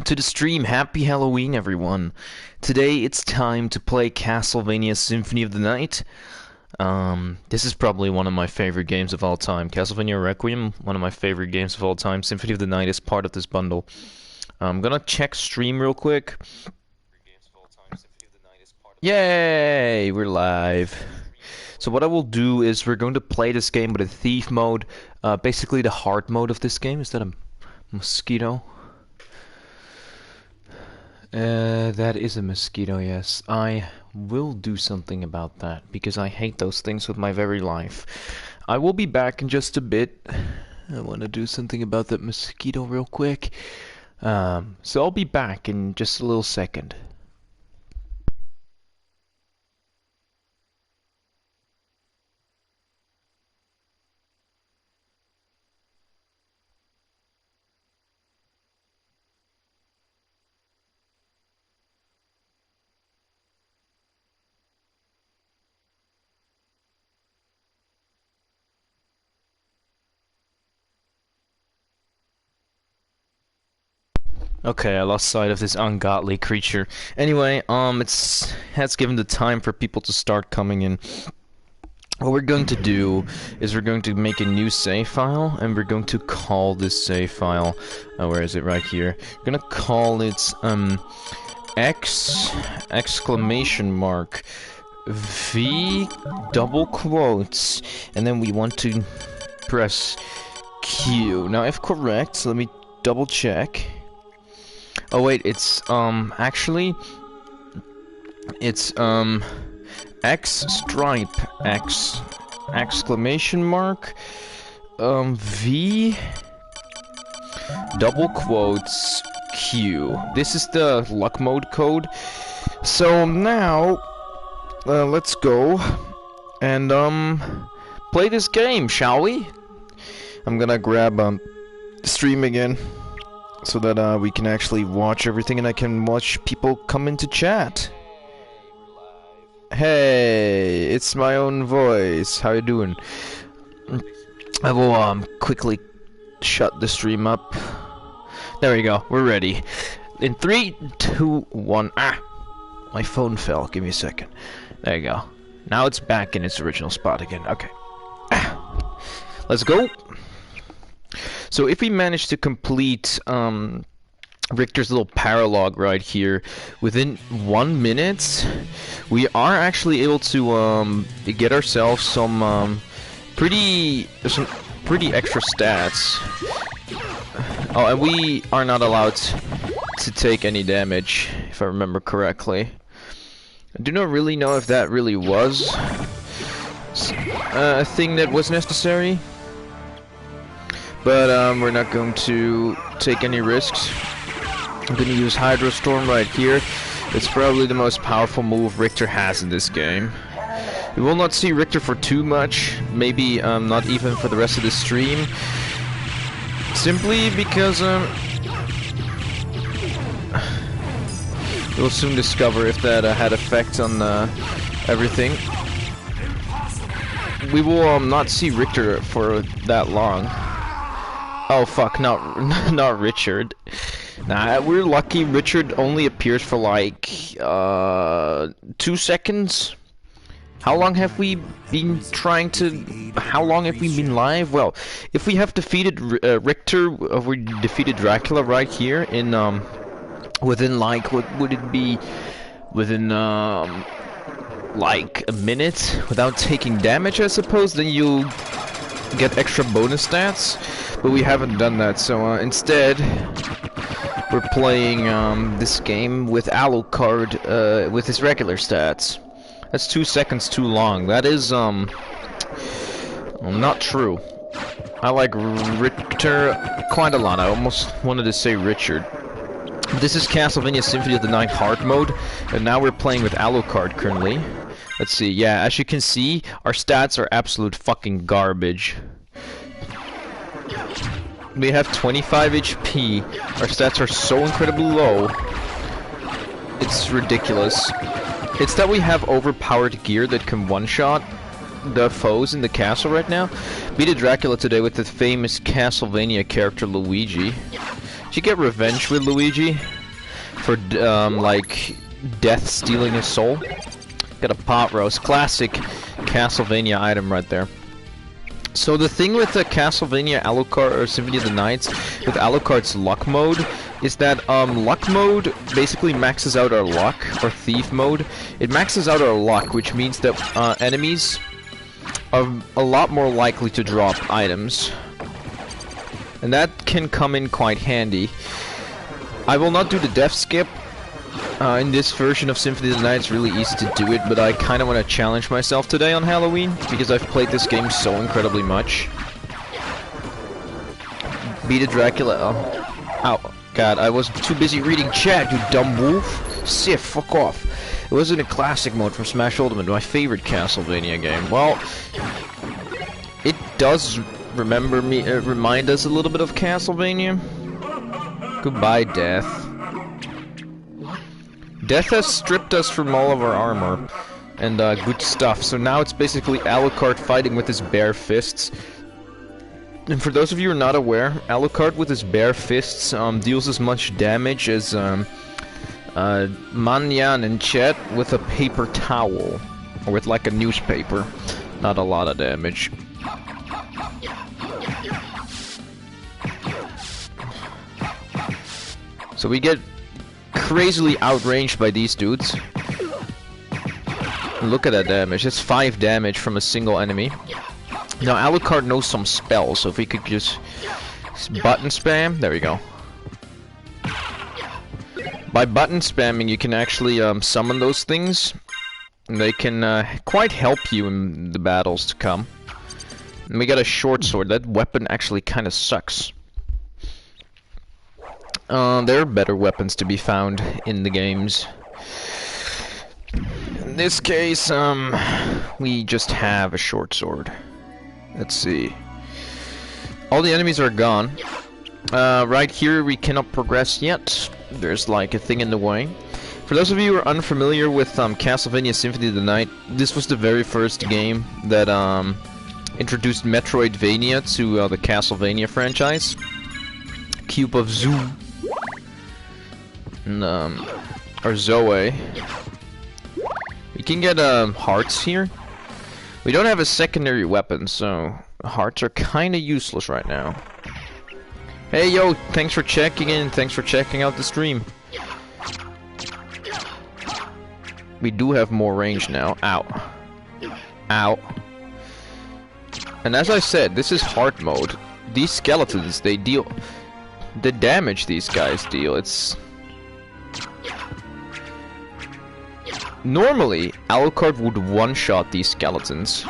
to the stream. Happy Halloween, everyone. Today it's time to play Castlevania Symphony of the Night. This is probably one of my favorite games of all time. Castlevania Requiem, one of my favorite games of all time. Symphony of the Night is part of this bundle. I'm gonna check stream real quick. Yay! We're live. So what I will do is we're going to play this game with a thief mode. Basically the hard mode of this game. Is that a mosquito? That is a mosquito, yes. I will do something about that, because I hate those things with my very life. I will be back in just a bit. I want to do something about that mosquito real quick. So I'll be back in just a little second. Okay, I lost sight of this ungodly creature. Anyway, has given the time for people to start coming in. What we're going to do is we're going to make a new save file, and we're going to call this save file, where is it? Right here. We're gonna call it, exclamation mark, V double quotes, and then we want to press Q. Now, if correct, let me double check. Oh wait, it's actually it's X stripe X exclamation mark V double quotes Q. This is the luck mode code. So now let's go and play this game, shall we? I'm gonna grab stream again, so that we can actually watch everything, and I can watch people come into chat. Hey, it's my own voice. How you doing? I will quickly shut the stream up. There we go. We're ready. In 3, 2, 1. Ah, my phone fell. Give me a second. There you go. Now it's back in its original spot again. Okay. Ah. Let's go. So if we manage to complete Richter's little paralog right here within 1 minute, we are actually able to get ourselves some pretty extra stats. Oh, and we are not allowed to take any damage, if I remember correctly. I do not really know if that really was a thing that was necessary. But we're not going to take any risks. I'm going to use Hydro Storm right here. It's probably the most powerful move Richter has in this game. We will not see Richter for too much, maybe not even for the rest of the stream. Simply because we'll soon discover if that had effect on everything. We will not see Richter for that long. Oh fuck, not Richard. Nah, we're lucky Richard only appears for like 2 seconds. How long have we been how long have we been live? Well, if we have defeated Richter, we defeated Dracula right here in within like, what would it be, within like a minute without taking damage, I suppose, then you'll get extra bonus stats. But we haven't done that, so instead we're playing this game with Alucard with his regular stats. That's 2 seconds too long. That is well, not true. I like Richter quite a lot. I almost wanted to say Richard. This is Castlevania Symphony of the Night hard mode, and now we're playing with Alucard currently. Let's see. Yeah, as you can see, our stats are absolute fucking garbage. We have 25 HP. Our stats are so incredibly low. It's ridiculous. It's that we have overpowered gear that can one-shot the foes in the castle right now. Beat a Dracula today with the famous Castlevania character Luigi. Did you get revenge with Luigi? For, like, death stealing his soul? Got a pot roast. Classic Castlevania item right there. So the thing with the Castlevania Alucard or Symphony of the Nights with Alucard's luck mode is that luck mode basically maxes out our luck, or thief mode. It maxes out our luck, which means that enemies are a lot more likely to drop items. And that can come in quite handy. I will not do the death skip. In this version of Symphony of the Night, it's really easy to do it, but I kind of want to challenge myself today on Halloween, because I've played this game so incredibly much. Beat a Dracula. Oh, God, I was too busy reading chat, you dumb wolf. Sif, fuck off. It was in a classic mode from Smash Ultimate, my favorite Castlevania game. Well, it does remind us a little bit of Castlevania. Goodbye, Death. Death has stripped us from all of our armor and good stuff, so now it's basically Alucard fighting with his bare fists. And for those of you who are not aware, Alucard with his bare fists deals as much damage as Manyan in chat with a paper towel, or with like a newspaper. Not a lot of damage. So we get crazily outranged by these dudes. Look at that damage. That's 5 damage from a single enemy. Now Alucard knows some spells, so if we could just button spam, there we go. By button spamming, you can actually summon those things, and they can quite help you in the battles to come. And we got a short sword. That weapon actually kind of sucks. There are better weapons to be found in the games. In this case, we just have a short sword. Let's see. All the enemies are gone. Right here we cannot progress yet. There's like a thing in the way. For those of you who are unfamiliar with Castlevania Symphony of the Night, this was the very first game that introduced Metroidvania to the Castlevania franchise. Cube of Zoo. And, or Zoe. We can get hearts here. We don't have a secondary weapon, so hearts are kinda useless right now. Hey yo, thanks for checking in, thanks for checking out the stream. We do have more range now. Ow. Ow. And as I said, this is hard mode. These skeletons, they deal the damage these guys deal. It's normally Alucard would one-shot these skeletons.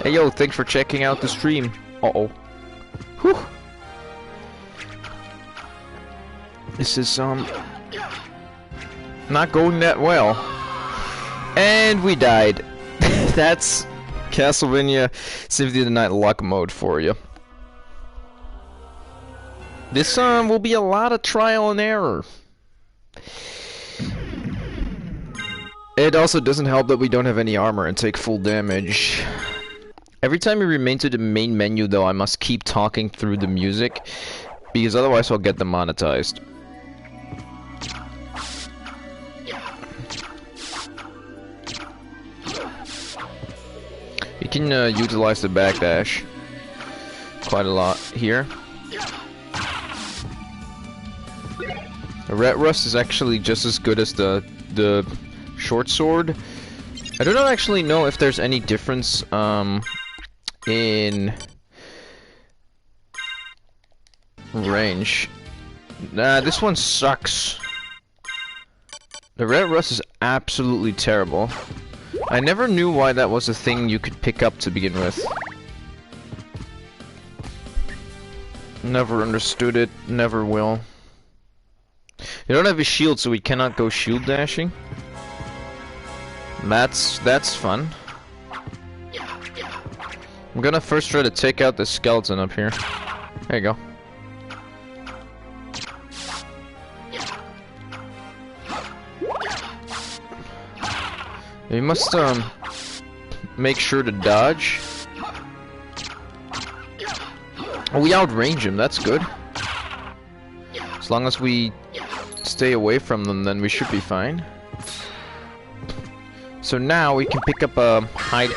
Hey yo, thanks for checking out the stream. Uh-oh. Whew. This is not going that well. And we died. That's Castlevania Symphony of the Night luck mode for you. This will be a lot of trial and error. It also doesn't help that we don't have any armor and take full damage. Every time we remain to the main menu though, I must keep talking through the music, because otherwise I'll get demonetized. You can utilize the backdash quite a lot here. The Red Rust is actually just as good as the short sword. I don't actually know if there's any difference in range. Nah, this one sucks. The Red Rust is absolutely terrible. I never knew why that was a thing you could pick up to begin with. Never understood it, never will. You don't have a shield, so we cannot go shield dashing. That's fun. I'm gonna first try to take out the skeleton up here. There you go. You must make sure to dodge. We outrange him, that's good. As long as we stay away from them, then we should be fine. So now we can pick up a high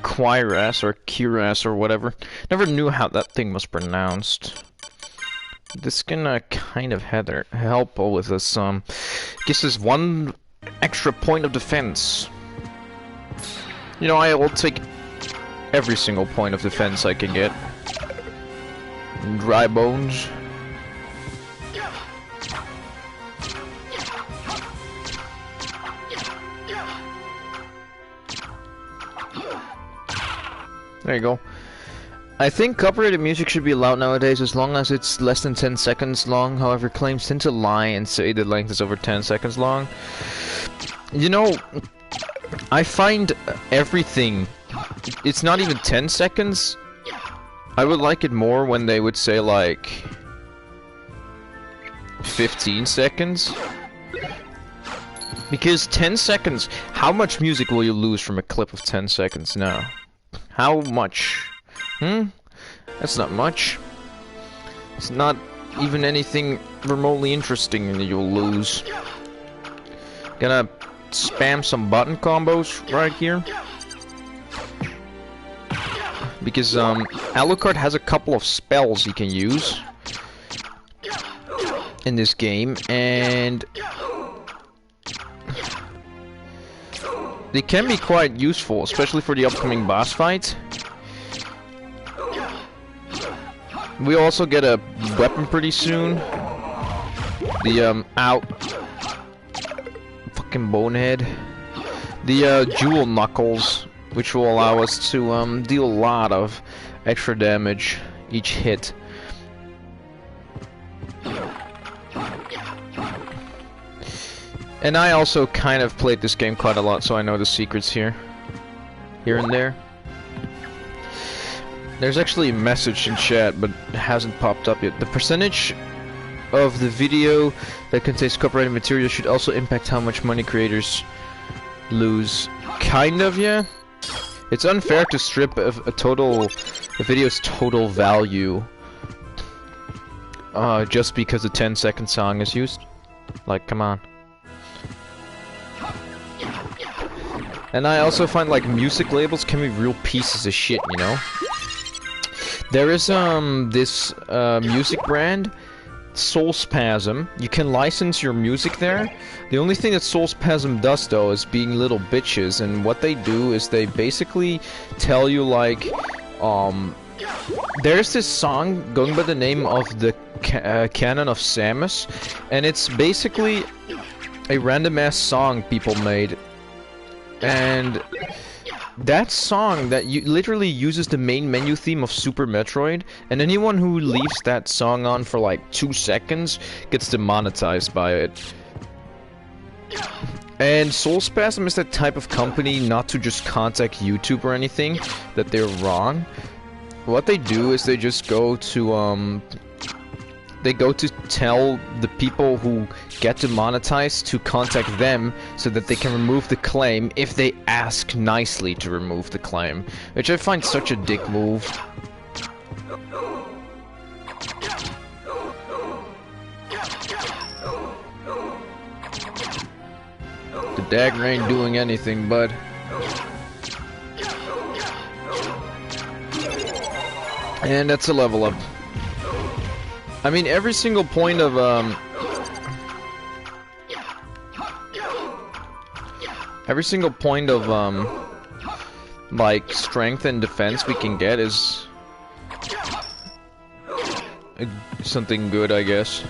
Cuirass or Cuirass or whatever. Never knew how that thing was pronounced. This can kind of help with us. Gives us 1 extra point of defense. You know, I will take every single point of defense I can get. Dry bones. There you go. I think copyrighted music should be allowed nowadays as long as it's less than 10 seconds long. However, claims tend to lie and say the length is over 10 seconds long. You know, I find everything, it's not even 10 seconds. I would like it more when they would say like 15 seconds. Because 10 seconds, how much music will you lose from a clip of 10 seconds now? How much? That's not much. It's not even anything remotely interesting that you'll lose. Gonna spam some button combos right here. Because Alucard has a couple of spells he can use in this game, and they can be quite useful, especially for the upcoming boss fight. We also get a weapon pretty soon. The fucking bonehead. The jewel knuckles, which will allow us to deal a lot of extra damage each hit. And I also kind of played this game quite a lot, so I know the secrets here and there. There's actually a message in chat, but it hasn't popped up yet. The percentage of the video that contains copyrighted material should also impact how much money creators lose. Kind of, yeah. It's unfair to strip a video's total value just because a 10-second song is used. Like, come on. And I also find like music labels can be real pieces of shit, you know? There is this music brand, Soul Spasm. You can license your music there. The only thing that Soul Spasm does though is being little bitches, and what they do is they basically tell you like there's this song going by the name of the Canon of Samus, and it's basically a random ass song people made, and that song that literally uses the main menu theme of Super Metroid, and anyone who leaves that song on for like 2 seconds gets demonetized by it. And Soul Spasm is that type of company not to just contact YouTube or anything that they're wrong. What they do is they just go to tell the people who get demonetized to contact them so that they can remove the claim if they ask nicely to remove the claim, which I find such a dick move. The dagger ain't doing anything, bud. And that's a level up. I mean, every single point of, like, strength and defense we can get is something good, I guess.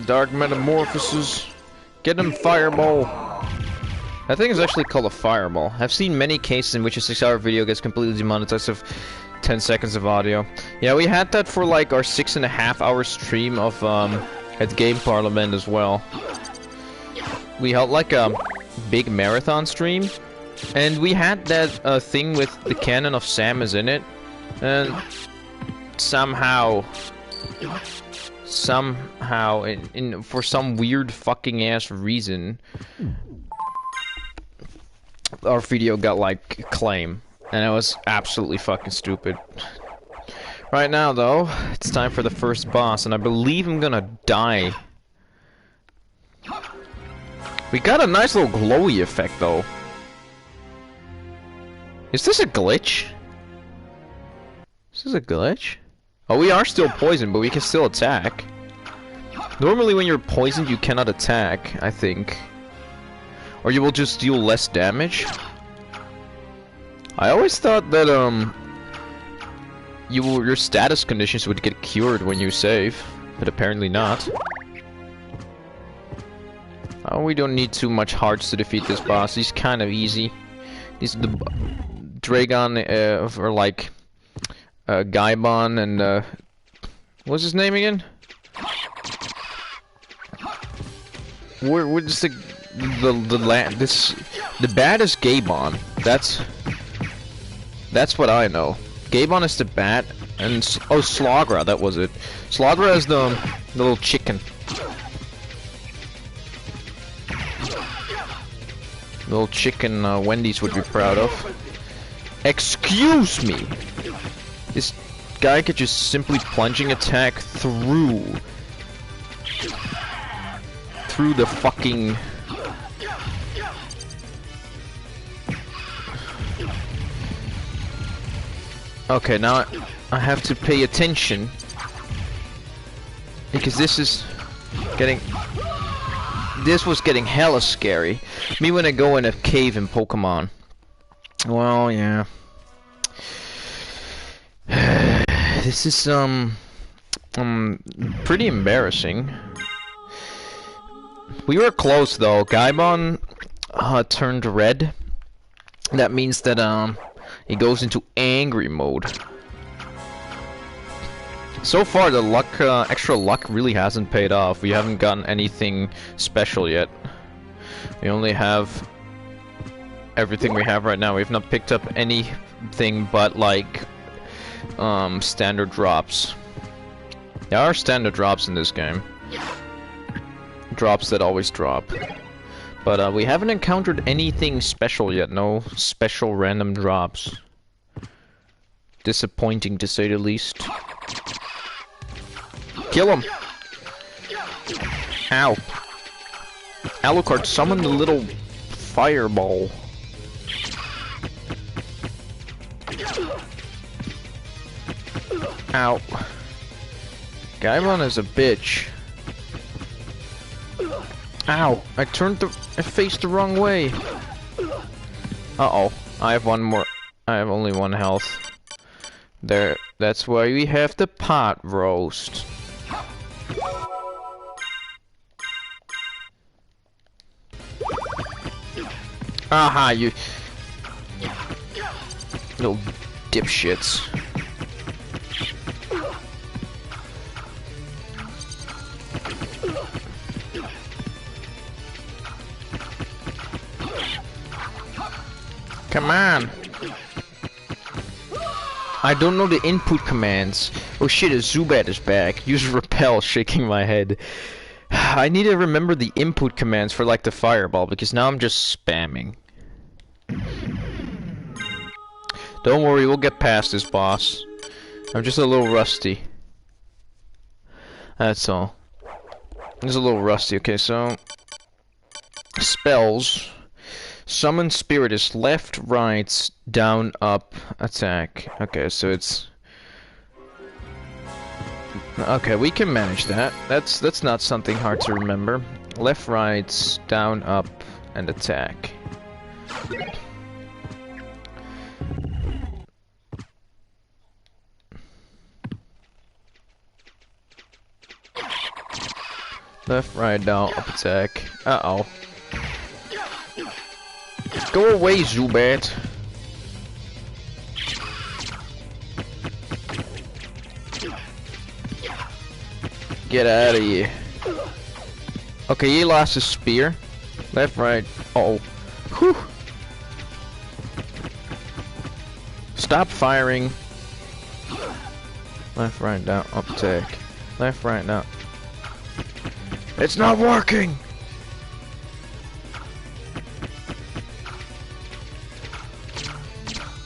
Dark Metamorphosis. Get him, Fireball. That thing is actually called a Fireball. I've seen many cases in which a 6-hour video gets completely demonetized of 10 seconds of audio. Yeah, we had that for like our 6.5-hour stream of at Game Parliament as well. We held like a big marathon stream, and we had that thing with the Canon of Samus in it, and somehow, for some weird fucking ass reason, our video got like claim. And it was absolutely fucking stupid. Right now, though, it's time for the first boss, and I believe I'm gonna die. We got a nice little glowy effect, though. Is this a glitch? Is this a glitch? Oh, we are still poisoned, but we can still attack. Normally when you're poisoned, you cannot attack, I think. Or you will just deal less damage. I always thought that, your status conditions would get cured when you save, but apparently not. Oh, we don't need too much hearts to defeat this boss. He's kind of easy. These are the Dragon, or like, Gaibon and, what's his name again? Where's the bat is Gaibon. That's what I know. Gaibon is the bat, and oh, Slagra, that was it. Slagra is the little chicken. Little chicken Wendy's would be proud of. Excuse me! This guy could just simply plunging attack through the fucking... Okay, now I have to pay attention because this was getting hella scary. Me when I go in a cave in Pokemon. Well, yeah. This is pretty embarrassing. We were close though. Gaibon turned red. That means that he goes into angry mode. So far, the luck, extra luck really hasn't paid off. We haven't gotten anything special yet. We only have everything we have right now. We've not picked up anything but like standard drops. There are standard drops in this game. Drops that always drop. But we haven't encountered anything special yet. No special random drops. Disappointing to say the least. Kill him! Ow. Alucard, summon the little fireball. Ow. Gaibon is a bitch. Ow! I faced the wrong way. Uh-oh. I have only one health. There, that's why we have the pot roast. Aha, you little dipshits. Come on! I don't know the input commands. Oh shit, a Zubat is back. Use repel, shaking my head. I need to remember the input commands for like the fireball, because now I'm just spamming. Don't worry, we'll get past this boss. I'm just a little rusty. That's all. Just a little rusty. Okay, so... Spells. Summon Spiritist, left, right, down, up, attack. Okay, so it's... Okay, we can manage that. That's not something hard to remember. Left, right, down, up, and attack. Left, right, down, up, attack. Uh-oh. Go away, Zubat. Get out of here. Okay, he lost his spear. Left, right. Uh-oh. Whew. Stop firing. Left, right, down, up, attack. Left, right, down. It's not working!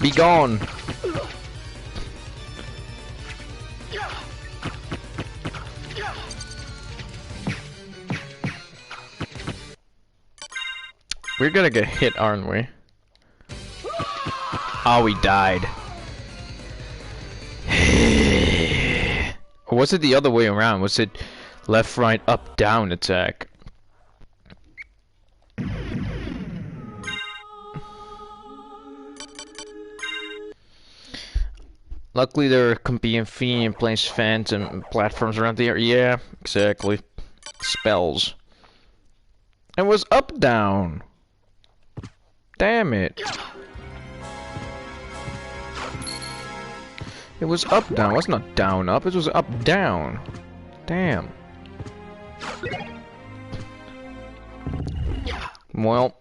Be gone. We're gonna get hit, aren't we? Oh, we died. Or was it the other way around? Was it left, right, up, down attack? Luckily, there are convenient place phantom platforms around the area. Yeah, exactly. Spells. It was up, down. Damn it. It was up, down. It was not down, up. It was up, down. Damn. Well,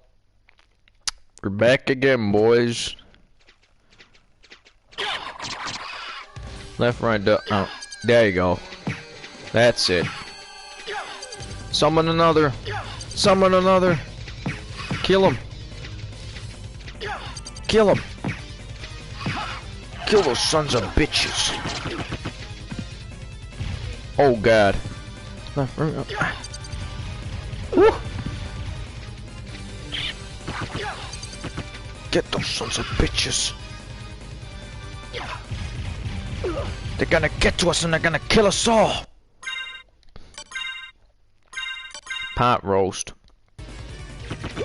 we're back again, boys. Left, right, oh, there you go. That's it. Summon another. Summon another. Kill him. Kill him. Kill those sons of bitches. Oh god. Left, right, woo. Get those sons of bitches. They're gonna get to us and they're gonna kill us all. Pot roast.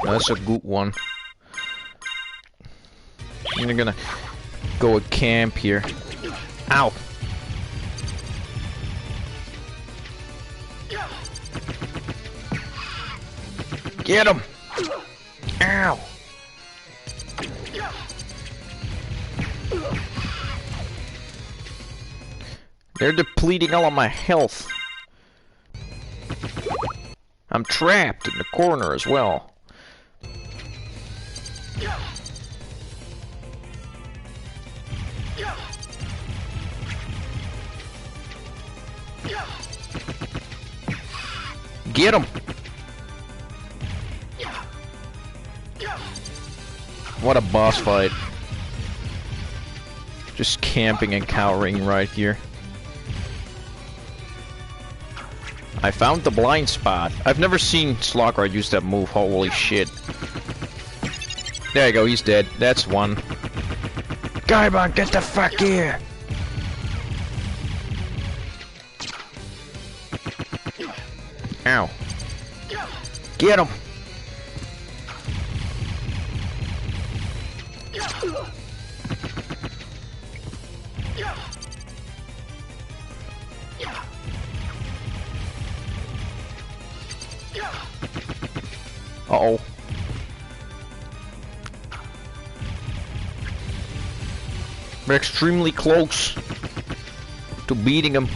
That's a good one. I'm gonna go a camp here. Ow. Get him. Ow. They're depleting all of my health. I'm trapped in the corner as well. Get him! What a boss fight. Just camping and cowering right here. I found the blind spot. I've never seen Slockride use that move. Holy shit. There you go, he's dead. That's one. Gaibon, get the fuck here! Ow. Get him! Uh-oh. We're extremely close to beating him.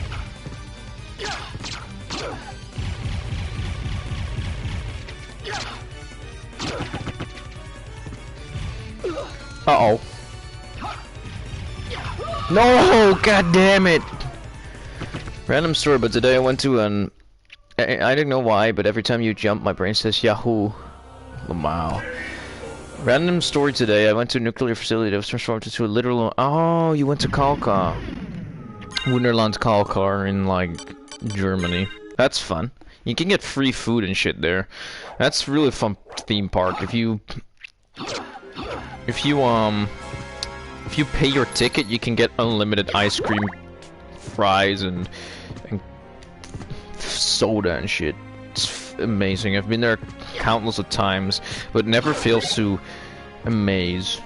Uh-oh. No! God damn it! Random story, but today I went to an... I don't know why, but every time you jump, my brain says Yahoo. Wow. Random story today, I went to a nuclear facility that was transformed into a literal... Oh, you went to Kalkar. Wunderland Kalkar in, like, Germany. That's fun. You can get free food and shit there. That's really a fun theme park. If you pay your ticket, you can get unlimited ice cream, fries, and soda and shit. It's amazing. I've been there countless of times, but never fails to amaze.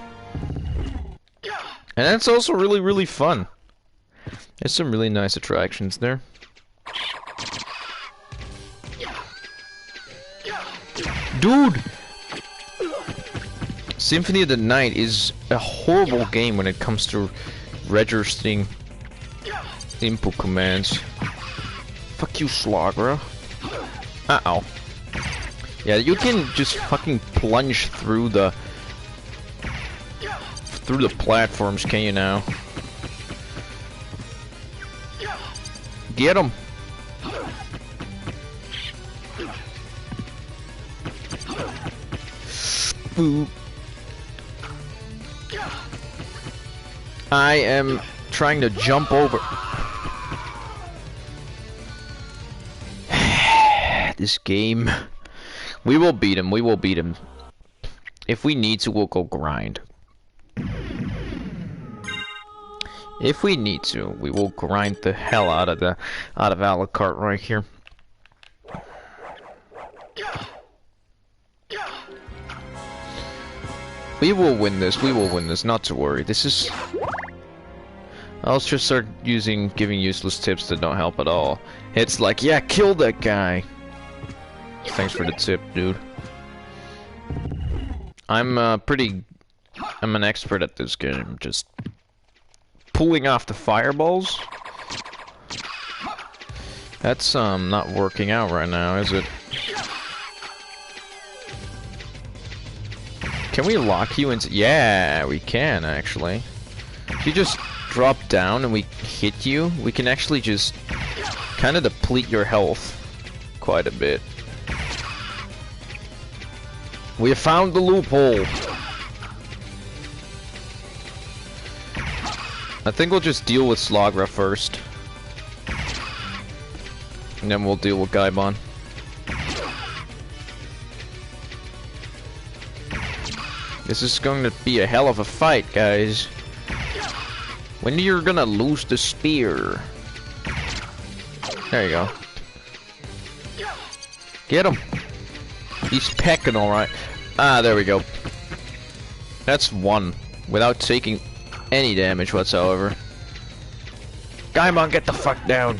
And that's also really, really fun. There's some really nice attractions there. Dude! Symphony of the Night is a horrible game when it comes to registering input commands. Fuck you, Slogger. Uh-oh. Yeah, you can just fucking plunge through the platforms, can you now? Get him! Boo. I am trying to jump over. This game. We will beat him. We will beat him. If we need to, we'll go grind. If we need to, we will grind the hell out of Alucard right here. We will win this. We will win this. Not to worry. This is. I'll just start giving useless tips that don't help at all. It's like, yeah, kill that guy. Thanks for the tip, dude. I'm an expert at this game. Just pulling off the fireballs. That's not working out right now, is it? Can we lock you into? Yeah, we can actually. If you just drop down and we hit you, we can actually just kind of deplete your health quite a bit. We have found the loophole. I think we'll just deal with Slagra first. And then we'll deal with Gaibon. This is going to be a hell of a fight, guys. When you're gonna lose the spear. There you go. Get him. He's pecking alright. Ah, there we go. That's one. Without taking any damage whatsoever. Gaibon, get the fuck down.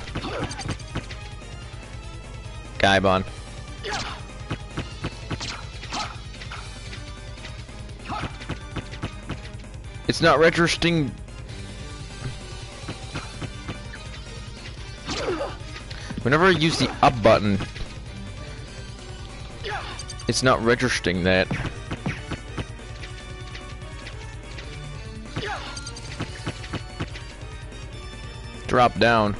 Gaibon. It's not registering. Whenever I use the up button, it's not registering that. Drop down.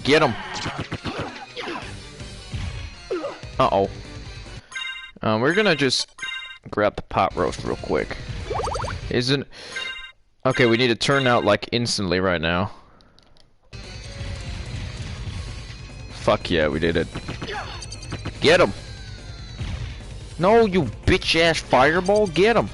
Get him. Uh-oh. We're gonna just grab the pot roast real quick. Isn't... Okay, we need to turn out like instantly right now. Fuck yeah, we did it. Get him! No, you bitch-ass fireball, get him!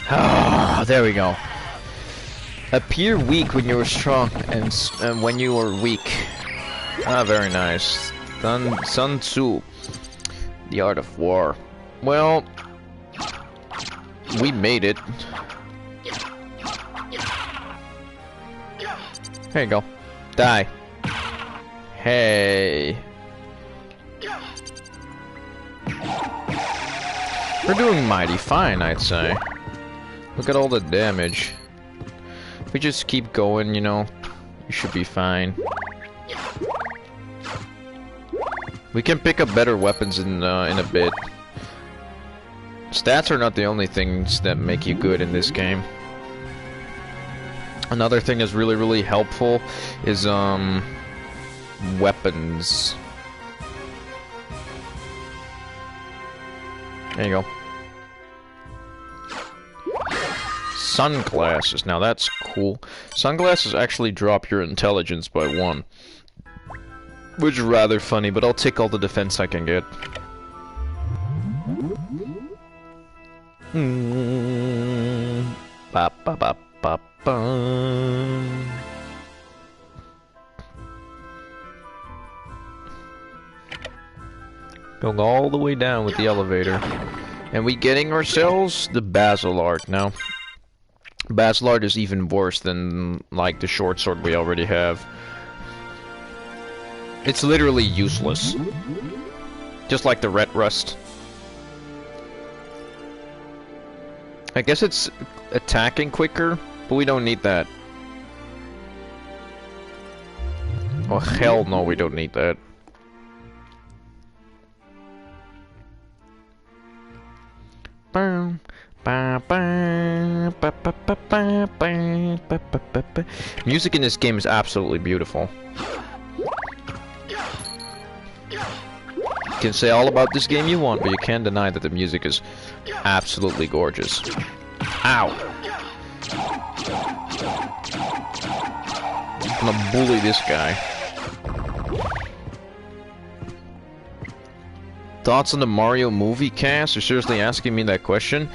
Ah, there we go. Appear weak when you are strong, and when you are weak. Ah, very nice. Sun Tzu. The Art of War. Well, we made it. There you go. Die. Hey. We're doing mighty fine, I'd say. Look at all the damage. If we just keep going, you know, we should be fine. We can pick up better weapons in a bit. Stats are not the only things that make you good in this game. Another thing that's really, really helpful is weapons. There you go. Sunglasses. Now that's cool. Sunglasses actually drop your intelligence by 1. Which is rather funny, but I'll take all the defense I can get. Ba ba ba ba ba. Going all the way down with the elevator. And we getting ourselves the Basilard now. Basilard is even worse than, like, the short sword we already have. It's literally useless. Just like the Red Rust. I guess it's attacking quicker, but we don't need that. Oh, hell no, we don't need that. Music in this game is absolutely beautiful. You can say all about this game you want, but you can't deny that the music is absolutely gorgeous. Ow! I'm gonna bully this guy. Thoughts on the Mario movie cast? You're seriously asking me that question?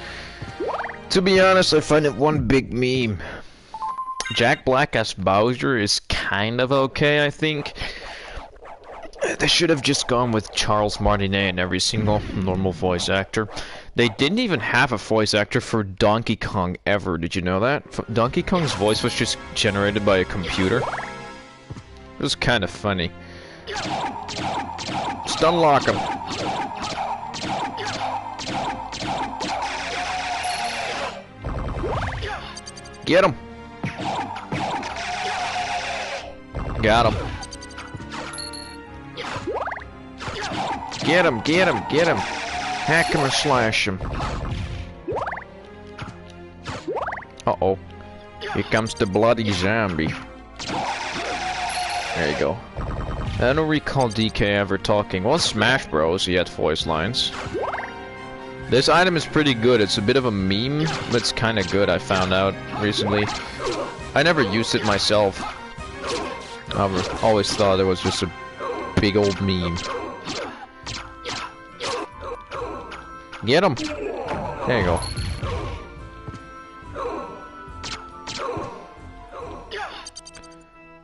To be honest, I find it one big meme. Jack Black as Bowser is kind of okay, I think. They should have just gone with Charles Martinet in every single normal voice actor. They didn't even have a voice actor for Donkey Kong ever, did you know that? Donkey Kong's voice was just generated by a computer. It was kind of funny. Just unlock him. Get him! Got him. Get him, get him, get him! Hack him or slash him. Uh-oh. Here comes the bloody zombie. There you go. I don't recall DK ever talking. Well, Smash Bros. He had voice lines. This item is pretty good. It's a bit of a meme, but it's kind of good, I found out recently. I never used it myself. I've always thought it was just a big old meme. Get him! There you go.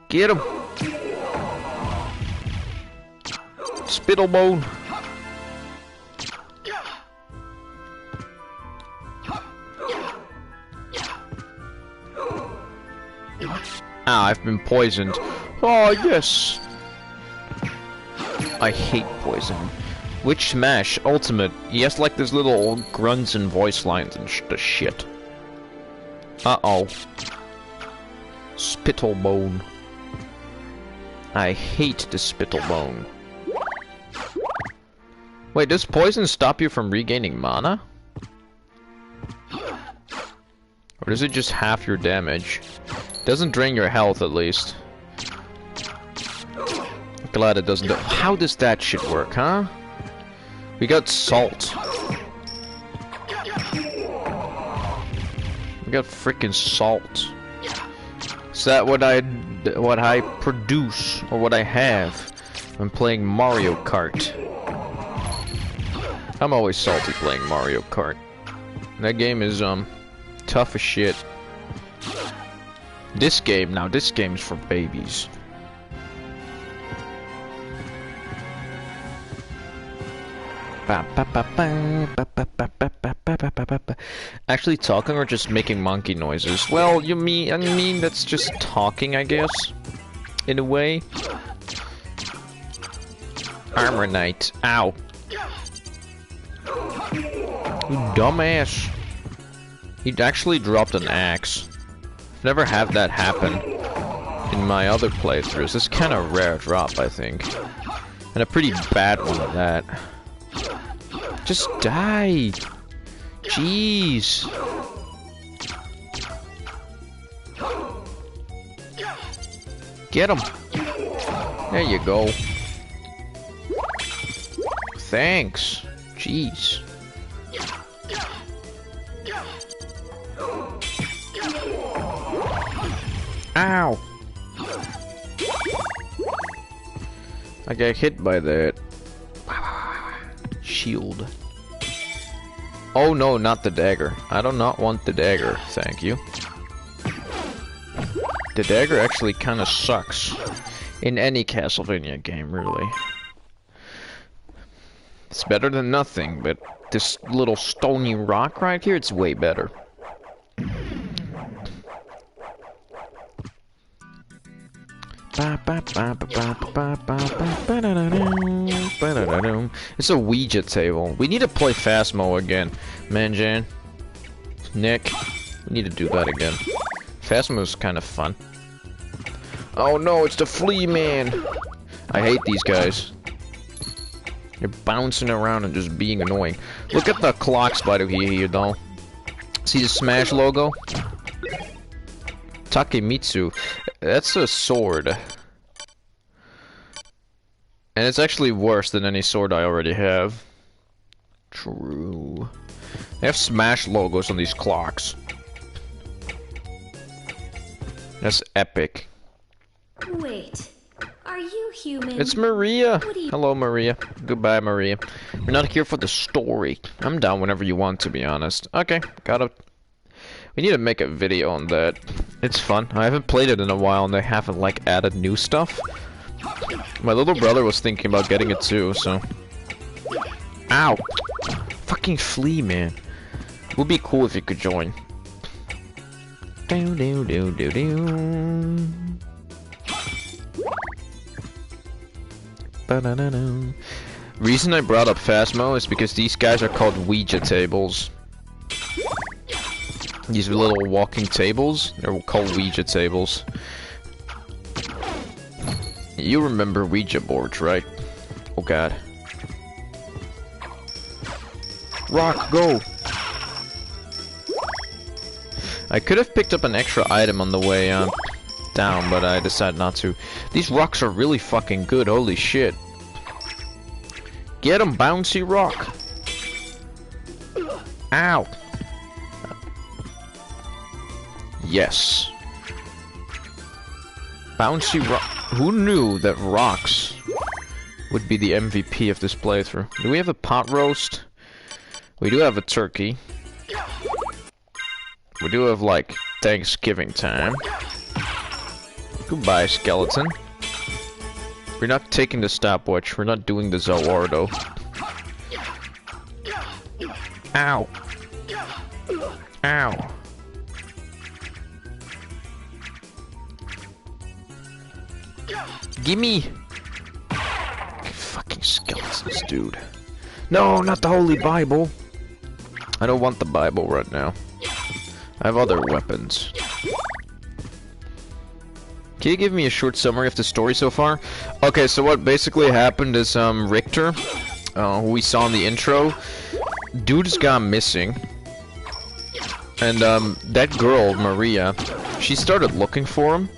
Get him! Spittlebone! Ah, I've been poisoned. Oh, yes! I hate poison. Which Smash? Ultimate. He has like this little grunts and voice lines and the shit. Uh-oh. Spittlebone. I hate the Spittlebone. Wait, does poison stop you from regaining mana? Or does it just half your damage? Doesn't drain your health, at least. Glad it doesn't. How does that shit work, huh? We got salt. We got frickin' salt. Is that what I produce or what I have when playing Mario Kart? I'm always salty playing Mario Kart. That game is tough as shit. This game's for babies. Actually talking or just making monkey noises? Well, I mean that's just talking, I guess. In a way. Armor Knight. Ow. You dumbass. He actually dropped an axe. Never had that happen in my other playthroughs. This is kind of a rare drop, I think. And a pretty bad one at that. Just die! Jeez! Get him! There you go. Thanks! Jeez. Ow! I got hit by that. Shield. Oh no, not the dagger. I do not want the dagger, thank you. The dagger actually kind of sucks. In any Castlevania game, really. It's better than nothing, but this little stony rock right here, it's way better. It's a Ouija table. We need to play Phasmo again. Manjan. Nick. We need to do that again. Phasmo's kind of fun. Oh no, it's the Flea Man! I hate these guys. They're bouncing around and just being annoying. Look at the clock spider here, though. See the Smash logo? Takemitsu. That's a sword. And it's actually worse than any sword I already have. True. They have Smash logos on these clocks. That's epic. Wait, are you human? It's Maria. Hello, Maria. Goodbye, Maria. You're not here for the story. I'm down whenever you want, to be honest. Okay, we need to make a video on that. It's fun. I haven't played it in a while, and they haven't, like, added new stuff. My little brother was thinking about getting it too, so... Ow! Fucking flea, man. It would be cool if you could join. Reason I brought up Phasmo is because these guys are called Ouija tables. These little walking tables, they're called Ouija tables. You remember Ouija boards, right? Oh god. Rock, go! I could have picked up an extra item on the way down, but I decided not to. These rocks are really fucking good, holy shit. Get 'em, bouncy rock! Ow! Yes. Bouncy rock. Who knew that rocks would be the MVP of this playthrough? Do we have a pot roast? We do have a turkey. We do have, like, Thanksgiving time. Goodbye, skeleton. We're not taking the stopwatch. We're not doing the Zawardo. Ow. Ow. Gimme! Fucking skeletons, dude. No, not the Holy Bible. I don't want the Bible right now. I have other weapons. Can you give me a short summary of the story so far? Okay, so what basically happened is, Richter, who we saw in the intro, dude's gone missing. And, that girl, Maria, she started looking for him.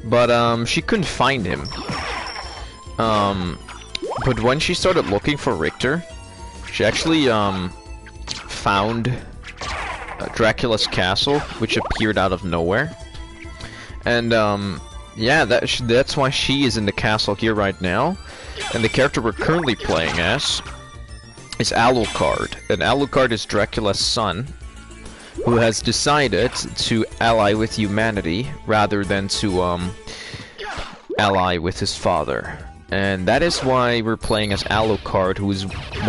But, she couldn't find him. But when she started looking for Richter, she actually, found Dracula's castle, which appeared out of nowhere. And, yeah, that's why she is in the castle here right now. And the character we're currently playing as is Alucard. And Alucard is Dracula's son, who has decided to ally with humanity rather than to ally with his father. And that is why we're playing as Alucard, who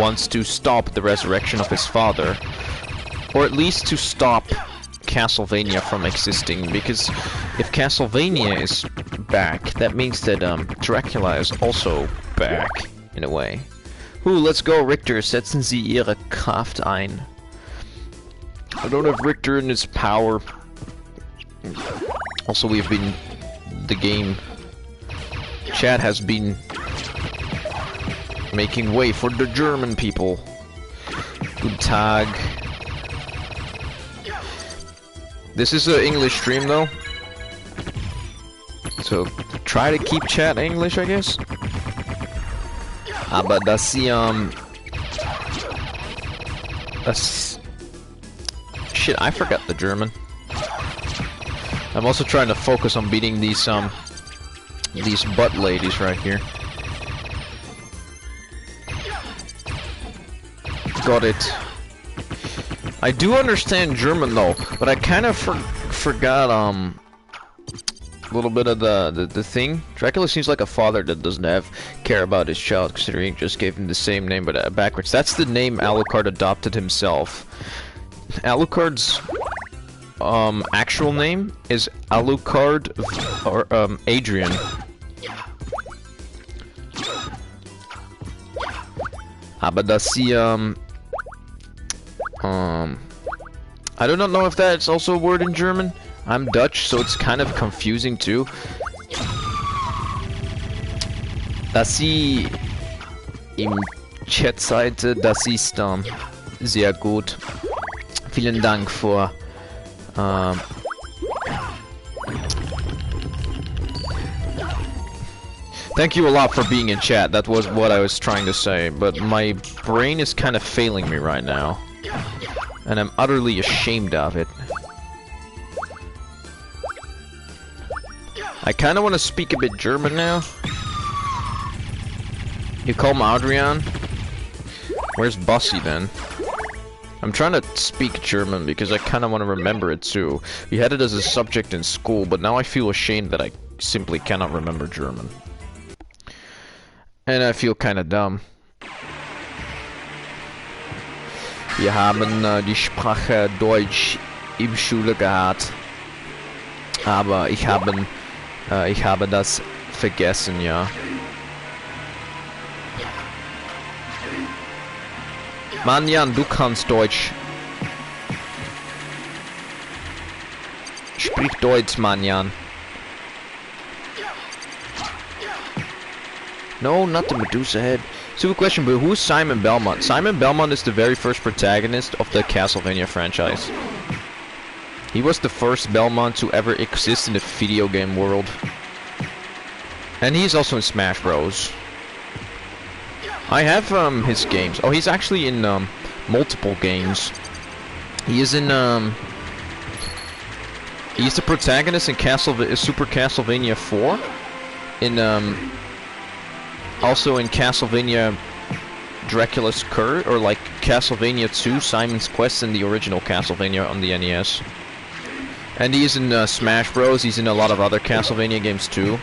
wants to stop the resurrection of his father, or at least to stop Castlevania from existing, because if Castlevania is back, that means that Dracula is also back, in a way. Let's go, Richter, setzen Sie Ihre Kraft ein. I don't have Richter in his power. Also, we've been... the game... Chat has been... making way for the German people. Good Tag. This is an English stream, though. So, try to keep chat English, I guess. Aber dass sie, shit, I forgot the German. I'm also trying to focus on beating these butt ladies right here. Got it. I do understand German though, but I kind of forgot a little bit of the thing. Dracula seems like a father that doesn't care about his child, considering he just gave him the same name but backwards. That's the name Alucard adopted himself. Alucard's actual name is Alucard or Adrian. Aber dass sie I do not know if that's also a word in German. I'm Dutch, so it's kind of confusing too. Dass sie im Chat seite, das ist sehr gut. Vielen Dank für Thank you a lot for being in chat. That was what I was trying to say, but my brain is kind of failing me right now. And I'm utterly ashamed of it. I kind of want to speak a bit German now. You call him Adrian? Where's Bussy then? I'm trying to speak German because I kind of want to remember it too. We had it as a subject in school, but now I feel ashamed that I simply cannot remember German. And I feel kind of dumb. Wir haben die Sprache Deutsch in Schule gehabt. Aber ich habe das vergessen, ja. Mann, Jan, du kannst Deutsch. Sprich Deutsch, Mann, Jan. No, not the Medusa head. Super question, but who's Simon Belmont? Simon Belmont is the very first protagonist of the Castlevania franchise. He was the first Belmont to ever exist in the video game world. And he's also in Smash Bros. I have his games. Oh, he's actually in multiple games. He is in he's the protagonist in Super Castlevania 4. In also in Castlevania Dracula's Curse, or like Castlevania 2, Simon's Quest, in the original Castlevania on the NES. And he's in Smash Bros. He's in a lot of other Castlevania games too.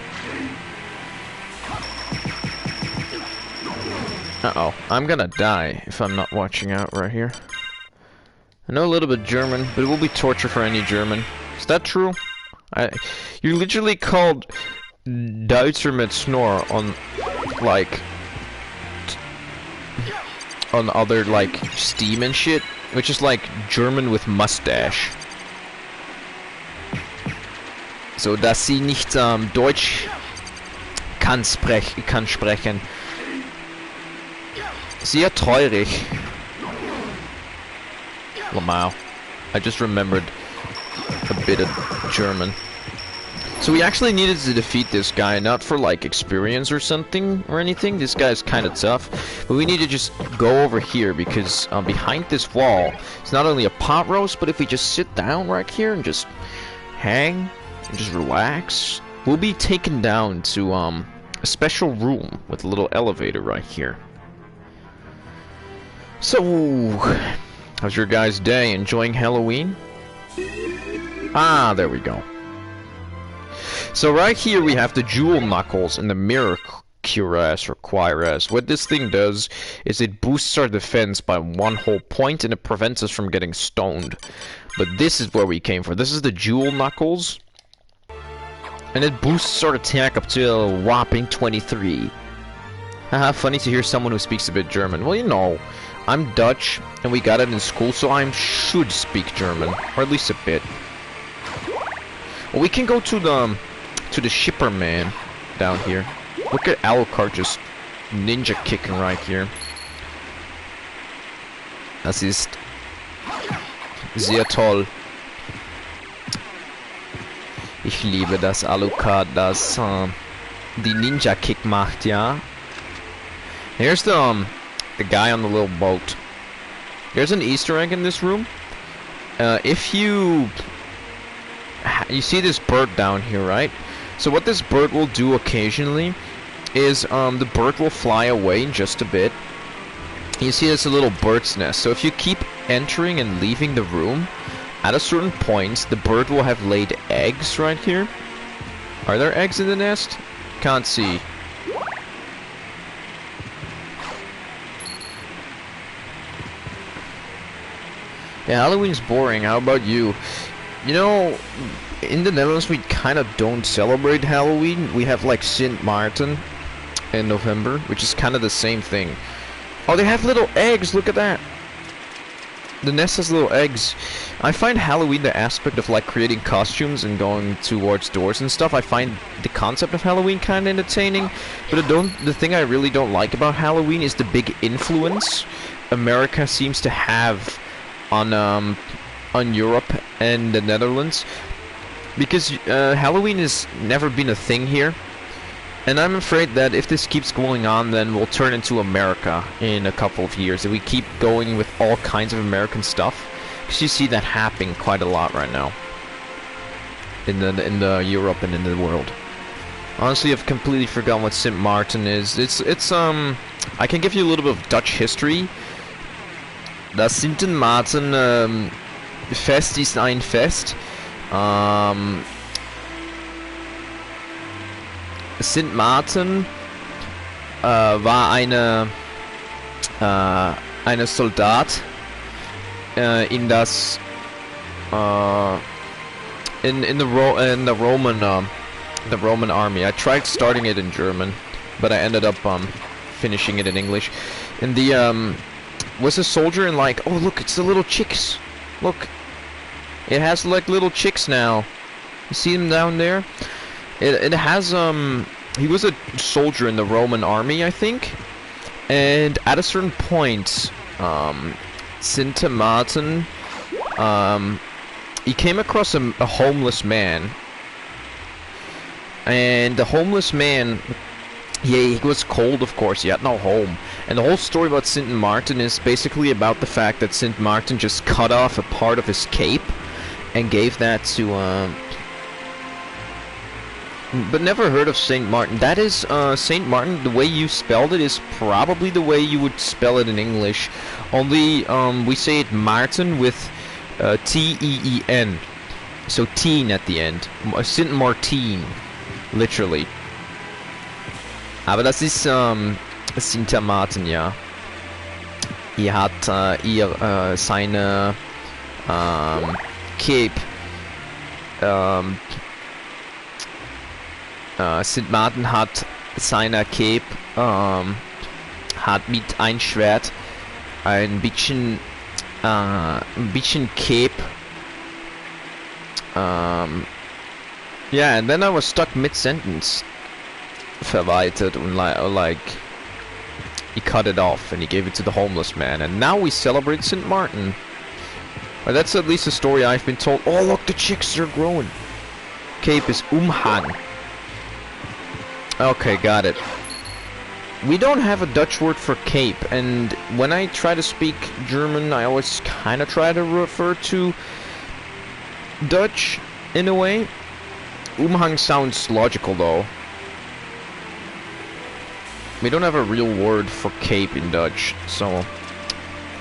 Uh-oh, I'm gonna die if I'm not watching out right here. I know a little bit German, but it will be torture for any German. Is that true? You're literally called Duitser met Snor on, like, on other, like, Steam and shit, which is like German with mustache. So, dass sie nicht Deutsch kann sprechen. Sehr treurig. Lamau. I just remembered a bit of German. So we actually needed to defeat this guy, not for like experience or something or anything. This guy's kind of tough, but we need to just go over here because behind this wall, it's not only a pot roast, but if we just sit down right here and just hang and just relax, we'll be taken down to a special room with a little elevator right here. So, how's your guys' day? Enjoying Halloween? Ah, there we go. So right here we have the jewel knuckles and the mirror cuirass or cuirass. What this thing does is it boosts our defense by 1 whole point and it prevents us from getting stoned. But this is where we came for. This is the jewel knuckles. And it boosts our attack up to a whopping 23. Haha, funny to hear someone who speaks a bit German. Well, you know, I'm Dutch, and we got it in school, so I should speak German, or at least a bit. Well, we can go to the shipper man down here. Look at Alucard just ninja kicking right here. Das ist sehr toll. Ich liebe, dass Alucard das die Ninja Kick macht, ja. Here's the guy on the little boat. There's an Easter egg in this room. If you see this bird down here, right? So what this bird will do occasionally is the bird will fly away in just a bit. You see there's a little bird's nest. So if you keep entering and leaving the room, at a certain point, the bird will have laid eggs right here. Are there eggs in the nest? Can't see. Yeah, Halloween's boring. How about you? You know, in the Netherlands we kind of don't celebrate Halloween. We have like Sint Maarten in November, which is kind of the same thing. Oh, they have little eggs. Look at that. The nest has little eggs. I find Halloween, the aspect of like creating costumes and going towards doors and stuff, I find the concept of Halloween kind of entertaining. But the thing I really don't like about Halloween is the big influence America seems to have on Europe and the Netherlands, because Halloween has never been a thing here. And I'm afraid that if this keeps going on, then we'll turn into America in a couple of years. If we keep going with all kinds of American stuff, because you see that happening quite a lot right now in the Europe and in the world. Honestly, I've completely forgotten what Sint Maarten is. It's I can give you a little bit of Dutch history. Das Sint Maarten Fest ist ein Fest. Sint Maarten war eine Soldat in das in the Roman army. I tried starting it in German, but I ended up finishing it in English. And the was a soldier in like, oh look, it's the little chicks. Look, it has like little chicks now. You see them down there? It has he was a soldier in the Roman army, I think, and at a certain point, Sint Maarten, he came across a homeless man, and the homeless man, yeah, he was cold, of course, he had no home, and the whole story about Sint Maarten is basically about the fact that Sint Maarten just cut off a part of his cape and gave that to but never heard of Saint Martin. That is, Saint Martin, the way you spelled it is probably the way you would spell it in English. Only, we say it Martin with T-E-E-N. So teen at the end. Saint Martin. Literally. Aber das ist, Sint Maarten, ja. Er hat, seine, Cape, Sint Maarten hat seiner Cape hat mit ein Schwert ein bisschen Cape yeah, and then I was stuck mid-sentence verweitet und like he cut it off and he gave it to the homeless man, and now we celebrate Sint Maarten. Well, that's at least a story I've been told. Oh look, the chicks are growing. Cape is Umhang. Okay, got it. We don't have a Dutch word for cape, and when I try to speak German, I always kind of try to refer to Dutch in a way. Umhang sounds logical, though. We don't have a real word for cape in Dutch, so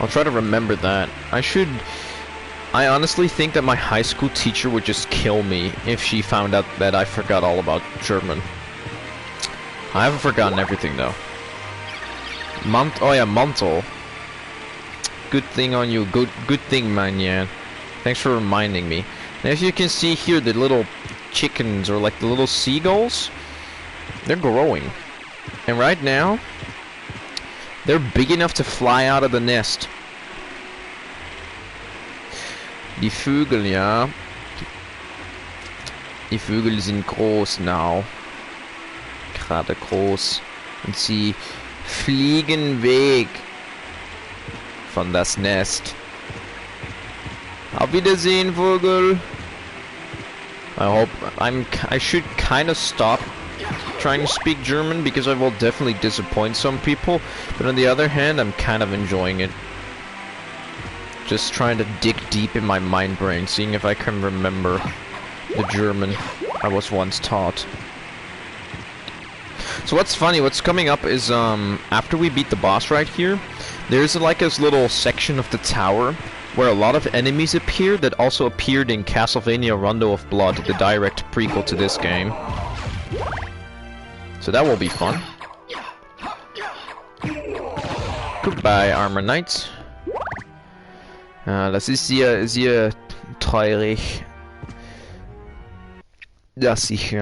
I'll try to remember that. I honestly think that my high school teacher would just kill me if she found out that I forgot all about German. I haven't forgotten everything though. Oh yeah, Mantel. Good thing on you. Good thing, man. Yeah. Thanks for reminding me. And as you can see here, the little chickens, or like the little seagulls, they're growing. And right now, they're big enough to fly out of the nest. Die Vögel, ja. Die Vögel sind groß now. Gerade groß, und sie fliegen weg von das Nest. Auf Wiedersehen, Vogel. I should kind of stop trying to speak German because I will definitely disappoint some people, but on the other hand, I'm kind of enjoying it. Just trying to dig deep in my mind brain, seeing if I can remember the German I was once taught. So what's funny, what's coming up is, after we beat the boss right here, there's like this little section of the tower where a lot of enemies appear that also appeared in Castlevania Rondo of Blood, the direct prequel to this game. So that will be fun. Goodbye, Armor Knights. Das ist sehr traurig, dass ich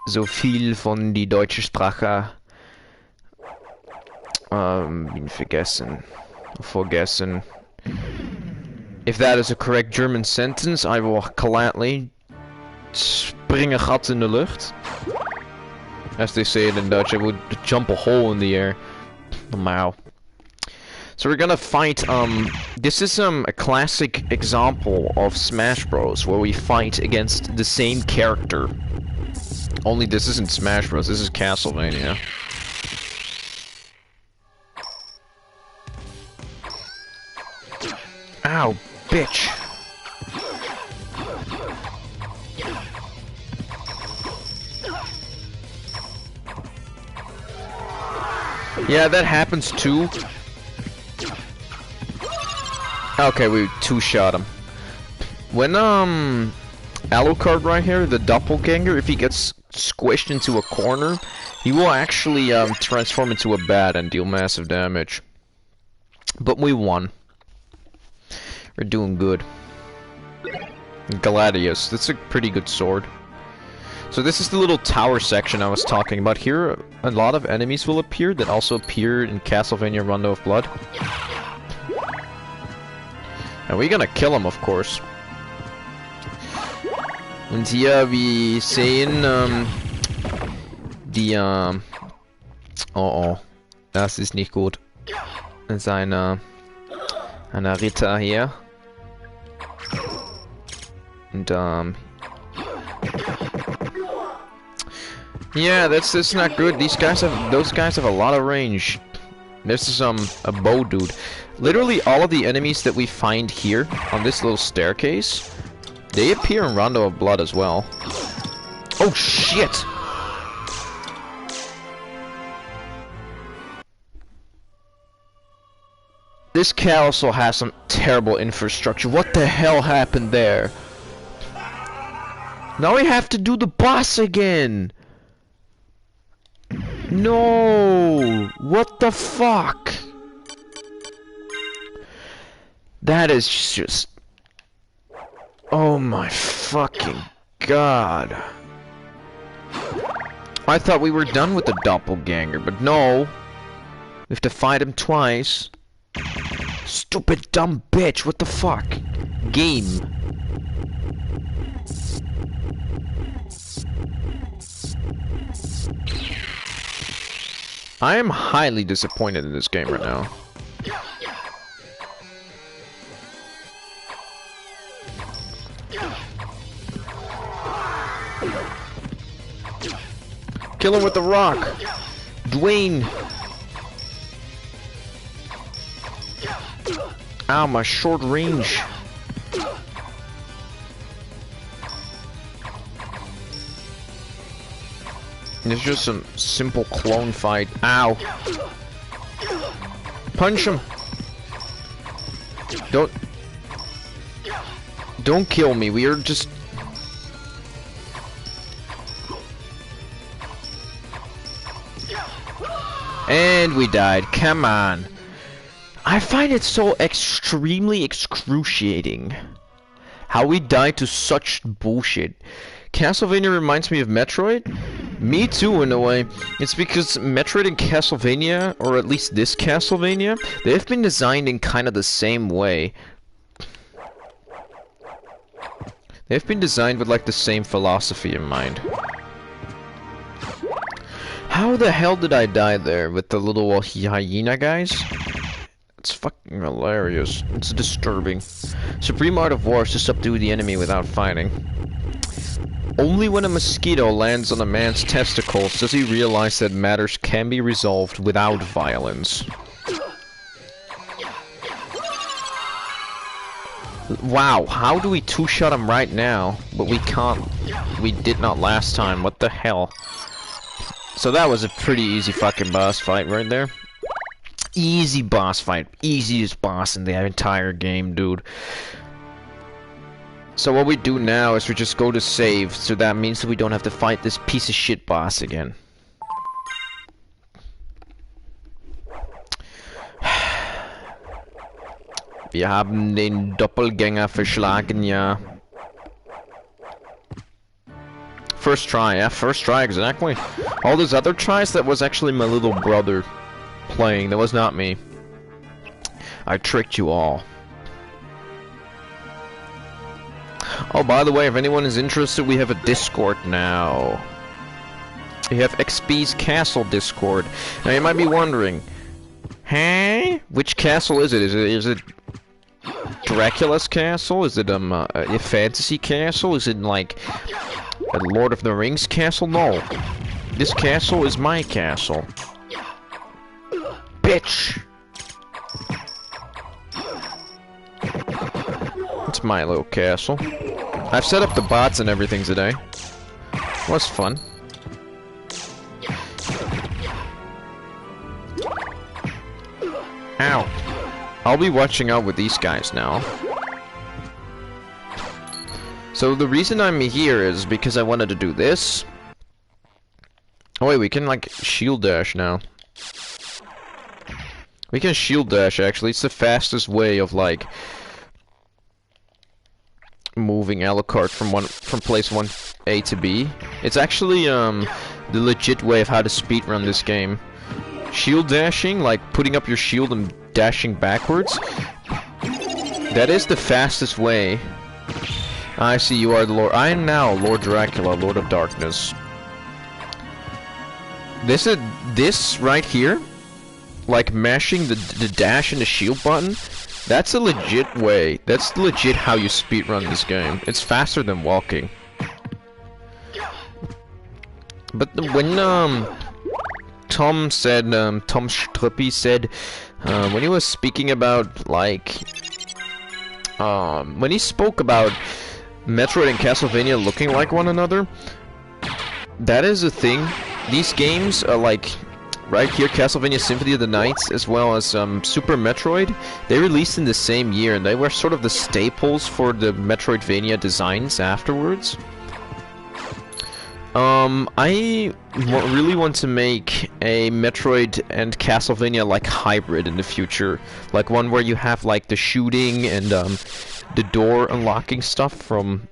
so viel von die deutsche Sprache bin vergessen. If that is a correct German sentence, I will gladly spring a gat in de lucht. As they say it in Dutch, I would jump a hole in the air. Wow. So we're gonna fight, this is a classic example of Smash Bros, where we fight against the same character Only this isn't Smash Bros. This is Castlevania. Ow, bitch. Yeah, that happens too. Okay, we two-shot him. When, Alucard right here, the doppelganger, if he gets squished into a corner, he will actually, transform into a bat and deal massive damage. But we won. We're doing good. Gladius, that's a pretty good sword. So this is the little tower section I was talking about. Here, a lot of enemies will appear that also appear in Castlevania Rondo of Blood. And we're gonna kill him, of course. Und hier, wir sehen, die, oh, das ist nicht gut. Das ist eine Ritter hier. Und, yeah, that's not good. Those guys have a lot of range. This is a bow dude. Literally all of the enemies that we find here on this little staircase, they appear in Rondo of Blood as well. Oh shit! This castle has some terrible infrastructure. What the hell happened there? Now we have to do the boss again! No! What the fuck? That is just... Oh my fucking god. I thought we were done with the doppelganger, but no. We have to fight him twice. Stupid dumb bitch, what the fuck? Game. I am highly disappointed in this game right now. Kill him with the rock! Dwayne! Ow, my short range! It's just some simple clone fight. Ow! Punch him! Don't kill me, we are just... And we died, come on. I find it so extremely excruciating how we died to such bullshit. Castlevania reminds me of Metroid. Me too, in a way. It's because Metroid and Castlevania, or at least this Castlevania, they've been designed in kind of the same way. They've been designed with like the same philosophy in mind. How the hell did I die there with the little hyena guys? It's fucking hilarious. It's disturbing. Supreme Art of War is to subdue the enemy without fighting. Only when a mosquito lands on a man's testicles does he realize that matters can be resolved without violence. Wow, how do we two-shot him right now, but we can't? We did not last time, what the hell? So that was a pretty easy fucking boss fight right there. Easy boss fight. Easiest boss in the entire game, dude. So what we do now is we just go to save, so that means that we don't have to fight this piece of shit boss again. Wir haben den Doppelgänger verschlagen, ja. First try, yeah, first try, exactly. All those other tries, that was actually my little brother playing, that was not me. I tricked you all. Oh, by the way, if anyone is interested, we have a Discord now. We have XP's Castle Discord. Now you might be wondering, hey, which castle is it? Is it Dracula's castle? Is it a fantasy castle? Is it like At Lord of the Rings castle? No. This castle is my castle. Bitch! It's my little castle. I've set up the bots and everything today. It was fun. Ow. I'll be watching out with these guys now. So the reason I'm here is because I wanted to do this. Oh wait, we can like shield dash now. We can shield dash actually. It's the fastest way of like moving Alucard from place 1A to B. It's actually the legit way of how to speedrun this game. Shield dashing, like putting up your shield and dashing backwards. That is the fastest way. I see you are the Lord. I am now Lord Dracula, Lord of Darkness. This right here, like mashing the dash and the shield button, that's a legit way. That's legit how you speedrun this game. It's faster than walking. But when Tom said, Tom Struppi said, when he was speaking about like, when he spoke about Metroid and Castlevania looking like one another, that is a thing. These games are like, right here, Castlevania Symphony of the Nights, as well as Super Metroid, they released in the same year, and they were sort of the staples for the Metroidvania designs afterwards. I really want to make a Metroid and Castlevania like hybrid in the future, like one where you have like the shooting and the door unlocking stuff from,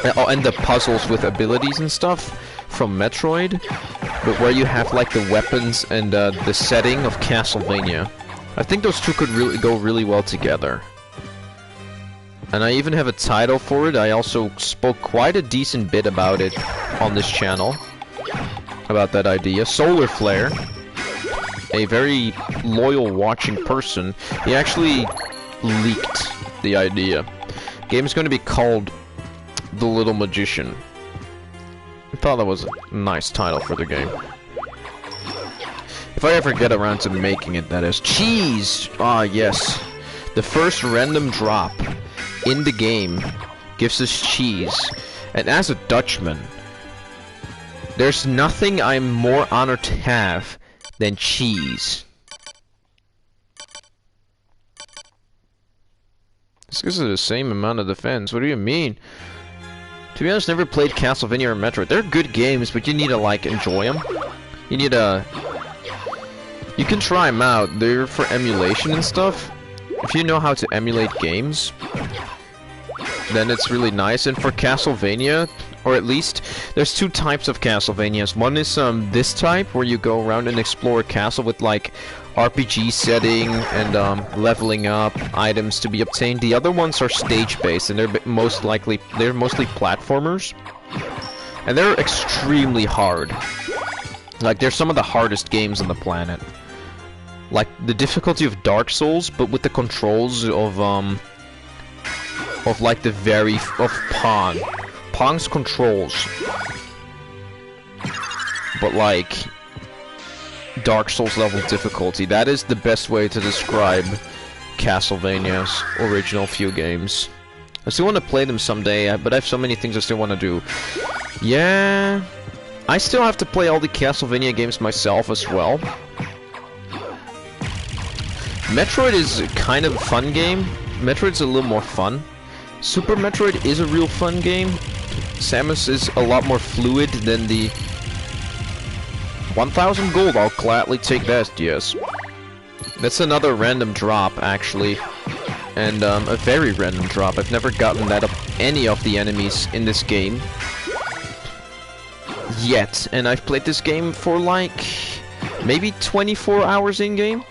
and the puzzles with abilities and stuff from Metroid, but where you have like the weapons and the setting of Castlevania. I think those two could really go really well together. And I even have a title for it. I also spoke quite a decent bit about it on this channel, about that idea. Solar Flare, a very loyal watching person, he actually leaked the idea. The game is going to be called The Little Magician. I thought that was a nice title for the game. If I ever get around to making it, that is. Cheese! Ah, yes. The first random drop in the game gives us cheese. And as a Dutchman, there's nothing I'm more honored to have than cheese. This gives it the same amount of defense. What do you mean? To be honest, never played Castlevania or Metroid. They're good games, but you need to like enjoy them. You need to... You can try them out. They're for emulation and stuff. If you know how to emulate games, then it's really nice. And for Castlevania, or at least, there's two types of Castlevanias. One is this type, where you go around and explore a castle with like RPG setting and leveling up, items to be obtained. The other ones are stage-based, and they're mostly platformers. And they're extremely hard. Like, they're some of the hardest games on the planet. Like, the difficulty of Dark Souls, but with the controls of like of Pong. Pong's controls. But like Dark Souls level difficulty. That is the best way to describe Castlevania's original few games. I still want to play them someday, but I have so many things I still want to do. Yeah, I still have to play all the Castlevania games myself as well. Metroid is kind of a fun game. Metroid's a little more fun. Super Metroid is a real fun game. Samus is a lot more fluid than the 1,000 gold. I'll gladly take that, yes. That's another random drop, actually. And a very random drop. I've never gotten that of any of the enemies in this game yet. And I've played this game for like maybe 24 hours in-game.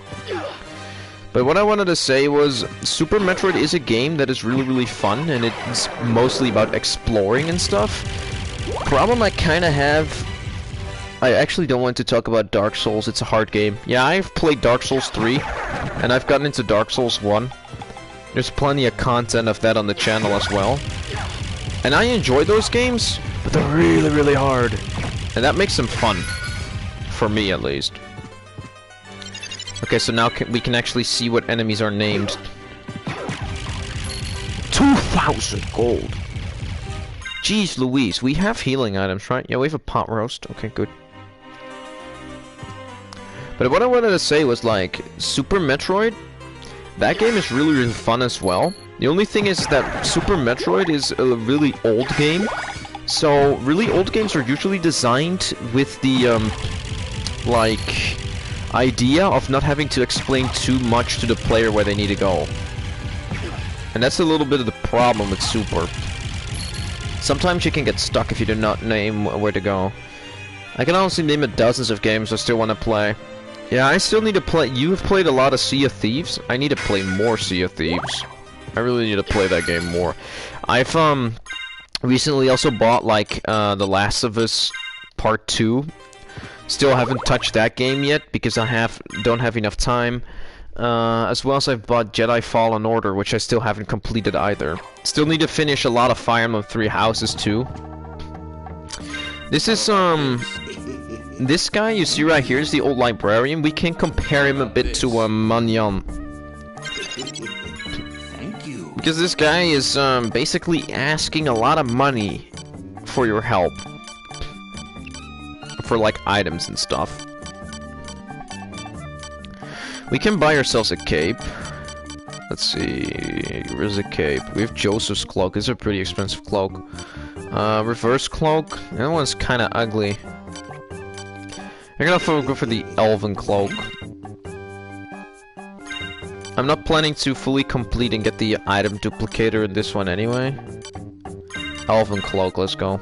But what I wanted to say was, Super Metroid is a game that is really, really fun, and it's mostly about exploring and stuff. Problem I kind of have... I actually don't want to talk about Dark Souls, it's a hard game. Yeah, I've played Dark Souls 3, and I've gotten into Dark Souls 1. There's plenty of content of that on the channel as well. And I enjoy those games, but they're really, really hard. And that makes them fun. For me, at least. Okay, so now we can actually see what enemies are named. 2,000 gold! Jeez Louise, we have healing items, right? Yeah, we have a pot roast. Okay, good. But what I wanted to say was, like, Super Metroid, that game is really, really fun as well. The only thing is that Super Metroid is a really old game. So, really old games are usually designed with the, like, idea of not having to explain too much to the player where they need to go. And that's a little bit of the problem with Super. Sometimes you can get stuck if you do not name where to go. I can honestly name dozens of games I still want to play. Yeah, I still need to play. You have played a lot of Sea of Thieves. I need to play more Sea of Thieves. I really need to play that game more. I've recently also bought like The Last of Us Part 2. Still haven't touched that game yet because I don't have enough time. As well as I've bought Jedi Fallen Order, which I still haven't completed either. Still need to finish a lot of Fire Emblem 3 Houses too. This is this guy you see right here is the old librarian. We can compare him a bit to Manyan. Thank you. Because this guy is basically asking a lot of money for your help. For like items and stuff. We can buy ourselves a cape. Let's see, where's the cape? We have Joseph's cloak. It's a pretty expensive cloak. Reverse cloak. That one's kind of ugly. I'm gonna go for the elven cloak. I'm not planning to fully complete and get the item duplicator in this one anyway. Elven cloak, let's go.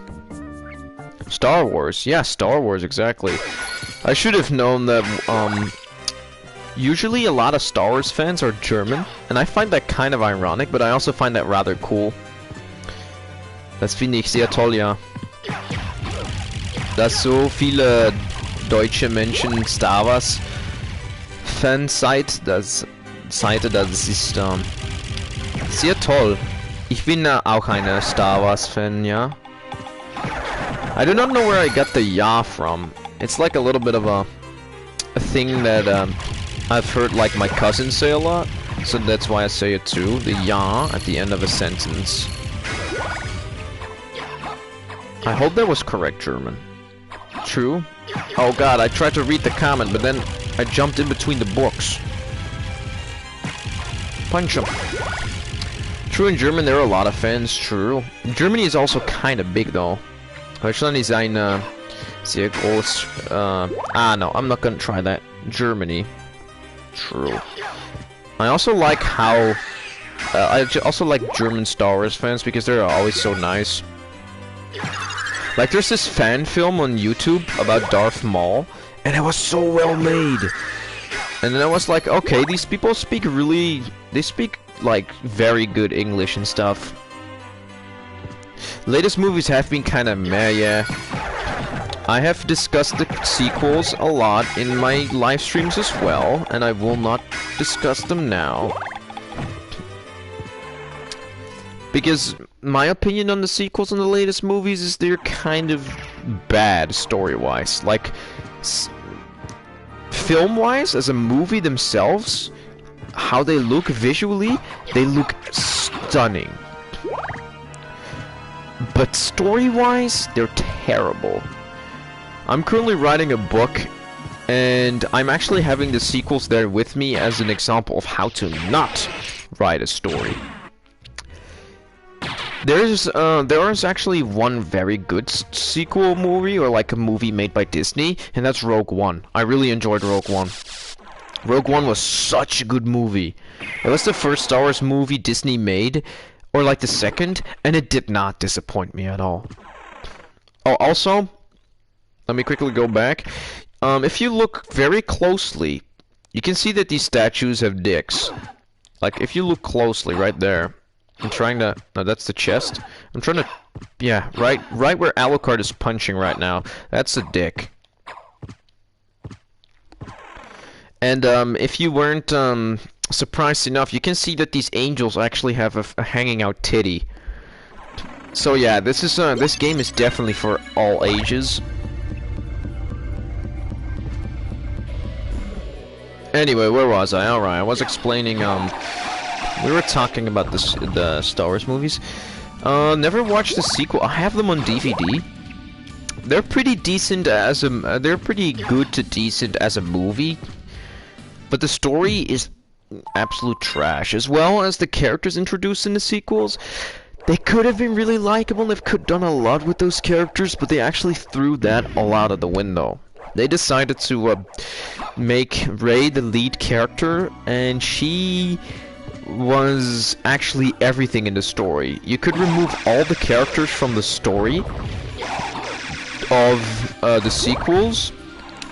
Star Wars, yeah, Star Wars, exactly. I should have known that, usually a lot of Star Wars fans are German, and I find that kind of ironic, but I also find that rather cool. Das finde ich sehr toll, ja. Dass so viele deutsche Menschen Star Wars Fans seid, das ist sehr toll. Ich bin auch eine Star Wars Fan, ja. I do not know where I got the ya from. It's like a little bit of a thing that I've heard like my cousins say a lot, so that's why I say it too. The ya at the end of a sentence. I hope that was correct German. True? Oh god, I tried to read the comment, but then I jumped in between the books. Punch him. True, in German there are a lot of fans, true. Germany is also kind of big though. Deutschland ist ein sehr groß. No, I'm not gonna try that. Germany. True. I also like how I also like German Star Wars fans because they're always so nice. Like there's this fan film on YouTube about Darth Maul, and it was so well made. And then I was like, okay, these people speak they speak like very good English and stuff. Latest movies have been kind of meh, yeah. I have discussed the sequels a lot in my live streams as well, and I will not discuss them now. Because my opinion on the sequels and the latest movies is they're kind of bad story-wise. Like, film-wise, as a movie themselves, how they look visually, they look stunning. But story-wise, they're terrible. I'm currently writing a book, and I'm actually having the sequels there with me as an example of how to not write a story. There is actually one very good sequel movie, or like a movie made by Disney, and that's Rogue One. I really enjoyed Rogue One. Rogue One was such a good movie. It was the first Star Wars movie Disney made, or like the second, and it did not disappoint me at all. Oh, also, let me quickly go back. If you look very closely, you can see that these statues have dicks. Like, if you look closely, right there. I'm trying to... No, that's the chest. I'm trying to... Yeah, right where Alucard is punching right now. That's a dick. And, if you weren't, surprised enough, you can see that these angels actually have a hanging out titty. So yeah, this game is definitely for all ages. Anyway, where was I? Alright, I was explaining, we were talking about the Star Wars movies. Never watched the sequel. I have them on DVD. They're pretty decent as they're pretty good to decent as a movie. But the story is absolute trash, as well as the characters introduced in the sequels. They could have been really likable, and they could have done a lot with those characters, but they actually threw that all out of the window. They decided to make Rey the lead character, and she was actually everything in the story. You could remove all the characters from the story of the sequels,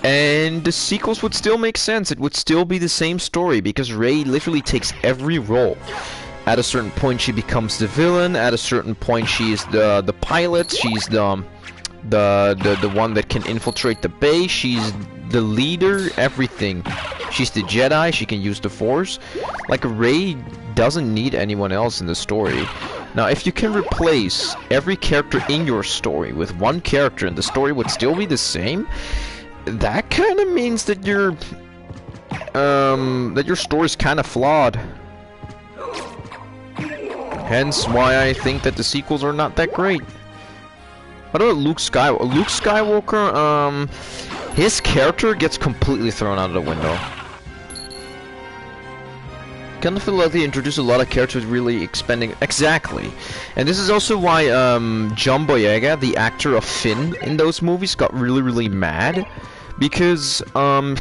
and the sequels would still make sense. It would still be the same story, because Rey literally takes every role. At a certain point she becomes the villain, at a certain point she is the pilot, she's the one that can infiltrate the base, she's the leader, everything. She's the Jedi, she can use the Force. Like, Rey doesn't need anyone else in the story. Now, if you can replace every character in your story with one character and the story would still be the same, that kind of means that your story's kind of flawed. Hence why I think that the sequels are not that great. What about Luke Skywalker? Luke Skywalker, his character gets completely thrown out of the window. Kind of feel like they introduced a lot of characters really expanding. Exactly. And this is also why John Boyega, the actor of Finn in those movies, got really mad. Because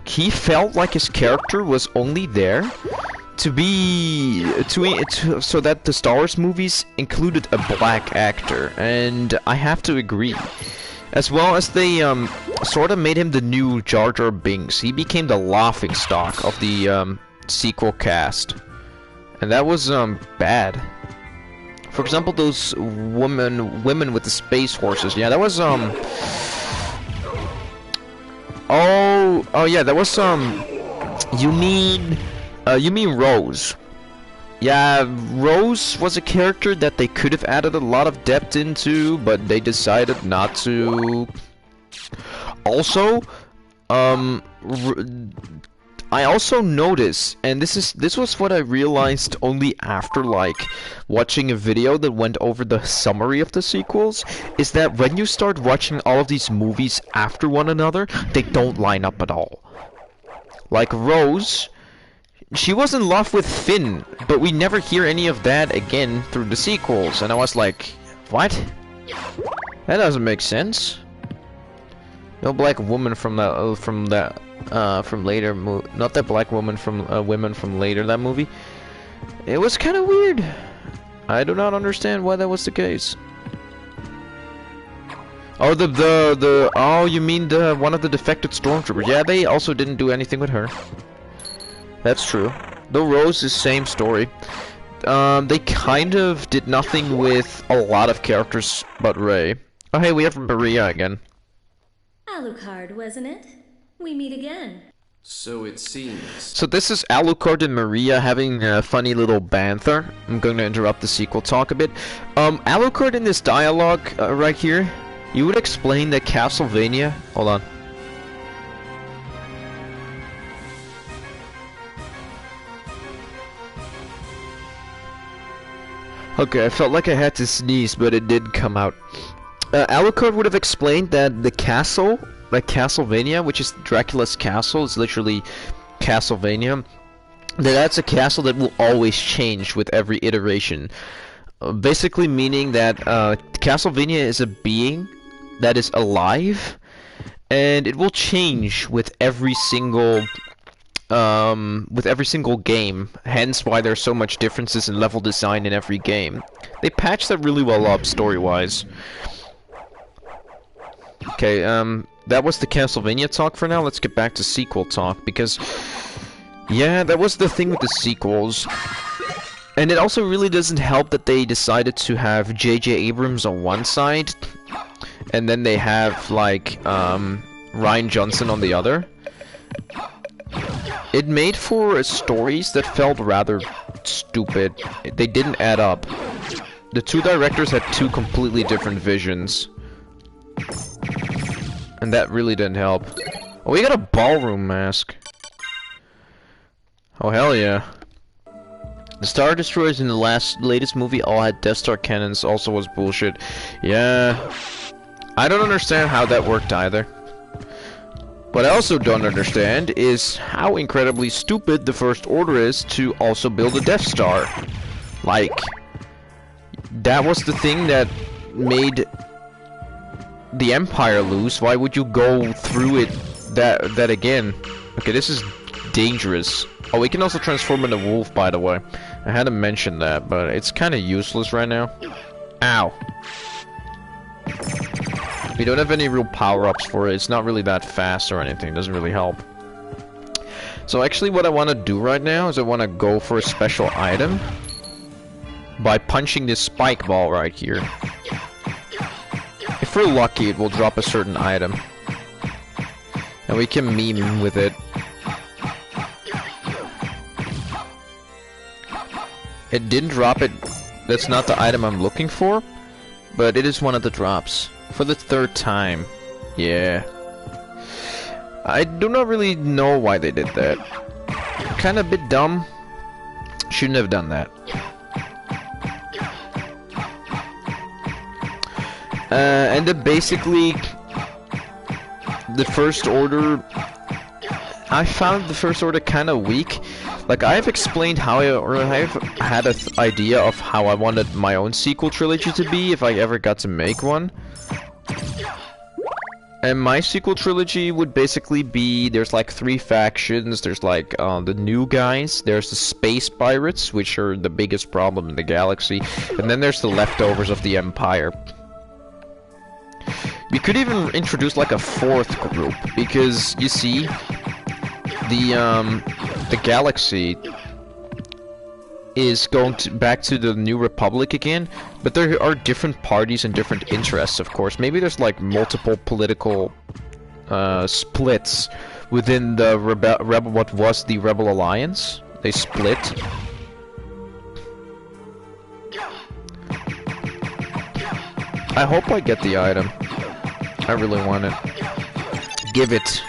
he felt like his character was only there to be so that the Star Wars movies included a black actor, and I have to agree. As well as they sort of made him the new Jar Jar Binks. He became the laughingstock of the sequel cast, and that was bad. For example, those women with the space horses. Yeah, that was oh yeah, that was you mean Rose. Yeah, Rose was a character that they could have added a lot of depth into, but they decided not to. Also, I also noticed, and this was what I realized only after, like, watching a video that went over the summary of the sequels, is that when you start watching all of these movies after one another, they don't line up at all. Like Rose, she was in love with Finn, but we never hear any of that again through the sequels, and I was like, what? That doesn't make sense. No black woman from later not that black woman from women from later that movie. It was kind of weird. I do not understand why that was the case. Oh, oh, you mean the one of the defected stormtroopers? Yeah, they also didn't do anything with her. That's true. Though Rose is same story. They kind of did nothing with a lot of characters but Rey. Oh hey, we have Maria again. Alucard, wasn't it? We meet again. So it seems. So this is Alucard and Maria having a funny little banter. I'm going to interrupt the sequel talk a bit. Alucard in this dialogue right here, you would explain that Castlevania... Hold on. Okay, I felt like I had to sneeze, but it did come out. Alucard would have explained that the castle, like Castlevania, which is Dracula's castle, is literally Castlevania. That's a castle that will always change with every iteration. Basically meaning that Castlevania is a being that is alive, and it will change with every single game, hence why there's so much differences in level design in every game. They patched that really well up story-wise. Okay, that was the Castlevania talk for now. Let's get back to sequel talk, because yeah, that was the thing with the sequels. And it also really doesn't help that they decided to have J.J. Abrams on one side, and then they have, like, Rian Johnson on the other. It made for stories that felt rather stupid. They didn't add up. the two directors had two completely different visions. And that really didn't help. Oh, we got a ballroom mask. Oh, hell yeah. The Star Destroyers in the latest movie all had Death Star cannons, also was bullshit. Yeah. I don't understand how that worked either. What I also don't understand is how incredibly stupid the First Order is to also build a Death Star. Like, that was the thing that made the Empire lose. Why would you go through it that again? Okay, this is dangerous. Oh, we can also transform into wolf, by the way. I had to mention that, but it's kind of useless right now. Ow. We don't have any real power-ups for it. It's not really that fast or anything. It doesn't really help. So actually what I want to do right now is I want to go for a special item by punching this spike ball right here. If we're lucky, it will drop a certain item. And we can meme with it. It didn't drop it. That's not the item I'm looking for. But it is one of the drops. For the third time. Yeah. I do not really know why they did that. Kinda a bit dumb. Shouldn't have done that. And then basically, the First Order, I found the First Order kind of weak. Like, I've explained how I've had an idea of how I wanted my own sequel trilogy to be if I ever got to make one. And my sequel trilogy would basically be, there's like 3 factions. There's like the new guys, there's the space pirates, which are the biggest problem in the galaxy, and then there's the leftovers of the Empire. We could even introduce like a 4th group, because you see, the galaxy is going back to the New Republic again, but there are different parties and different interests, of course. Maybe there's like multiple political splits within the what was the Rebel Alliance. They split. I hope I get the item. I really want it. Give it.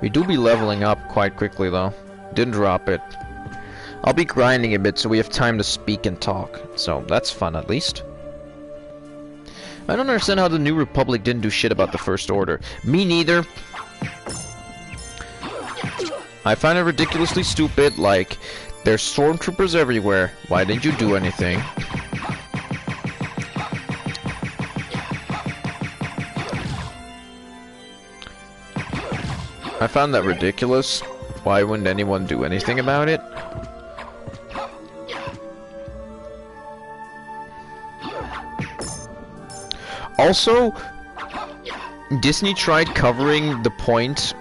We do be leveling up quite quickly though. Didn't drop it. I'll be grinding a bit so we have time to speak and talk. So that's fun at least. I don't understand how the New Republic didn't do shit about the First Order. Me neither. I find it ridiculously stupid, like, there's stormtroopers everywhere. Why didn't you do anything? I found that ridiculous. Why wouldn't anyone do anything about it? Also, Disney tried covering the point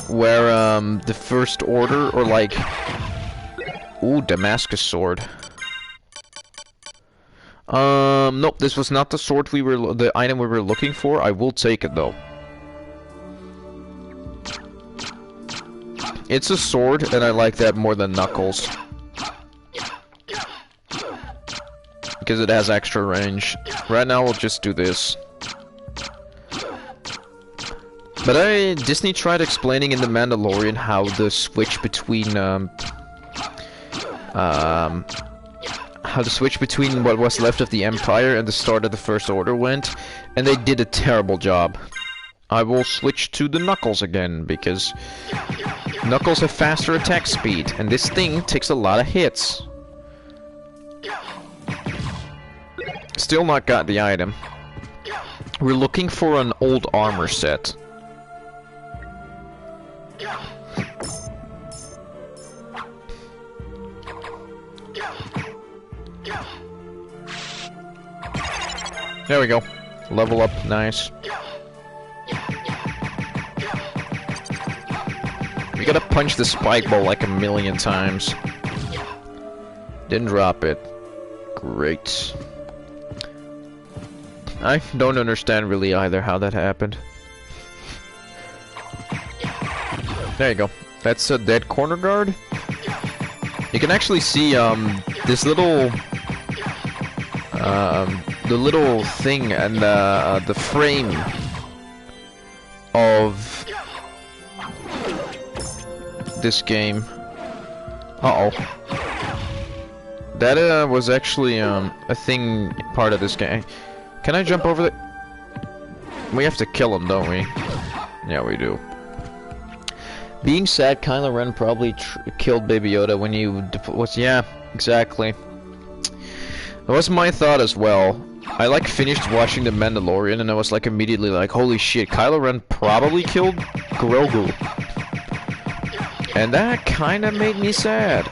where the First Order, or like, ooh, Damascus sword. Nope, this was not the sword the item we were looking for. I will take it though. It's a sword, and I like that more than Knuckles. Because it has extra range. Right now, we'll just do this. But Disney tried explaining in The Mandalorian how the switch between, what was left of the Empire and the start of the First Order went, and they did a terrible job. I will switch to the Knuckles again, because Knuckles have faster attack speed, and this thing takes a lot of hits. Still not got the item. We're looking for an old armor set. There we go. Level up, nice. We gotta punch the spike ball like 1,000,000 times. Didn't drop it. Great. I don't understand really either how that happened. There you go. That's a dead corner guard. You can actually see this little the little thing and the frame of this game. Uh-oh. That was actually a thing part of this game. Can I jump over the... We have to kill him, don't we? Yeah, we do. Being sad, Kylo Ren probably killed Baby Yoda when you was... Yeah, exactly. That was my thought as well. I like finished watching The Mandalorian and I was like immediately like, holy shit, Kylo Ren probably killed Grogu. And that kinda made me sad.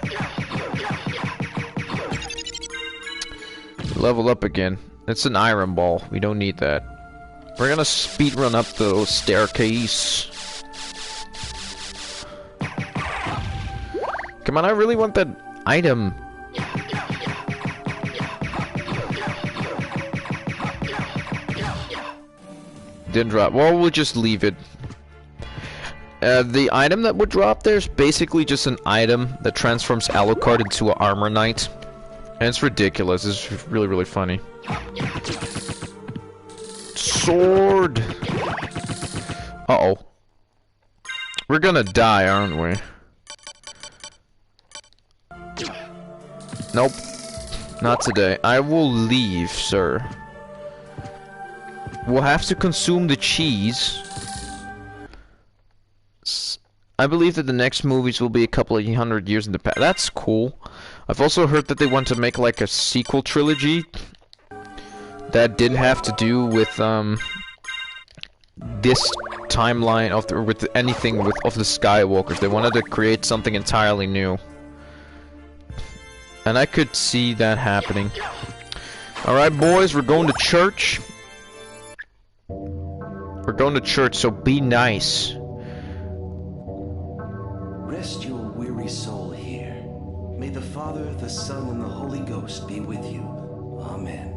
Level up again. It's an iron ball. We don't need that. We're gonna speed run up the staircase. Come on, I really want that item. Didn't drop. Well, we'll just leave it. The item that would drop there is basically just an item that transforms Alucard into an armor knight. And it's ridiculous. It's really, really funny. Sword! Uh-oh. We're gonna die, aren't we? Nope. Not today. I will leave, sir. We'll have to consume the cheese. I believe that the next movies will be a couple of hundred years in the past. That's cool. I've also heard that they want to make like a sequel trilogy that didn't have to do with this timeline of the, or with anything with of the Skywalkers. They wanted to create something entirely new, and I could see that happening. All right, boys, we're going to church. We're going to church, so be nice. Rest your weary soul here. May the Father, the Son, and the Holy Ghost be with you. Amen.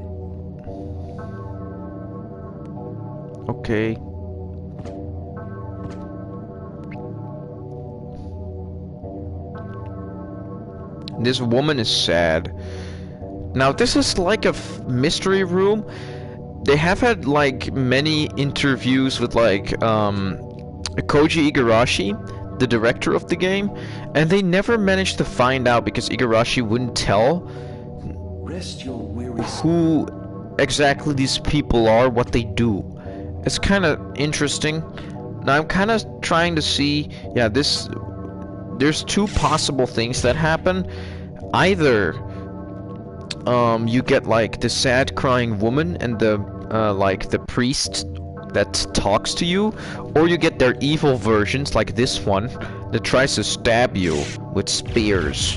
Okay. This woman is sad. Now, this is like a mystery room. They have had like many interviews with like Koji Igarashi, the director of the game, and they never managed to find out because Igarashi wouldn't tell who exactly these people are, what they do. It's kind of interesting. Now I'm kind of trying to see, yeah, there's two possible things that happen. Either you get like the sad crying woman and the like the priest that talks to you, or you get their evil versions like this one that tries to stab you with spears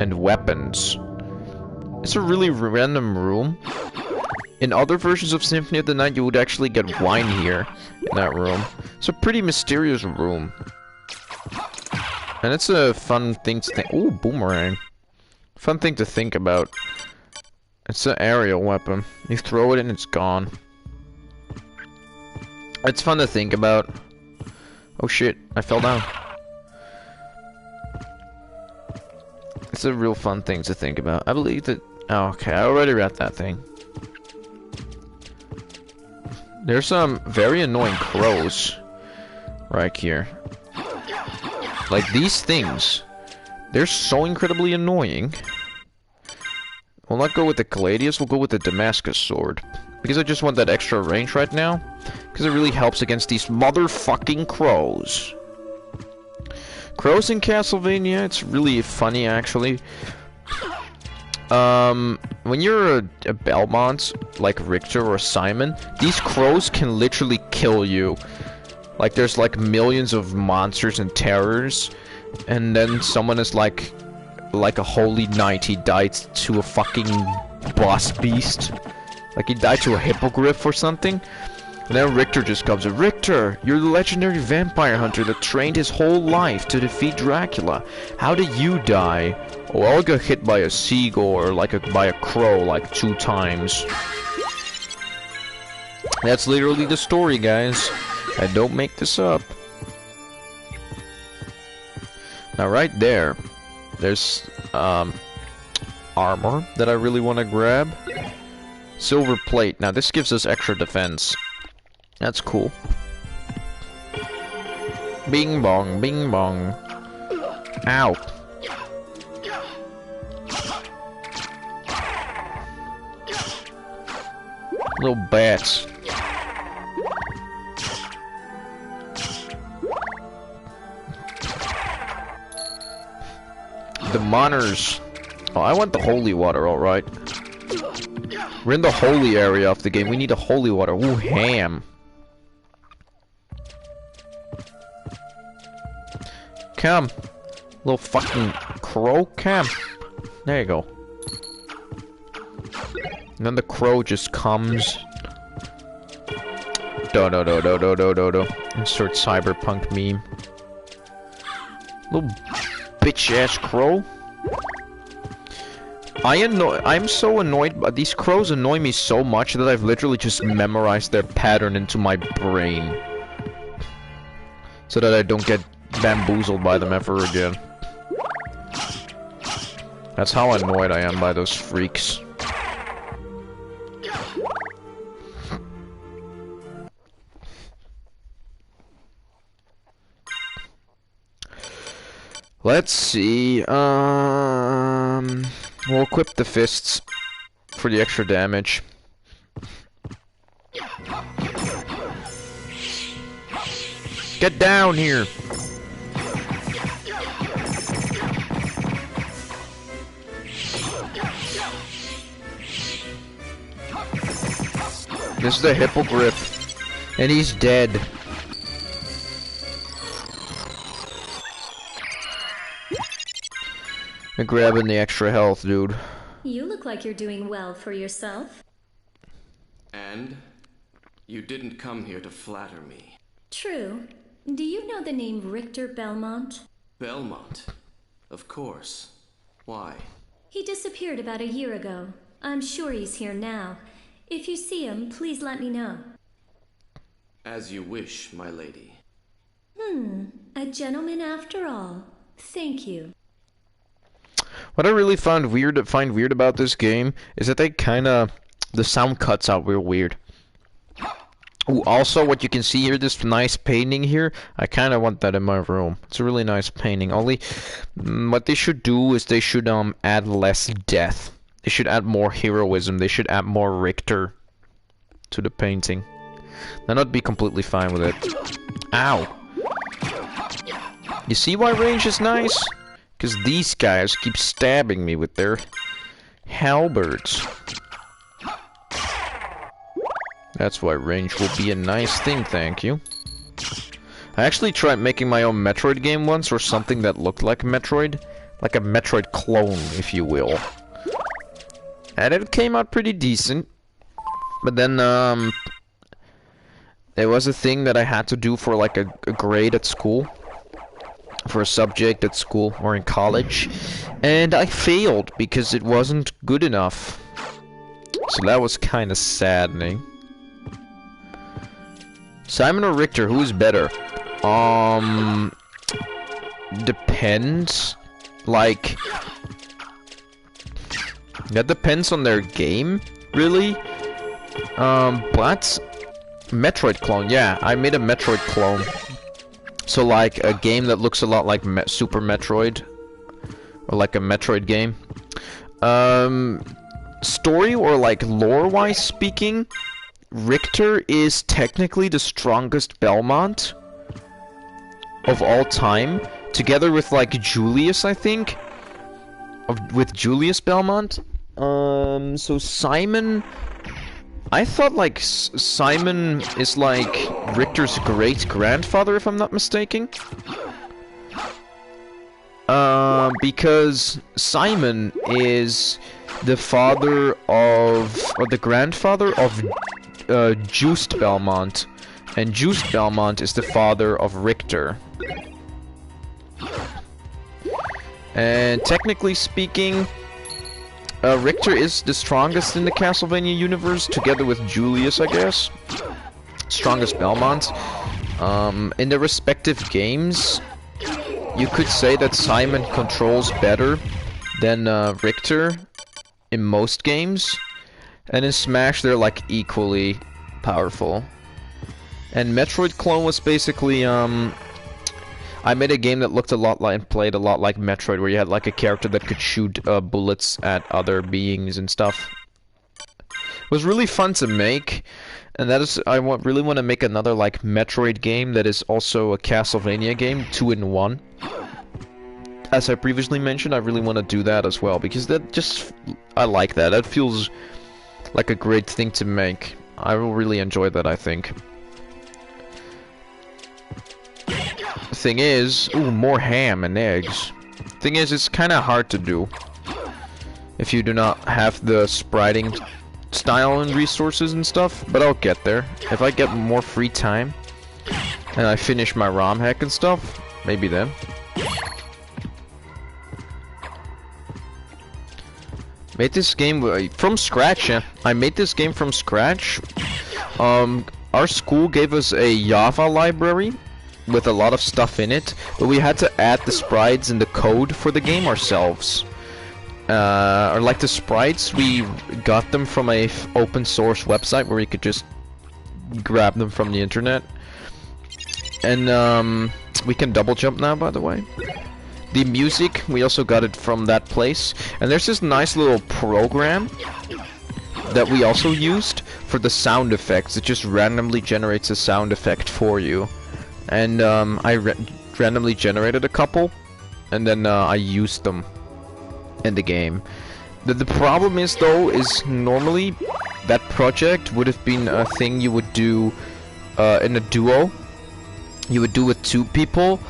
and weapons. It's a really random room. In other versions of Symphony of the Night, you would actually get wine here in that room. It's a pretty mysterious room, and it's a fun thing to think. Ooh, boomerang! Fun thing to think about. It's an aerial weapon. You throw it and it's gone. It's fun to think about. Oh shit, I fell down. It's a real fun thing to think about. I believe that... Oh, okay, I already read that thing. There's some very annoying crows right here. Like these things. They're so incredibly annoying. We'll not go with the Caladius, we'll go with the Damascus sword. Because I just want that extra range right now. Because it really helps against these motherfucking crows. Crows in Castlevania, it's really funny actually. When you're a Belmont, like Richter or Simon, these crows can literally kill you. Like there's like millions of monsters and terrors, and then someone is like a holy knight, he died to a fucking boss beast. Like he died to a hippogriff or something. And then Richter just comes in. Richter, you're the legendary vampire hunter that trained his whole life to defeat Dracula. How did you die? Oh, I'll get hit by a seagull or like by a crow like 2 times. That's literally the story, guys. I don't make this up. Now right there, there's armor that I really want to grab. Silver plate. Now this gives us extra defense. That's cool. Bing bong, bing bong. Ow. Little bats. The monitors. Oh, I want the holy water, alright. We're in the holy area of the game. We need a holy water. Ooh, ham. Come. Little fucking crow. Come. There you go. And then the crow just comes. Do. Insert cyberpunk meme. Little bitch ass crow. I'm so annoyed, but these crows annoy me so much that I've literally just memorized their pattern into my brain. So that I don't get bamboozled by them ever again. That's how annoyed I am by those freaks. Let's see, we'll equip the fists for the extra damage. Get down here! This is the hippogriff, and he's dead. I'm grabbing the extra health, dude. You look like you're doing well for yourself. And? You didn't come here to flatter me. True. Do you know the name Richter Belmont? Belmont? Of course. Why? He disappeared about a year ago. I'm sure he's here now. If you see him, please let me know. As you wish, my lady. A gentleman after all. Thank you. What I really find weird about this game is that they the sound cuts out real weird. Ooh, also what you can see here, this nice painting here, I kinda want that in my room. It's a really nice painting. Only what they should do is they should add less death. They should add more heroism. They should add more Richter to the painting. Then I'd be completely fine with it. Ow. You see why range is nice? Because these guys keep stabbing me with their halberds. That's why range will be a nice thing, thank you. I actually tried making my own Metroid game once, or something that looked like Metroid. Like a Metroid clone, if you will. And it came out pretty decent. But then, there was a thing that I had to do for like a grade at school. For a subject at school or in college. And I failed because it wasn't good enough. So that was kind of saddening. Simon or Richter, who is better? Depends. Like, that depends on their game, really. But Metroid clone, yeah, I made a Metroid clone. So like a game that looks a lot like Super Metroid, or like a Metroid game. Story or like lore-wise speaking, Richter is technically the strongest Belmont of all time, together with like Julius, I think. With Julius Belmont. So Simon, I thought like Simon is like Richter's great-grandfather, if I'm not mistaken. Because Simon is the father of, or the grandfather of Juiced Belmont, and Juiced Belmont is the father of Richter. And technically speaking, Richter is the strongest in the Castlevania universe, together with Julius, I guess. Strongest Belmont. In the respective games, you could say that Simon controls better than Richter in most games. And in Smash, they're like equally powerful. And Metroid Clone was basically, I made a game that looked a lot like, and played a lot like Metroid, where you had like a character that could shoot bullets at other beings and stuff. It was really fun to make, and that is, really want to make another like Metroid game that is also a Castlevania game, 2-in-1. As I previously mentioned, I really want to do that as well, because that just, I like that. That feels like a great thing to make. I will really enjoy that, I think. The thing is, ooh, more ham and eggs. Thing is, it's kind of hard to do if you do not have the spriting style and resources and stuff, but I'll get there. If I get more free time and I finish my ROM hack and stuff, maybe then. Made this game from scratch, yeah. I made this game from scratch. Our school gave us a Java library with a lot of stuff in it, but we had to add the sprites and the code for the game ourselves. Or like the sprites, we got them from a open source website where you could just grab them from the internet. And we can double jump now, by the way. The music, we also got it from that place. And there's this nice little program that we also used for the sound effects. It just randomly generates a sound effect for you. And I randomly generated a couple, and then I used them in the game. The problem is, though, is normally that project would have been a thing you would do in a duo. You would do with 2 people,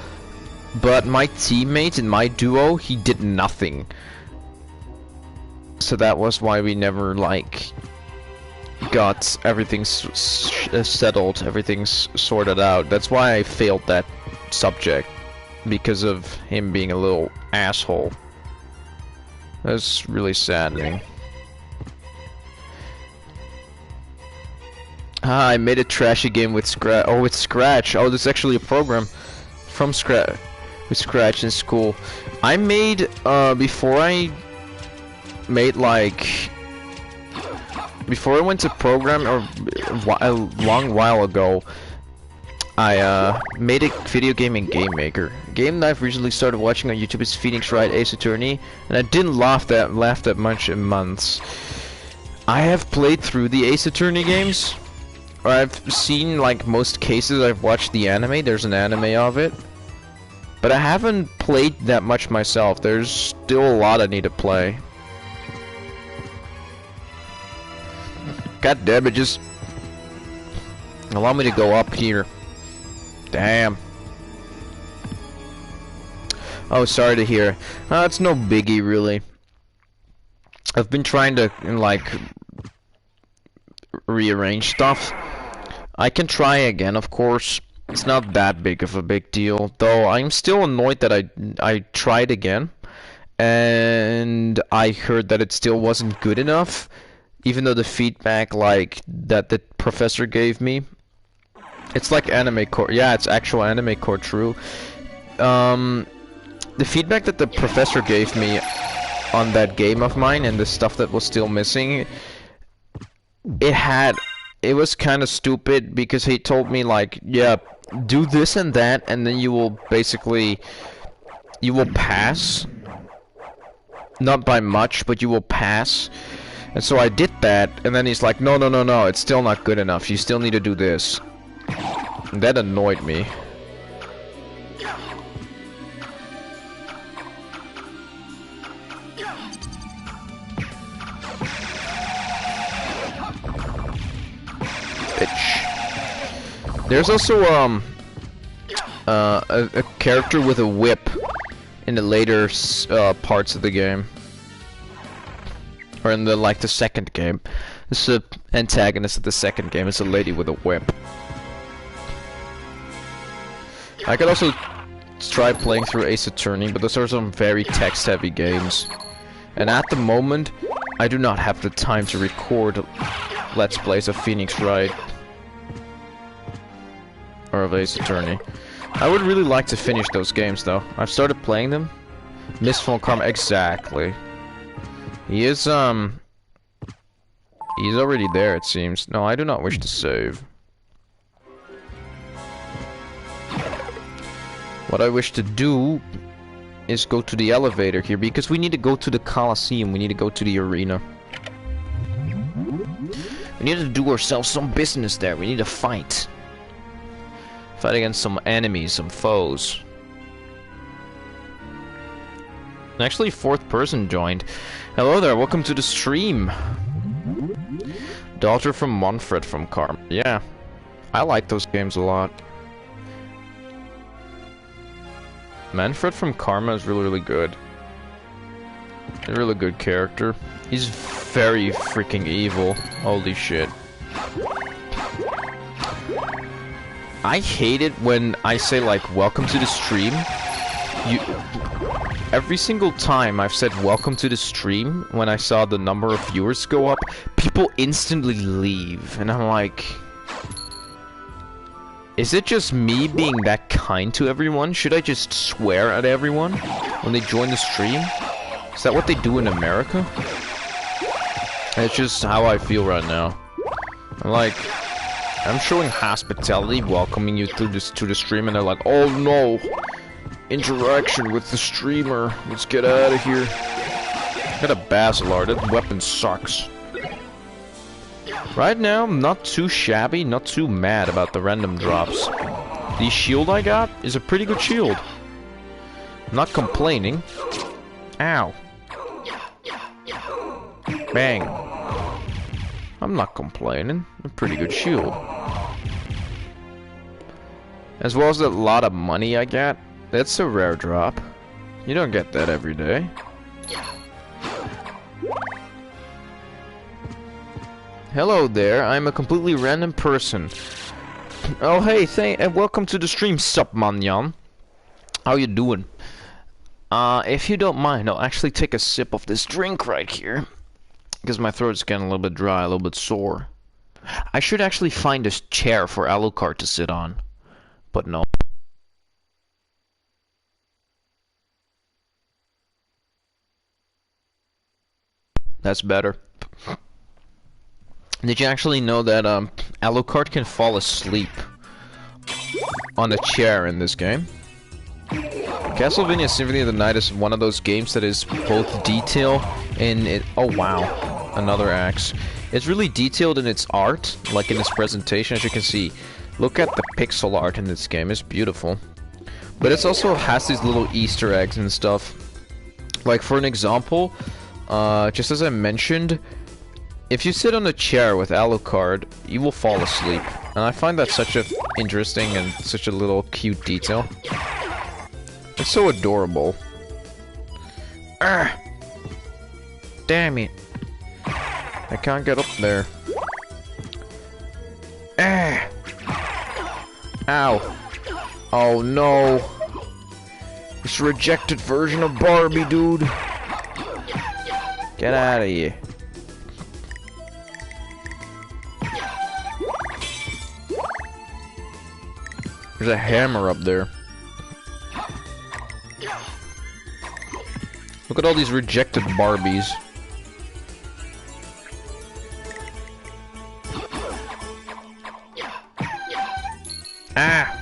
but my teammate in my duo, he did nothing. So that was why we never, like, got everything settled, everything's sorted out. That's why I failed that subject, because of him being a little asshole. That's really saddening. Ah, I made a trashy game with Scratch. Oh, with Scratch. Oh, there's actually a program from Scratch with Scratch in school. I made before I made like. Before I went to program, or a long while ago, I made a video game in Game Maker. A game that I've recently started watching on YouTube is Phoenix Wright Ace Attorney, and I didn't laugh that much in months. I have played through the Ace Attorney games, or I've seen like most cases. I've watched the anime. There's an anime of it, but I haven't played that much myself. There's still a lot I need to play. God damn it, just allow me to go up here. Damn. Oh, sorry to hear. It's no biggie, really. I've been trying to, like, rearrange stuff. I can try again, of course. It's not that big of a big deal, though I'm still annoyed that I tried again, and I heard that it still wasn't good enough. Even though the feedback, like, that the professor gave me, it's like anime core. Yeah, it's actual anime core true. The feedback that the professor gave me on that game of mine and the stuff that was still missing, it was kind of stupid, because he told me, like, yeah, do this and that, and then you will basically, you will pass. Not by much, but you will pass. And so I did that, and then he's like, no, it's still not good enough. You still need to do this. And that annoyed me. Bitch. There's also, a character with a whip in the later, parts of the game. Or in the, like, the second game. This is the antagonist of the second game. It's a lady with a whip. I could also try playing through Ace Attorney, but those are some very text-heavy games. And at the moment, I do not have the time to record Let's Plays of Phoenix Wright. Or of Ace Attorney. I would really like to finish those games, though. I've started playing them. Mistfall Karma, exactly. He is, He's already there, it seems. No, I do not wish to save. What I wish to do is go to the elevator here, because we need to go to the Coliseum. We need to go to the arena. We need to do ourselves some business there. We need to fight. Fight against some enemies, some foes. Actually, fourth person joined. Hello there, welcome to the stream. Daughter from Manfred from Karma. Yeah, I like those games a lot. Manfred from Karma is really, really good. A really good character. He's very freaking evil. Holy shit. I hate it when I say, like, welcome to the stream. Every single time I've said welcome to the stream, when I saw the number of viewers go up, people instantly leave. And I'm like... Is it just me being that kind to everyone? Should I just swear at everyone when they join the stream? Is that what they do in America? It's just how I feel right now. I'm showing hospitality, welcoming you to the stream, and they're like, oh no! Interaction with the streamer. Let's get out of here. I got a Basilar. That weapon sucks. Right now, I'm not too shabby, not too mad about the random drops. The shield I got is a pretty good shield. I'm not complaining. Ow. Bang. I'm not complaining. A pretty good shield. As well as a lot of money I got. That's a rare drop. You don't get that every day. Hello there, I'm a completely random person. Oh hey, and welcome to the stream, sup manyan. How you doing? If you don't mind, I'll actually take a sip of this drink right here. Because my throat's getting a little bit dry, a little bit sore. I should actually find a chair for Alucard to sit on. But no. That's better. Did you actually know that Alucard can fall asleep on a chair in this game? Castlevania Symphony of the Night is one of those games that is both detailed in it. Oh wow, another axe. It's really detailed in its art, like in its presentation, as you can see. Look at the pixel art in this game, it's beautiful. But it also has these little Easter eggs and stuff. Like for an example, just as I mentioned, if you sit on a chair with Alucard, you will fall asleep. And I find that such a interesting and such a little cute detail. It's so adorable. Ah! Damn it. I can't get up there. Ah! Ow. Oh no. This rejected version of Barbie, dude. Get out of here. There's a hammer up there. Look at all these rejected Barbies. Ah!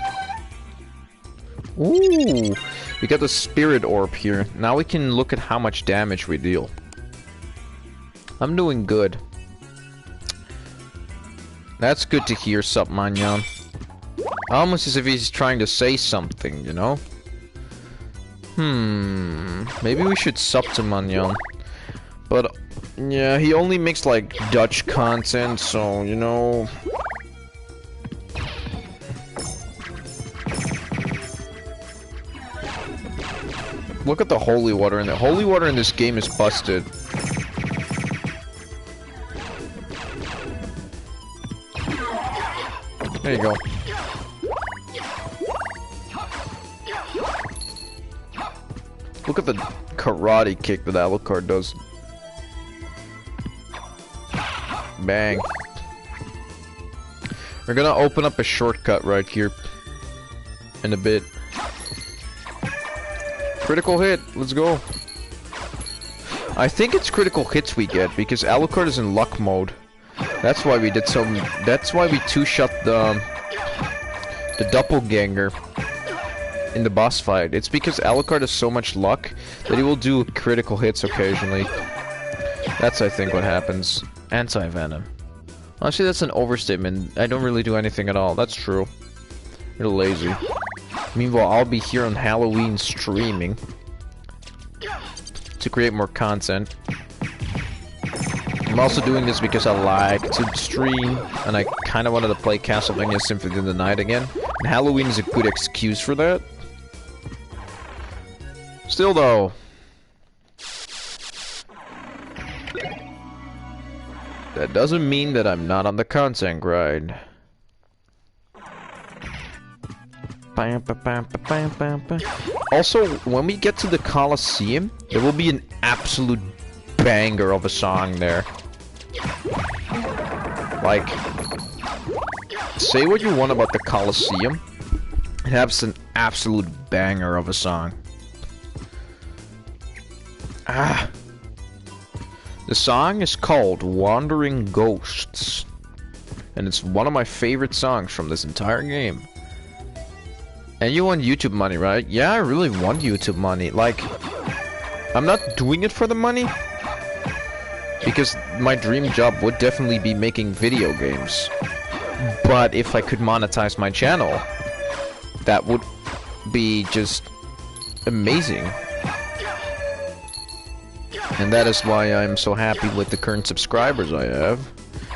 Ooh! We got the spirit orb here. Now we can look at how much damage we deal. I'm doing good. That's good to hear, sup, Manyan. Almost as if he's trying to say something, you know? Maybe we should sub to Manyan. But, yeah, he only makes, like, Dutch content, so, you know... Look at the holy water in there. Holy water in this game is busted. There you go. Look at the karate kick that Alucard does. Bang. We're gonna open up a shortcut right here in a bit. Critical hit, let's go. I think it's critical hits we get because Alucard is in luck mode. That's why we did so. That's why we two-shot the doppelganger in the boss fight. It's because Alucard has so much luck that he will do critical hits occasionally. That's, I think, what happens. Anti-venom. Honestly, that's an overstatement. I don't really do anything at all. That's true. You're lazy. Meanwhile, I'll be here on Halloween streaming to create more content. I'm also doing this because I like to stream, and I kind of wanted to play Castlevania Symphony of the Night again. And Halloween is a good excuse for that. Still, though, that doesn't mean that I'm not on the content grind. Also, when we get to the Colosseum, there will be an absolute banger of a song there. Like, say what you want about the Colosseum, it has an absolute banger of a song. Ah. The song is called Wandering Ghosts, and it's one of my favorite songs from this entire game. And you want YouTube money, right? Yeah, I really want YouTube money. Like, I'm not doing it for the money, because my dream job would definitely be making video games. But if I could monetize my channel, that would be just amazing. And that is why I'm so happy with the current subscribers I have,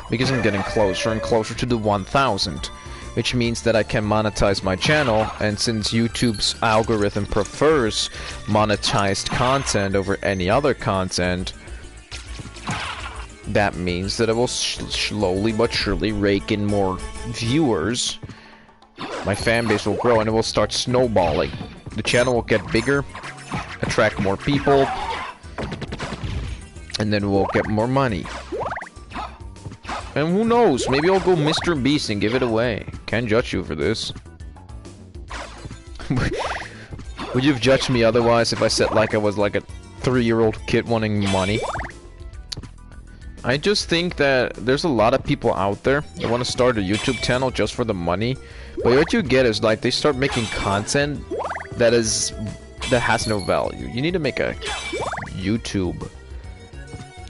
because I'm getting closer and closer to the 1,000, which means that I can monetize my channel, and since YouTube's algorithm prefers monetized content over any other content, that means that it will slowly but surely rake in more viewers. My fan base will grow and it will start snowballing. The channel will get bigger, attract more people, and then we'll get more money. And who knows, maybe I'll go Mr. Beast and give it away. Can't judge you for this. Would you have judged me otherwise if I said like I was like a 3-year-old kid wanting money? I just think that there's a lot of people out there that want to start a YouTube channel just for the money. But what you get is like they start making content that has no value. You need to make a YouTube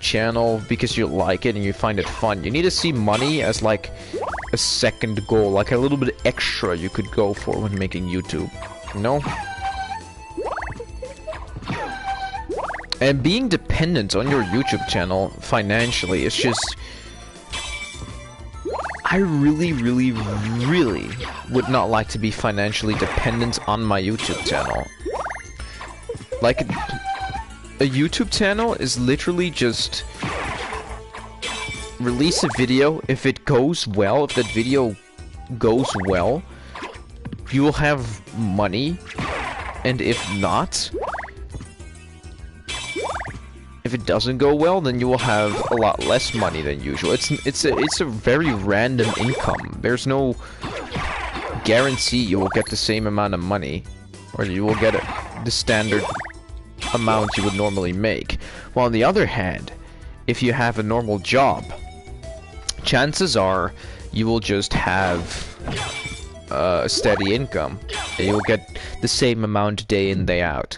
channel because you like it and you find it fun. You need to see money as like a second goal, like a little bit extra you could go for when making YouTube, you know? And being dependent on your YouTube channel financially is just... I really would not like to be financially dependent on my YouTube channel. Like, a YouTube channel is literally just release a video. If it goes well, if that video goes well, you will have money, and if not, if it doesn't go well, then you will have a lot less money than usual. It's a very random income. There's no guarantee you will get the same amount of money, or you will get the standard amount you would normally make. While on the other hand, if you have a normal job, chances are you will just have a steady income, and you'll get the same amount day in, day out.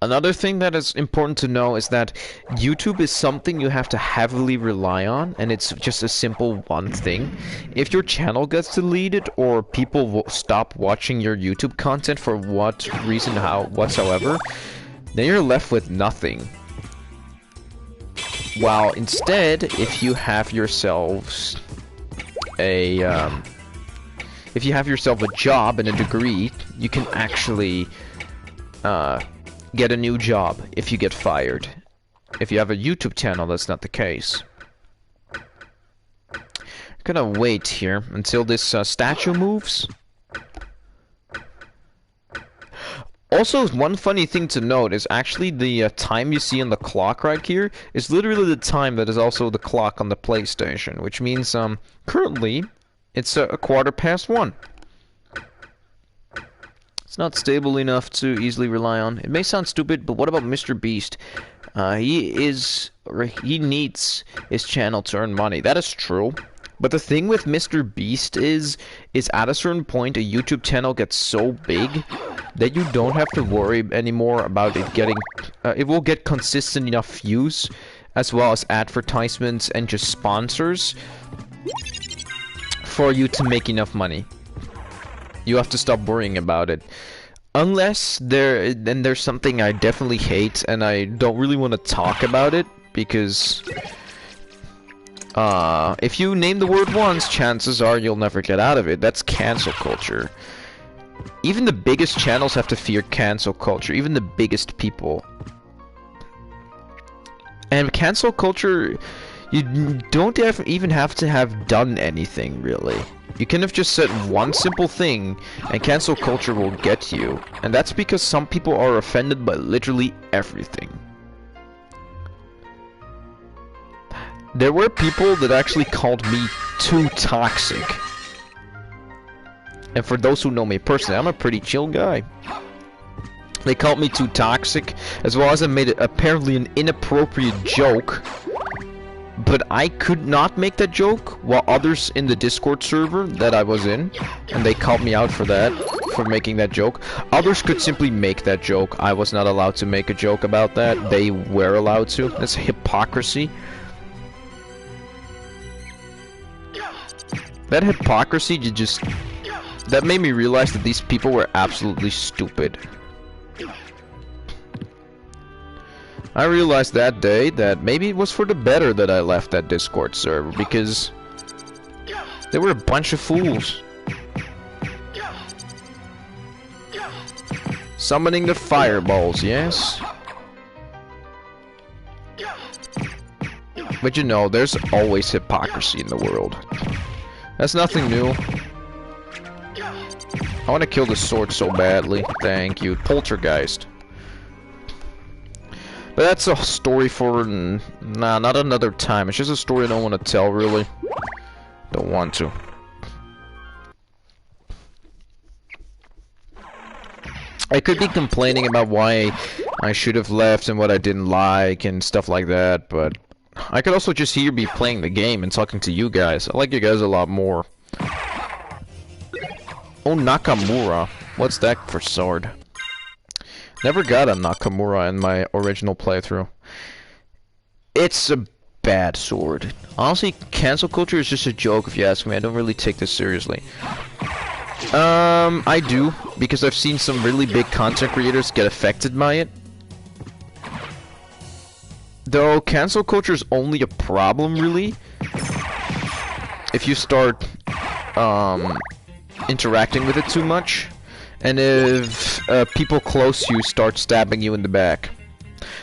Another thing that is important to know is that YouTube is something you have to heavily rely on, and it's just a simple one thing. If your channel gets deleted or people will stop watching your YouTube content for what reason, whatsoever, then you're left with nothing. While instead, if you have yourselves a job and a degree, you can actually get a new job if you get fired. If you have a YouTube channel, that's not the case. I'm gonna wait here until this statue moves. Also, one funny thing to note is actually the time you see on the clock right here is literally the time that is also the clock on the PlayStation, which means currently it's 1:15. It's not stable enough to easily rely on. It may sound stupid, but what about Mr. Beast? He needs his channel to earn money. That is true. But the thing with Mr. Beast is at a certain point a YouTube channel gets so big that you don't have to worry anymore about it getting, it will get consistent enough views, as well as advertisements and just sponsors, for you to make enough money. You have to stop worrying about it. Unless there's something I definitely hate, and I don't really want to talk about it, because if you name the word once, chances are you'll never get out of it. That's cancel culture. Even the biggest channels have to fear cancel culture, even the biggest people. And cancel culture, you don't even have to have done anything, really. You can have just said one simple thing, and cancel culture will get you. And that's because some people are offended by literally everything. There were people that actually called me too toxic. And for those who know me personally, I'm a pretty chill guy. They called me too toxic, as well as I made apparently an inappropriate joke. But I could not make that joke, while others in the Discord server that I was in, and they called me out for that, for making that joke. Others could simply make that joke. I was not allowed to make a joke about that. They were allowed to. That's hypocrisy. That hypocrisy, that made me realize that these people were absolutely stupid. I realized that day that maybe it was for the better that I left that Discord server, because they were a bunch of fools. Summoning the fireballs, yes? But you know, there's always hypocrisy in the world. That's nothing new. I want to kill the sword so badly. Thank you. Poltergeist. But that's a story for... Nah, not another time. It's just a story I don't want to tell, really. Don't want to. I could be complaining about why I should have left and what I didn't like and stuff like that, but... I could also just here be playing the game and talking to you guys. I like you guys a lot more. Oh, Nakamura. What's that for sword? Never got a Nakamura in my original playthrough. It's a bad sword. Honestly, cancel culture is just a joke if you ask me. I don't really take this seriously. I do, because I've seen some really big content creators get affected by it. Though cancel culture is only a problem, really, if you start interacting with it too much, and if people close to you start stabbing you in the back.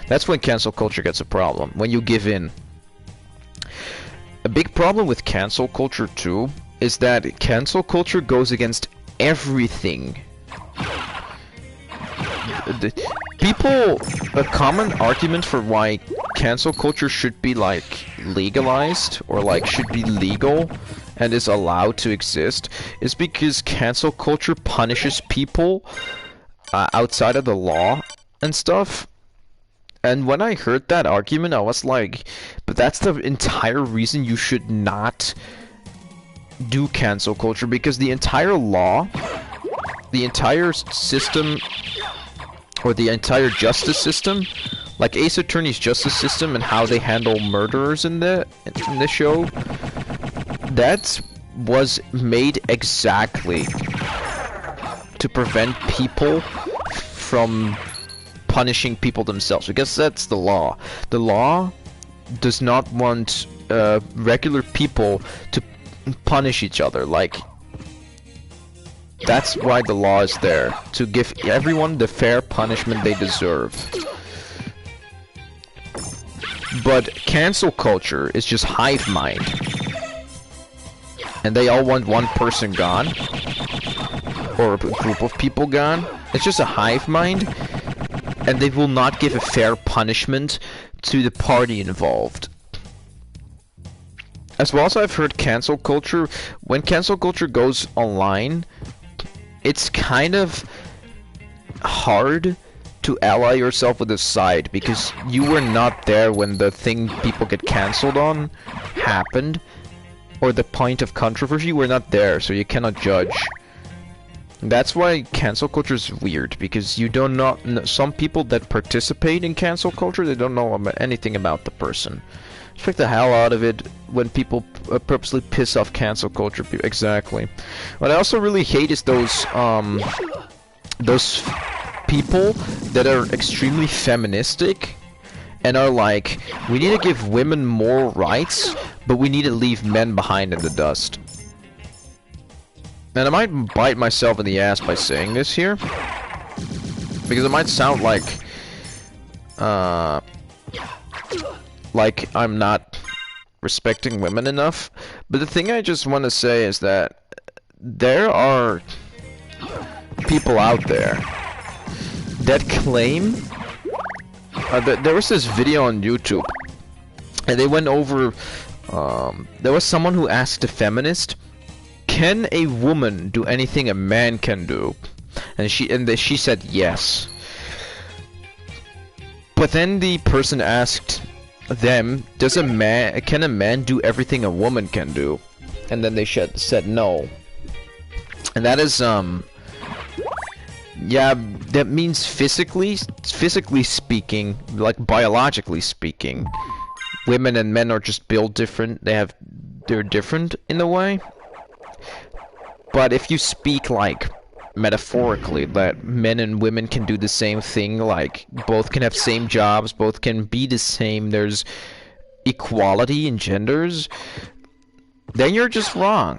That's when cancel culture gets a problem, when you give in. A big problem with cancel culture too is that cancel culture goes against everything. A common argument for why cancel culture should be like legalized or like should be legal and is allowed to exist is because cancel culture punishes people outside of the law and stuff. And when I heard that argument, I was like, but that's the entire reason you should not do cancel culture, because the entire law, the entire system, or the entire justice system, like Ace Attorney's justice system and how they handle murderers in the show, that was made exactly to prevent people from punishing people themselves, because that's the law. The law does not want regular people to punish each other. Like, that's why the law is there, to give everyone the fair punishment they deserve. But cancel culture is just hive mind, and they all want one person gone, or a group of people gone. It's just a hive mind, and they will not give a fair punishment to the party involved. As well as I've heard cancel culture, when cancel culture goes online, it's kind of hard to ally yourself with a side because you were not there when the thing people get cancelled on happened, or the point of controversy. You were not there, so you cannot judge. That's why cancel culture is weird, because you do not some people that participate in cancel culture, they don't know anything about the person. Respect the hell out of it when people purposely piss off cancel culture. Exactly. What I also really hate is those people that are extremely feministic and are like, we need to give women more rights, but we need to leave men behind in the dust. And I might bite myself in the ass by saying this here, because it might sound like I'm not respecting women enough, but the thing I just want to say is that there are people out there that claim there was this video on YouTube, and they went over. There was someone who asked a feminist, "Can a woman do anything a man can do?" And she said yes. But then the person asked them, can a man do everything a woman can do? And then they said no. And that is yeah, that means physically speaking, like biologically speaking, women and men are just built different. They're different in a way. But if you speak like metaphorically, that men and women can do the same thing, like both can have same jobs, both can be the same, there's equality in genders, then you're just wrong.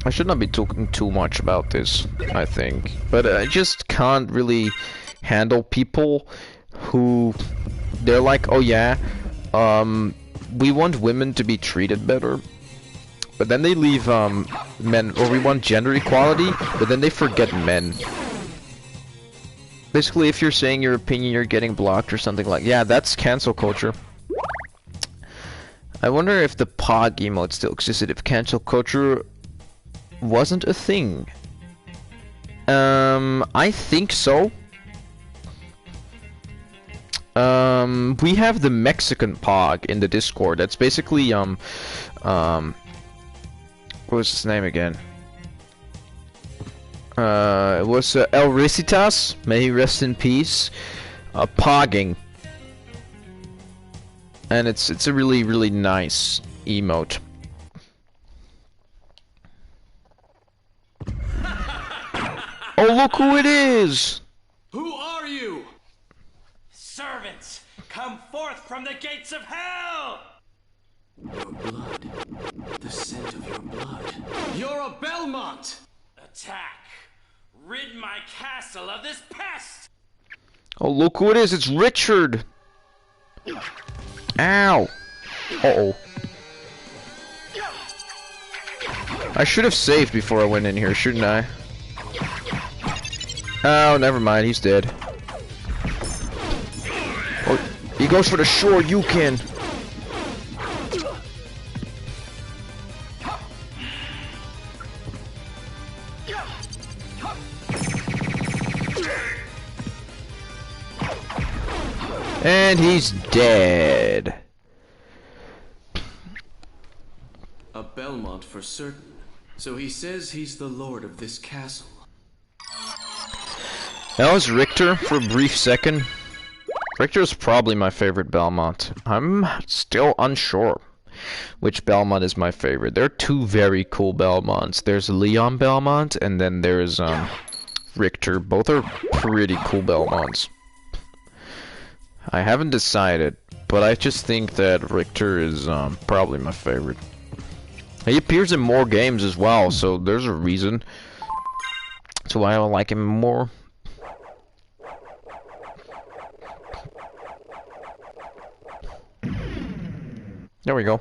I should not be talking too much about this, I think, but I just can't really handle people who they're like, oh yeah, we want women to be treated better, but then they leave men, or we want gender equality, but then they forget men. Basically, if you're saying your opinion, you're getting blocked or something like, yeah, that's cancel culture. I wonder if the Pog emote still existed if cancel culture wasn't a thing. I think so. We have the Mexican Pog in the Discord. That's basically what was his name again? It was El Ricitas. May he rest in peace. Pogging, and it's a really nice emote. Oh, look who it is! Who are you? Servants, come forth from the gates of hell! Your blood. The scent of your blood. You're a Belmont! Attack! Rid my castle of this pest! Oh, look who it is! It's Richard! Ow! Uh-oh. I should have saved before I went in here, shouldn't I? Oh, never mind, he's dead. Oh, he goes for the shore, you can! And he's dead. A Belmont for certain. So he says he's the lord of this castle. That was Richter for a brief second. Richter's probably my favorite Belmont. I'm still unsure which Belmont is my favorite. There are two very cool Belmonts. There's Leon Belmont, and then there's Richter. Both are pretty cool Belmonts. I haven't decided, but I just think that Richter is probably my favorite. He appears in more games as well, so there's a reason to why I like him more. There we go.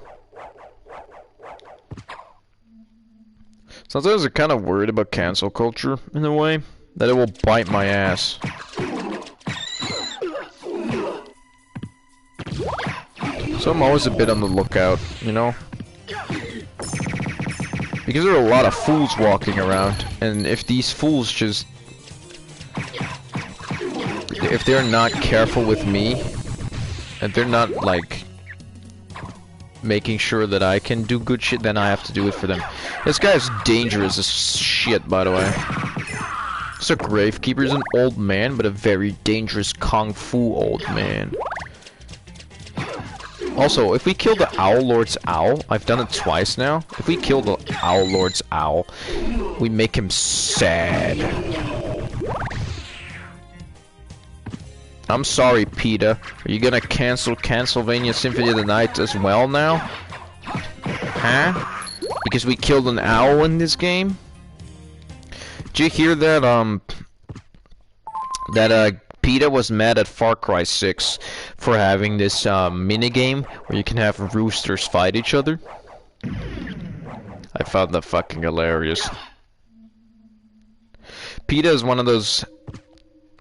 Sometimes I'm kind of worried about cancel culture, in a way, that it will bite my ass. So I'm always a bit on the lookout, you know? Because there are a lot of fools walking around, and if these fools just if they're not careful with me, and they're not like making sure that I can do good shit, then I have to do it for them. This guy's dangerous as shit, by the way. So Gravekeeper's an old man, but a very dangerous kung fu old man. Also, if we kill the Owl Lord's owl, I've done it twice now. If we kill the Owl Lord's owl, we make him sad. I'm sorry, Peter. Are you gonna cancel Castlevania Symphony of the Night as well now? Huh? Because we killed an owl in this game? Did you hear that, PETA was mad at Far Cry 6 for having this, minigame where you can have roosters fight each other? I found that fucking hilarious. PETA is one of those,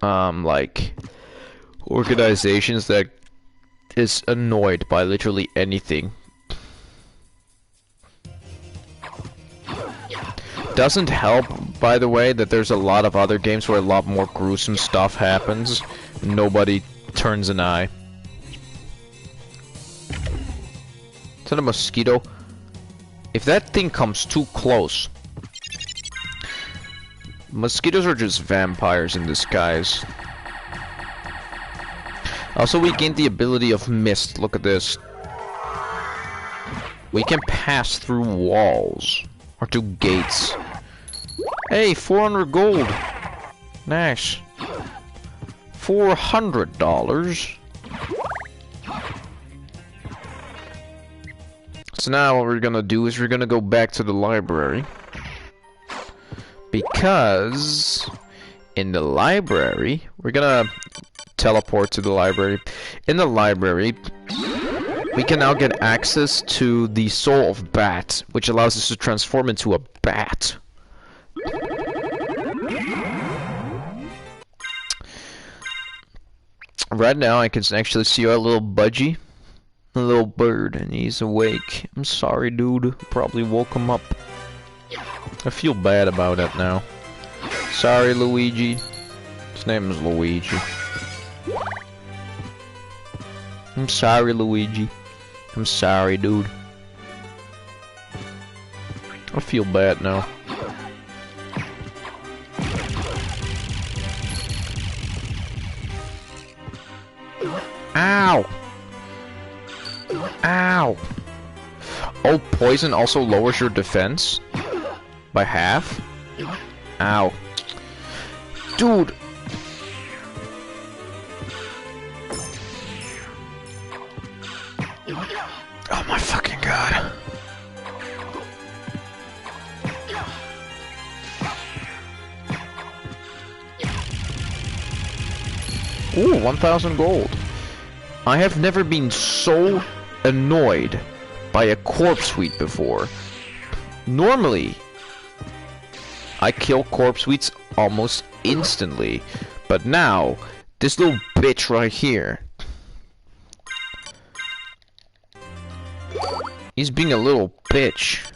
like, organizations that is annoyed by literally anything. Doesn't help, by the way, that there's a lot of other games where a lot more gruesome stuff happens. Nobody turns an eye. Is that a mosquito? If that thing comes too close... Mosquitoes are just vampires in disguise. Also, we gained the ability of mist. Look at this. We can pass through walls. Or through gates. Hey, 400 gold. Nice. $400. So now what we're gonna do is we're gonna go back to the library. Because in the library, we're gonna teleport to the library. In the library, we can now get access to the Soul of Bat, which allows us to transform into a bat. Right now, I can actually see our little budgie, a little bird, and he's awake. I'm sorry, dude. Probably woke him up. I feel bad about it now. Sorry, Luigi. His name is Luigi. I'm sorry, Luigi. I'm sorry, dude. I feel bad now. Ow! Ow! Oh, poison also lowers your defense by half? Ow. Dude! Oh my fucking god. Ooh, 1,000 gold. I have never been so annoyed by a corpse suite before. Normally, I kill corpse suites almost instantly, but now, this little bitch right here, he's being a little bitch.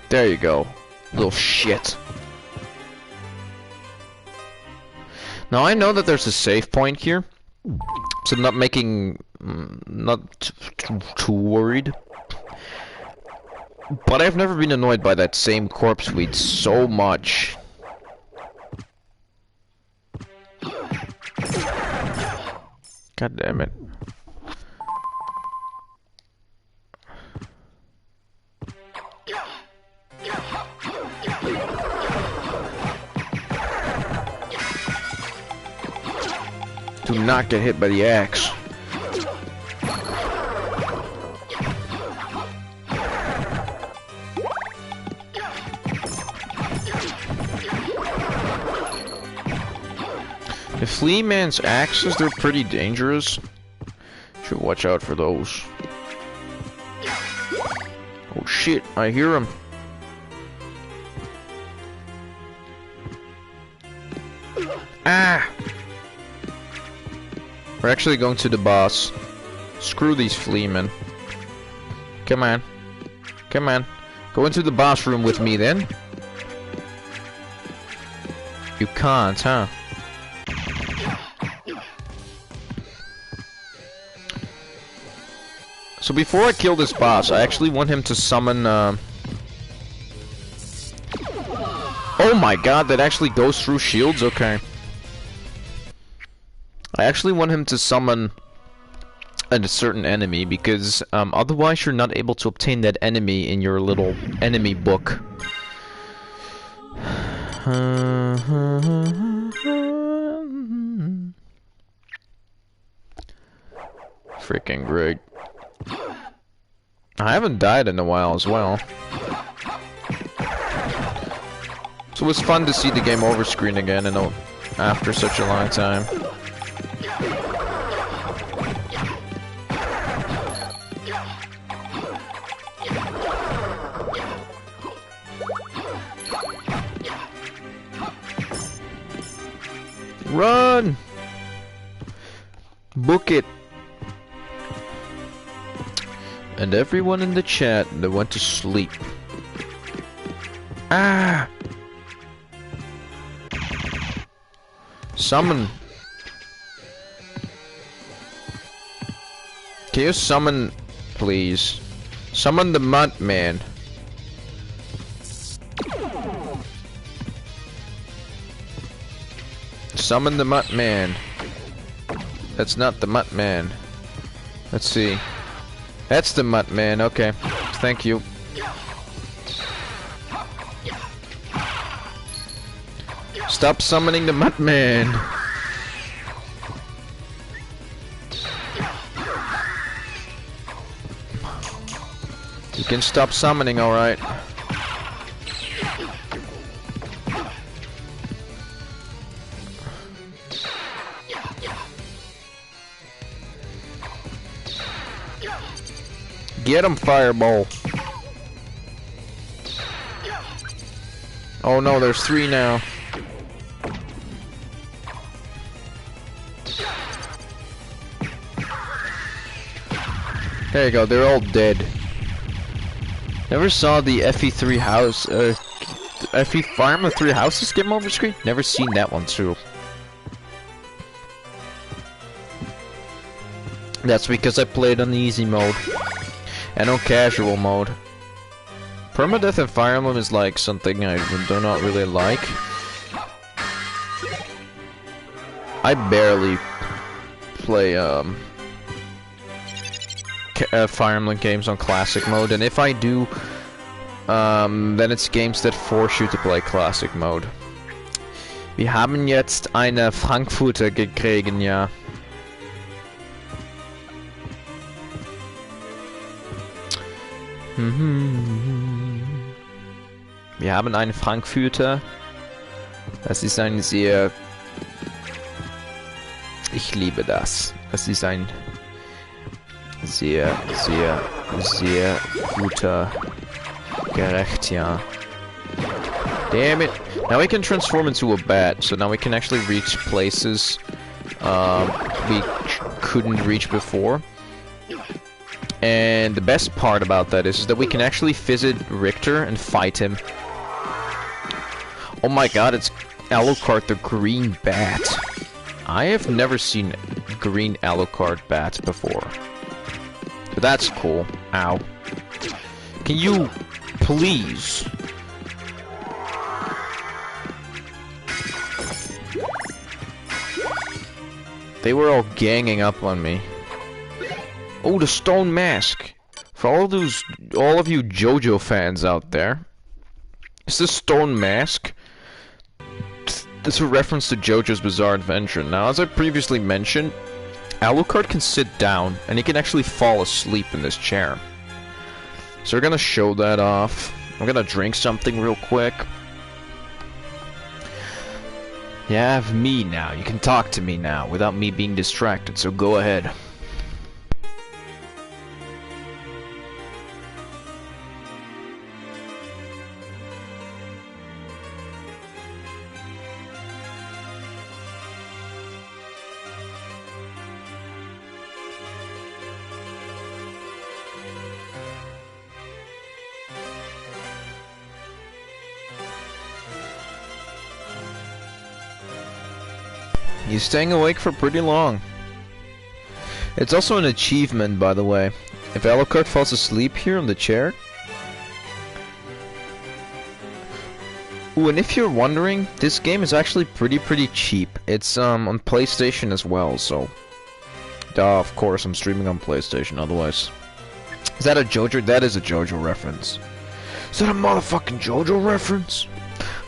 There you go, little shit. Now I know that there's a save point here, so I'm not making, not too worried. But I've never been annoyed by that same corpse suite so much. God damn it. Do not get hit by the axe. The Flea Man's axes, they're pretty dangerous. Should watch out for those. Oh shit, I hear him. Ah! We're actually going to the boss. Screw these Flea Men. Come on. Come on. Go into the boss room with me then. You can't, huh? So before I kill this boss, I actually want him to summon, Oh my god, that actually goes through shields? Okay. I actually want him to summon a certain enemy, because otherwise you're not able to obtain that enemy in your little enemy book. Freaking great. I haven't died in a while as well. So it was fun to see the game over screen again after such a long time. Run! Book it! And everyone in the chat that went to sleep. Ah! Summon. Can you summon, please? Summon the Mud Man. Summon the Mutt Man. That's not the Mutt Man. Let's see. That's the Mutt Man. Okay. Thank you. Stop summoning the Mutt Man. You can stop summoning, alright. Get him, Fireball. Oh no, there's 3 now. There you go, they're all dead. Never saw the FE3 house, FE Farm of 3 Houses game over screen? Never seen that one too. That's because I played on the easy mode. And on casual mode. Permadeath in Fire Emblem is like something I do not really like. I barely play Fire Emblem games on classic mode, and if I do, then it's games that force you to play classic mode. Wir haben jetzt eine Frankfurter gekriegen, ja. Wir haben einen Frankfurter. Das ist ein sehr... Ich liebe das. Das ist ein sehr, sehr, sehr guter Gericht, ja. Damn it. Now we can transform into a bat, so now we can actually reach places we couldn't reach before. And the best part about that is that we can actually visit Richter and fight him. Oh my god, it's Alucard the Green Bat. I have never seen green Alucard bats before. But that's cool. Ow. Can you please... They were all ganging up on me. Oh, the stone mask! For all of you JoJo fans out there, it's the stone mask. It's a reference to JoJo's Bizarre Adventure. Now, as I previously mentioned, Alucard can sit down, and he can actually fall asleep in this chair. So we're gonna show that off. I'm gonna drink something real quick. You have me now. You can talk to me now without me being distracted, so go ahead. He's staying awake for pretty long. It's also an achievement, by the way. If Alucard falls asleep here on the chair. Ooh, and if you're wondering, this game is actually pretty cheap. It's on PlayStation as well, so. Duh, of course I'm streaming on PlayStation, otherwise. Is that a JoJo? That is a JoJo reference. Is that a motherfucking JoJo reference?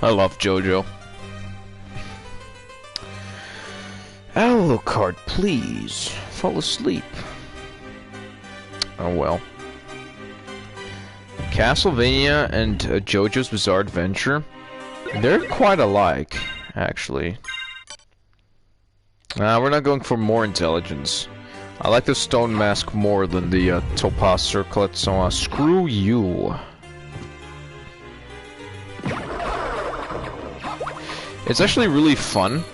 I love JoJo. Alucard, please fall asleep. Oh well. Castlevania and JoJo's Bizarre Adventure, they're quite alike, actually. We're not going for more intelligence. I like the stone mask more than the topaz circlet, so screw you. It's actually really fun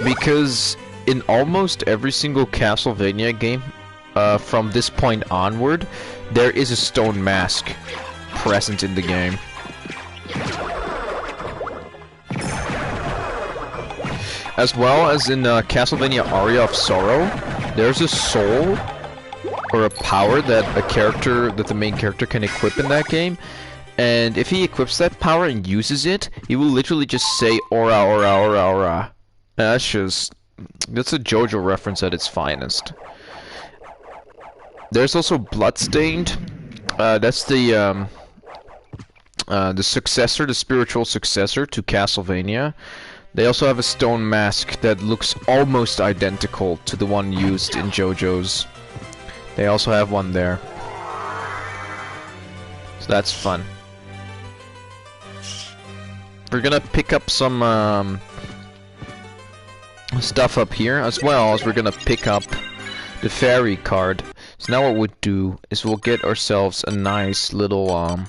because in almost every single Castlevania game from this point onward, there is a stone mask present in the game. As well as in Castlevania Aria of Sorrow, there's a soul or a power that the main character can equip in that game. And if he equips that power and uses it, he will literally just say aura, aura, aura, aura. And that's a JoJo reference at its finest. There's also Bloodstained. That's the successor, the spiritual successor to Castlevania. They also have a stone mask that looks almost identical to the one used in JoJo's. They also have one there. So that's fun. We're gonna pick up some stuff up here, as well as we're gonna pick up the fairy card. So now what we'll do is we'll get ourselves a nice little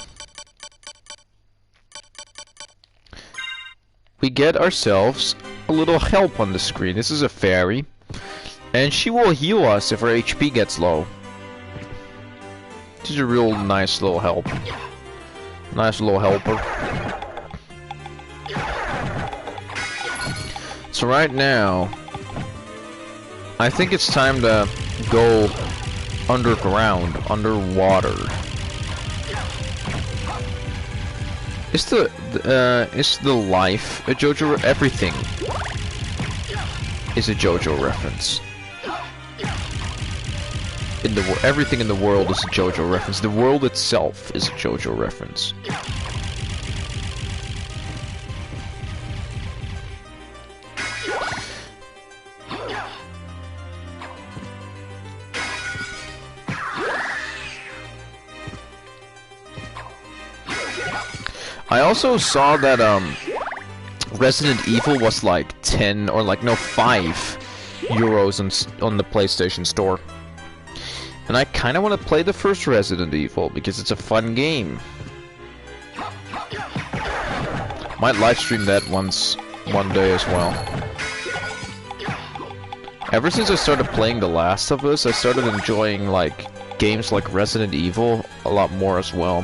we get ourselves a little help on the screen. This is a fairy, and she will heal us if our HP gets low. This is a real nice little help. Nice little helper. So right now, I think it's time to go underground, underwater. Is the life a JoJo? Everything is a JoJo reference. Everything in the world is a JoJo reference. The world itself is a JoJo reference. I also saw that Resident Evil was like 10 or like no 5 euros on the PlayStation Store. And I kind of want to play the first Resident Evil because it's a fun game. Might live stream that one day as well. Ever since I started playing The Last of Us, I started enjoying like games like Resident Evil a lot more as well.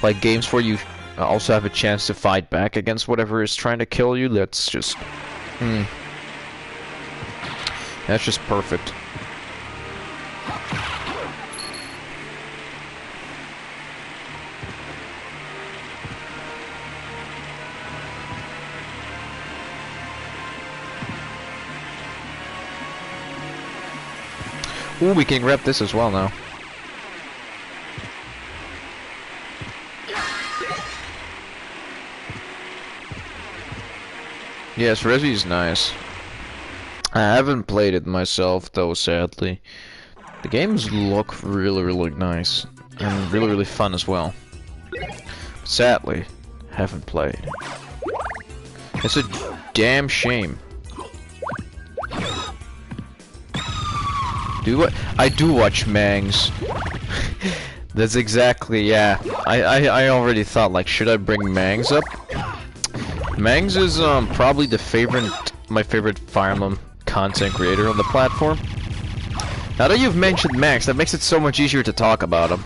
Like games where you also have a chance to fight back against whatever is trying to kill you. That's just that's just perfect. Ooh, we can grab this as well now. Yes, Resi's nice. I haven't played it myself, though, sadly. The games look really nice. And really fun as well. Sadly, haven't played. It's a damn shame. I do watch Mangs. That's exactly, yeah. I already thought, like, should I bring Mangs up? Mangs is probably my favorite Fire Emblem content creator on the platform. Now that you've mentioned Mangs, that makes it so much easier to talk about him.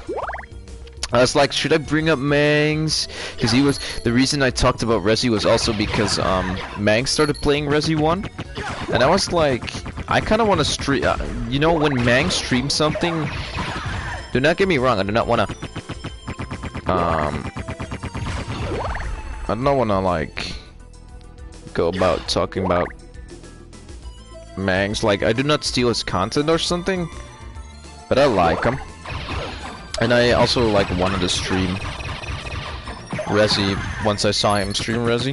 I was like, should I bring up Mangs? Because he was the reason I talked about Resi was also because Mangs started playing Resi 1, and I was like, I kind of want to stream. You know, when Mangs streams something, do not get me wrong, I do not want to. I don't want to like go about talking about Mangs. Like, I do not steal his content or something, but I like him. And I also like wanted to stream Resi once I saw him stream Resi.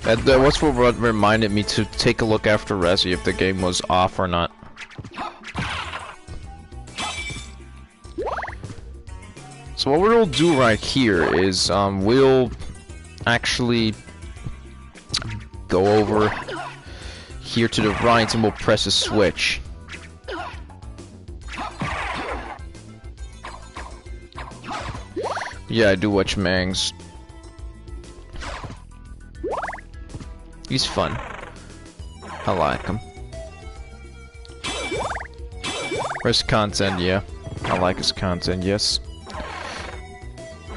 And that was what reminded me to take a look after Resi if the game was off or not. So what we'll do right here is we'll actually go over here to the right and we'll press a switch. Yeah, I do watch Mangs. He's fun. I like him. Where's content? Yeah, I like his content. Yes.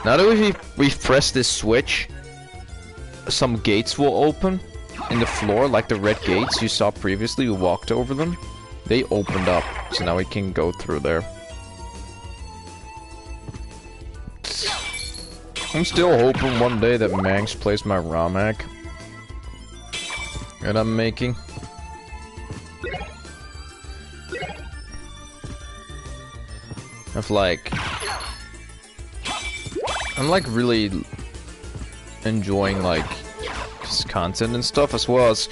Now that we've pressed this switch, some gates will open in the floor, like the red gates you saw previously. We walked over them. They opened up, so now we can go through there. I'm still hoping one day that Mangs plays my ROM hack that I'm making. I'm like really enjoying like his content and stuff, as well as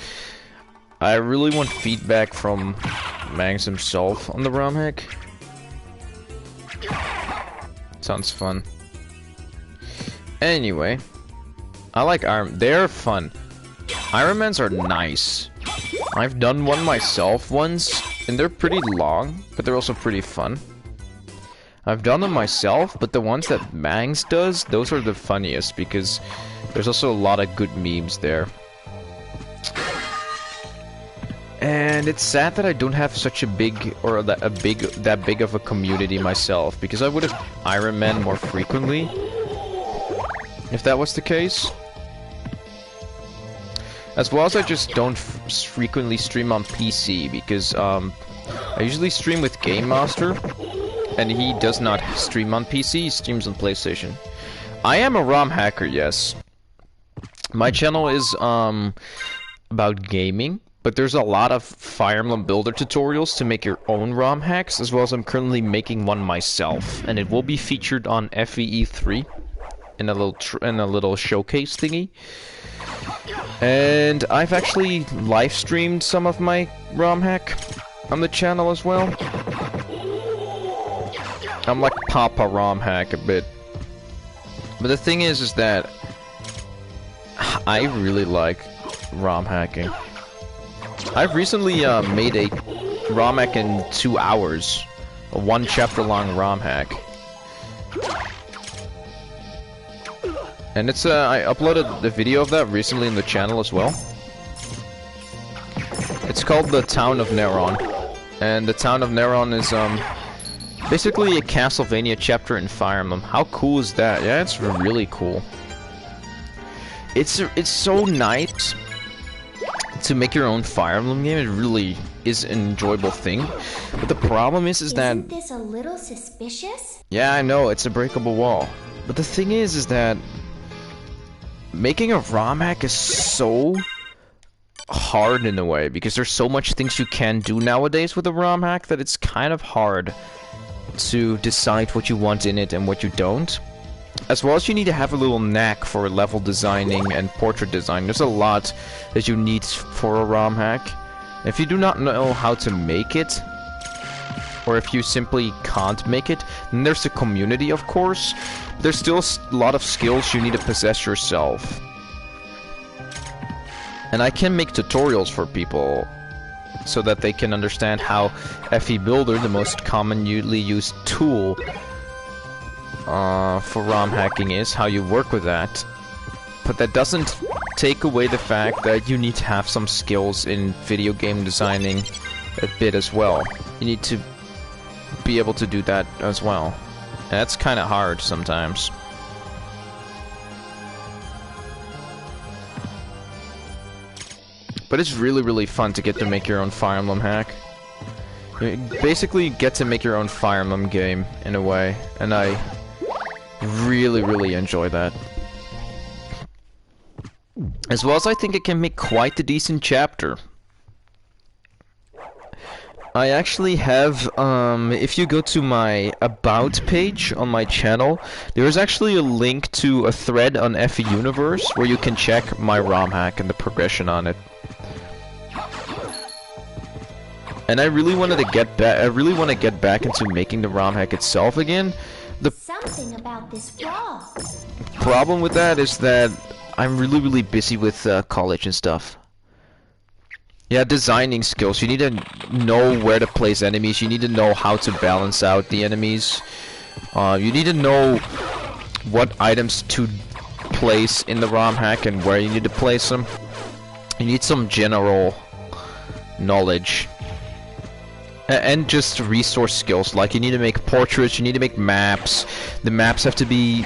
I really want feedback from Mangs himself on the ROM hack. Sounds fun. Anyway, I like Iron. They're fun. Ironmans are nice. I've done one myself once, and they're pretty long, but they're also pretty fun. I've done them myself, but the ones that Mangs does, those are the funniest because there's also a lot of good memes there. And it's sad that I don't have such a big or that big of a community myself, because I would have Iron Man more frequently if that was the case. As well as I just don't frequently stream on PC because I usually stream with Game Master, and he does not stream on PC, he streams on PlayStation. I am a ROM hacker, yes. My channel is about gaming, but there's a lot of Fire Emblem Builder tutorials to make your own ROM hacks, as well as I'm currently making one myself, and it will be featured on FEE3 in a little showcase thingy. And I've actually live streamed some of my ROM hack on the channel as well. I'm like Papa ROM hack a bit. But the thing is that I really like ROM hacking. I've recently made a ROM hack in 2 hours. A 1 chapter long ROM hack. And it's I uploaded the video of that recently in the channel as well. It's called The Town of Neron. And The Town of Neron is basically a Castlevania chapter in Fire Emblem. How cool is that? Yeah, it's really cool. It's so nice to make your own Fire Emblem game. It really is an enjoyable thing. But the problem is that... Isn't this a little suspicious? Yeah, I know, it's a breakable wall. But the thing is that making a ROM hack is so hard in a way, because there's so much things you can do nowadays with a ROM hack that it's kind of hard to decide what you want in it and what you don't. As well as you need to have a little knack for level designing and portrait design. There's a lot that you need for a ROM hack. If you do not know how to make it, or if you simply can't make it, then there's the community, of course. There's still a lot of skills you need to possess yourself. And I can make tutorials for people so that they can understand how FE Builder, the most commonly used tool for ROM hacking, is, how you work with that. But that doesn't take away the fact that you need to have some skills in video game designing a bit as well. You need to be able to do that as well. That's kind of hard sometimes. But it's really, really fun to get to make your own Fire Emblem hack. You basically get to make your own Fire Emblem game, in a way. And I really, really enjoy that. As well as I think it can make quite a decent chapter. I actually have, if you go to my About page on my channel, there is actually a link to a thread on FE Universe where you can check my ROM hack and the progression on it. And I really wanted to get back. I really want to get back into making the ROM hack itself again. The Something about this wall. problem with that is that I'm really, really busy with college and stuff. Yeah, designing skills. You need to know where to place enemies. You need to know how to balance out the enemies. You need to know what items to place in the ROM hack and where you need to place them. You need some general knowledge. And just resource skills. Like, you need to make portraits, you need to make maps. The maps have to be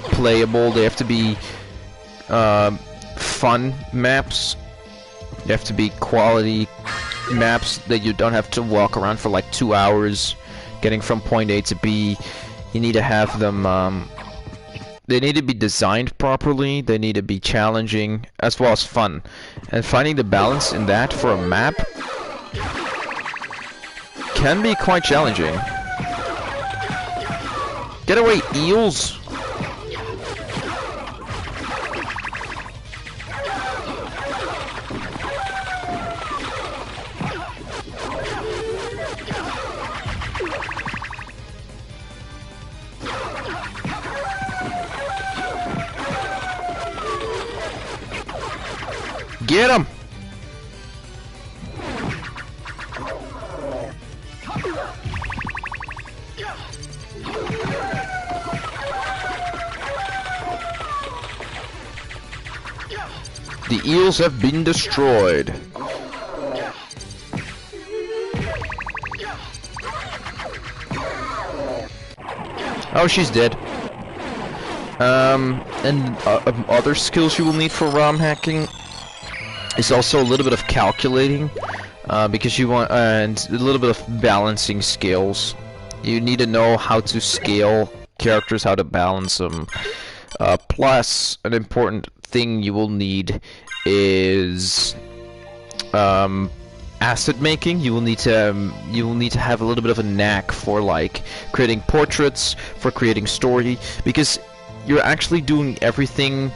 playable. They have to be fun maps. They have to be quality maps that you don't have to walk around for like 2 hours getting from point A to B. You need to have them, they need to be designed properly, they need to be challenging, as well as fun. And finding the balance in that for a map can be quite challenging. Get away, eels! Get him! The eels have been destroyed. Oh, she's dead. And other skills you will need for ROM hacking is also a little bit of calculating, because you want, and a little bit of balancing skills. You need to know how to scale characters, how to balance them. Plus, an important thing you will need is asset making. You will need to have a little bit of a knack for like creating portraits, for creating story, because you're actually doing everything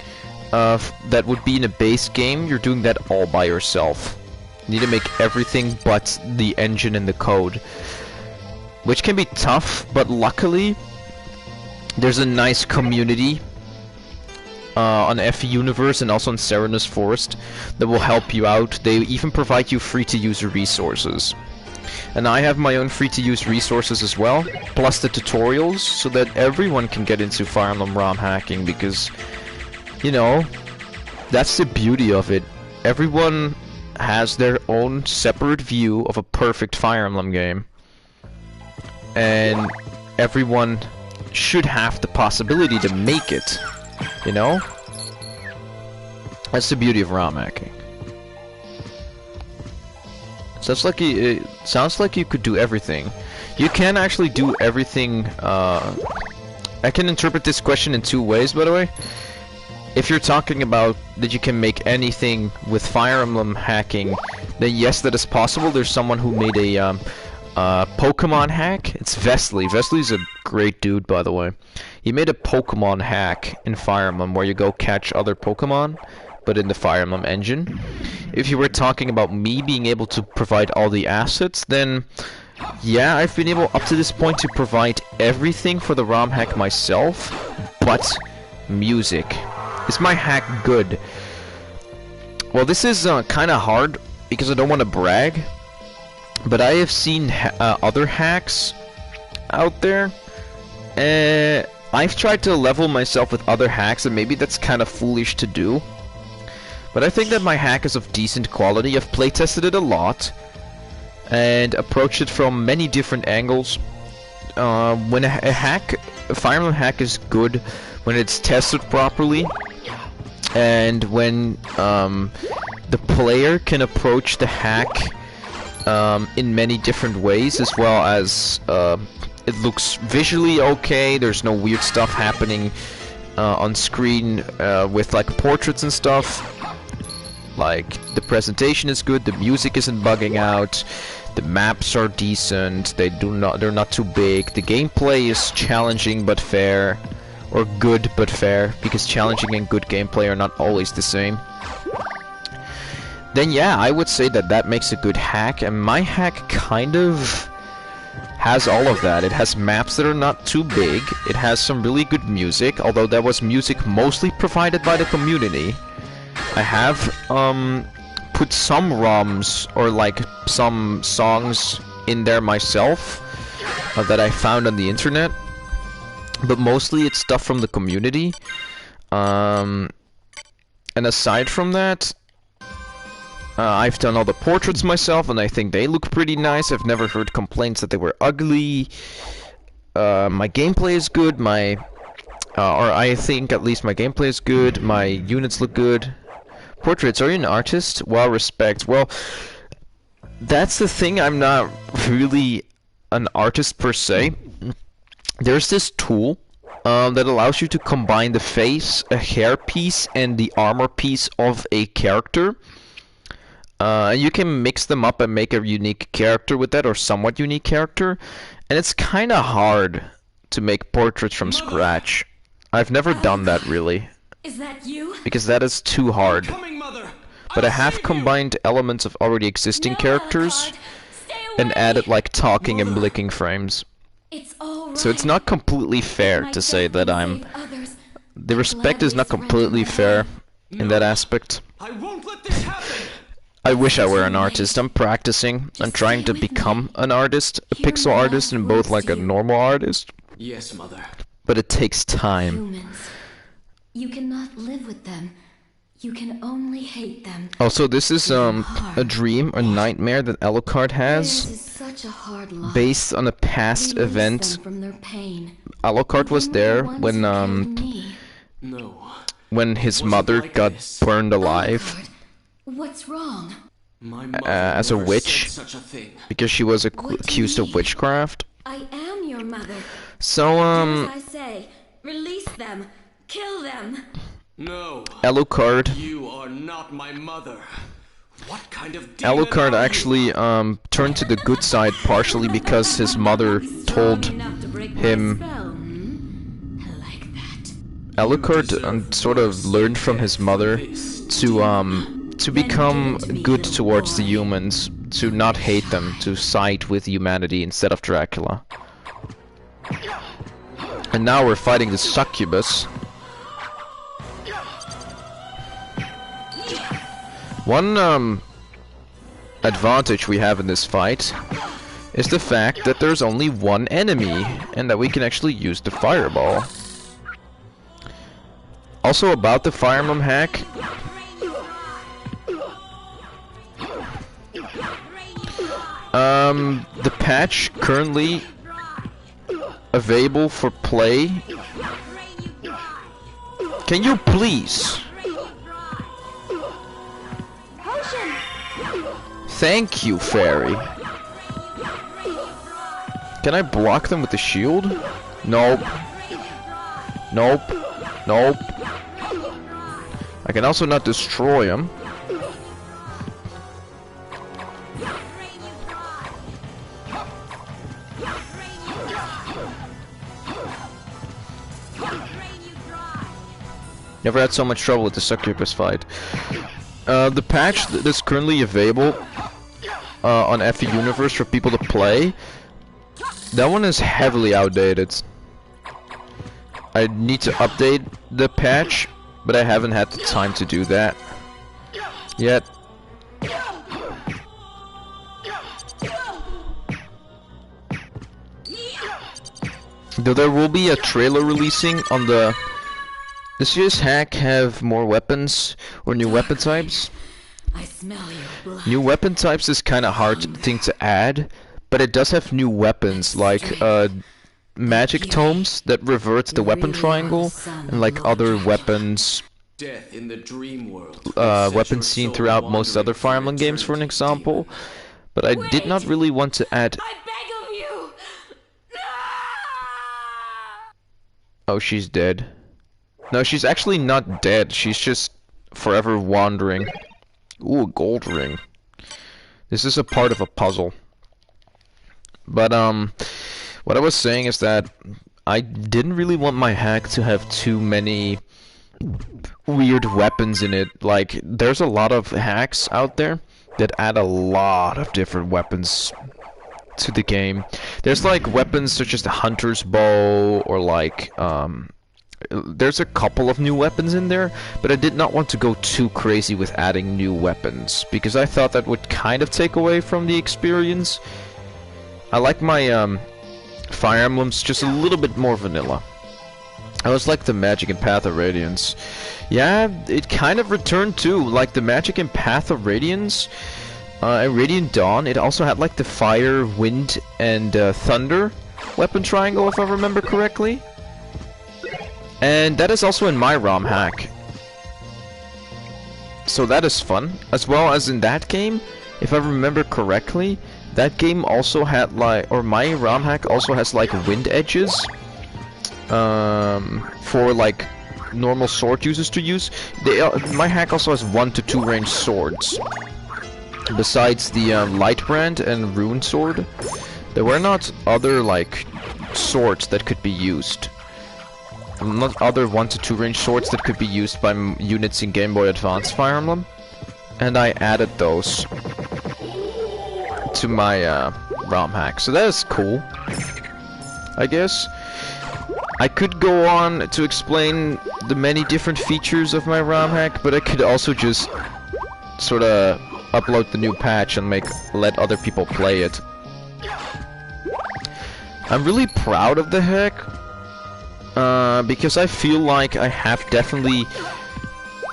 that would be in a base game. You're doing that all by yourself. You need to make everything but the engine and the code, which can be tough, but luckily there's a nice community on FE Universe and also on Serenus Forest that will help you out. They even provide you free-to-use resources. And I have my own free-to-use resources as well, plus the tutorials, so that everyone can get into Fire Emblem ROM hacking, because, you know, that's the beauty of it. Everyone has their own separate view of a perfect Fire Emblem game. And everyone should have the possibility to make it. You know? That's the beauty of ROM hacking. It sounds like you could do everything. You can actually do everything. I can interpret this question in two ways, by the way. If you're talking about that you can make anything with Fire Emblem hacking, then yes, that is possible. There's someone who made a Pokemon hack. It's Vesely. Vesely's a great dude, by the way. He made a Pokemon hack in Fire Emblem where you go catch other Pokemon, but in the Fire Emblem engine. If you were talking about me being able to provide all the assets, then yeah, I've been able up to this point to provide everything for the ROM hack myself, but music. Is my hack good? Well, this is kind of hard because I don't want to brag, but I have seen other hacks out there. I've tried to level myself with other hacks, and maybe that's kind of foolish to do. But I think that my hack is of decent quality. I've playtested it a lot and approached it from many different angles. when a Fire Emblem hack is good when it's tested properly, and when the player can approach the hack in many different ways, as well as it looks visually okay. There's no weird stuff happening on screen with like portraits and stuff. Like the presentation is good, the music isn't bugging out, the maps are decent, they're not too big. The gameplay is challenging but fair, or good but fair, because challenging and good gameplay are not always the same. Then yeah, I would say that that makes a good hack, and my hack kind of has all of that. It has maps that are not too big, it has some really good music, although that was music mostly provided by the community. I have put some ROMs or like some songs in there myself that I found on the internet, but mostly it's stuff from the community. And aside from that, I've done all the portraits myself, and I think they look pretty nice. I've never heard complaints that they were ugly. My gameplay is good. Or I think at least my gameplay is good. My units look good. Portraits, are you an artist? Well, respect. Well, that's the thing, I'm not really an artist per se. There's this tool that allows you to combine the face, a hair piece, and the armor piece of a character. You can mix them up and make a unique character with that, or somewhat unique character. And it's kinda hard to make portraits from scratch. I've never done that really. Is that you? Because that is too hard. But I have combined elements of already existing characters and added like talking and blinking frames. It's all right. So it's not completely fair to say that I'm... The respect is not completely fair in that aspect. I won't let this happen. I wish I were an artist. I'm practicing. I'm trying to become an artist, a pixel artist, and both like a normal artist. Yes, Mother. But it takes time. Humans. You cannot live with them. You can only hate them. Also, this is a dream, a nightmare that Alucard has, This is such a hard life. based on a past Release event. them from their pain. Alucard was there The ones when who killed me. when his Wasn't mother like got this. burned alive Alucard, what's wrong? My mother as a never witch, said such a thing. because she was What do you accused of mean? witchcraft. I am your mother. So Do as I say. Release them. Kill them. No, Alucard you are not my mother. What kind of demon Alucard are you? actually turned to the good side partially because his mother told him. I like that. Alucard sort of learned from his mother to become good towards the humans, to not hate them, to side with humanity instead of Dracula. And now we're fighting the succubus. One advantage we have in this fight is the fact that there's only one enemy, and that we can actually use the fireball. Also about the Fire Emblem hack, the patch currently available for play. Can you please? Thank you, fairy. Can I block them with the shield? Nope. Nope. Nope. I can also not destroy them. Never had so much trouble with the succubus fight. The patch that's currently available on FE Universe for people to play, that one is heavily outdated. I need to update the patch, but I haven't had the time to do that yet. Though there will be a trailer releasing on the... Does this hack have more weapons or new weapon types? I smell your blood. New weapon types is kind of hard thing to add, but it does have new weapons like magic tomes that reverts the weapon triangle and like other weapons. Death in the dream world. Weapons seen throughout most other Fire Emblem games, for an example. But I did not really want to add. I beg of you! Oh, she's dead. No, she's actually not dead. She's just forever wandering. Ooh, a gold ring. This is a part of a puzzle. But, what I was saying is that I didn't really want my hack to have too many weird weapons in it. Like, there's a lot of hacks out there that add a lot of different weapons to the game. There's like weapons such as the hunter's bow, or like there's a couple of new weapons in there, but I did not want to go too crazy with adding new weapons because I thought that would kind of take away from the experience. I like my Fire Emblems just a little bit more vanilla. I was like the Magic and Path of Radiance. Yeah, it kind of returned too. Like the Magic and Path of Radiance, and Radiant Dawn, it also had like the Fire, Wind, and Thunder weapon triangle, if I remember correctly. And that is also in my ROM hack. So that is fun. As well as in that game, if I remember correctly, that game also had like, or my ROM hack also has like wind edges. For like normal sword users to use. My hack also has 1 to 2 ranged swords. Besides the light brand and rune sword, there were not other like swords that could be used. Not other 1 to 2 ranged swords that could be used by units in Game Boy Advance Fire Emblem, and I added those to my ROM hack. So that is cool, I guess. I could go on to explain the many different features of my ROM hack, but I could also just sort of upload the new patch and let other people play it. I'm really proud of the hack, because I feel like I have definitely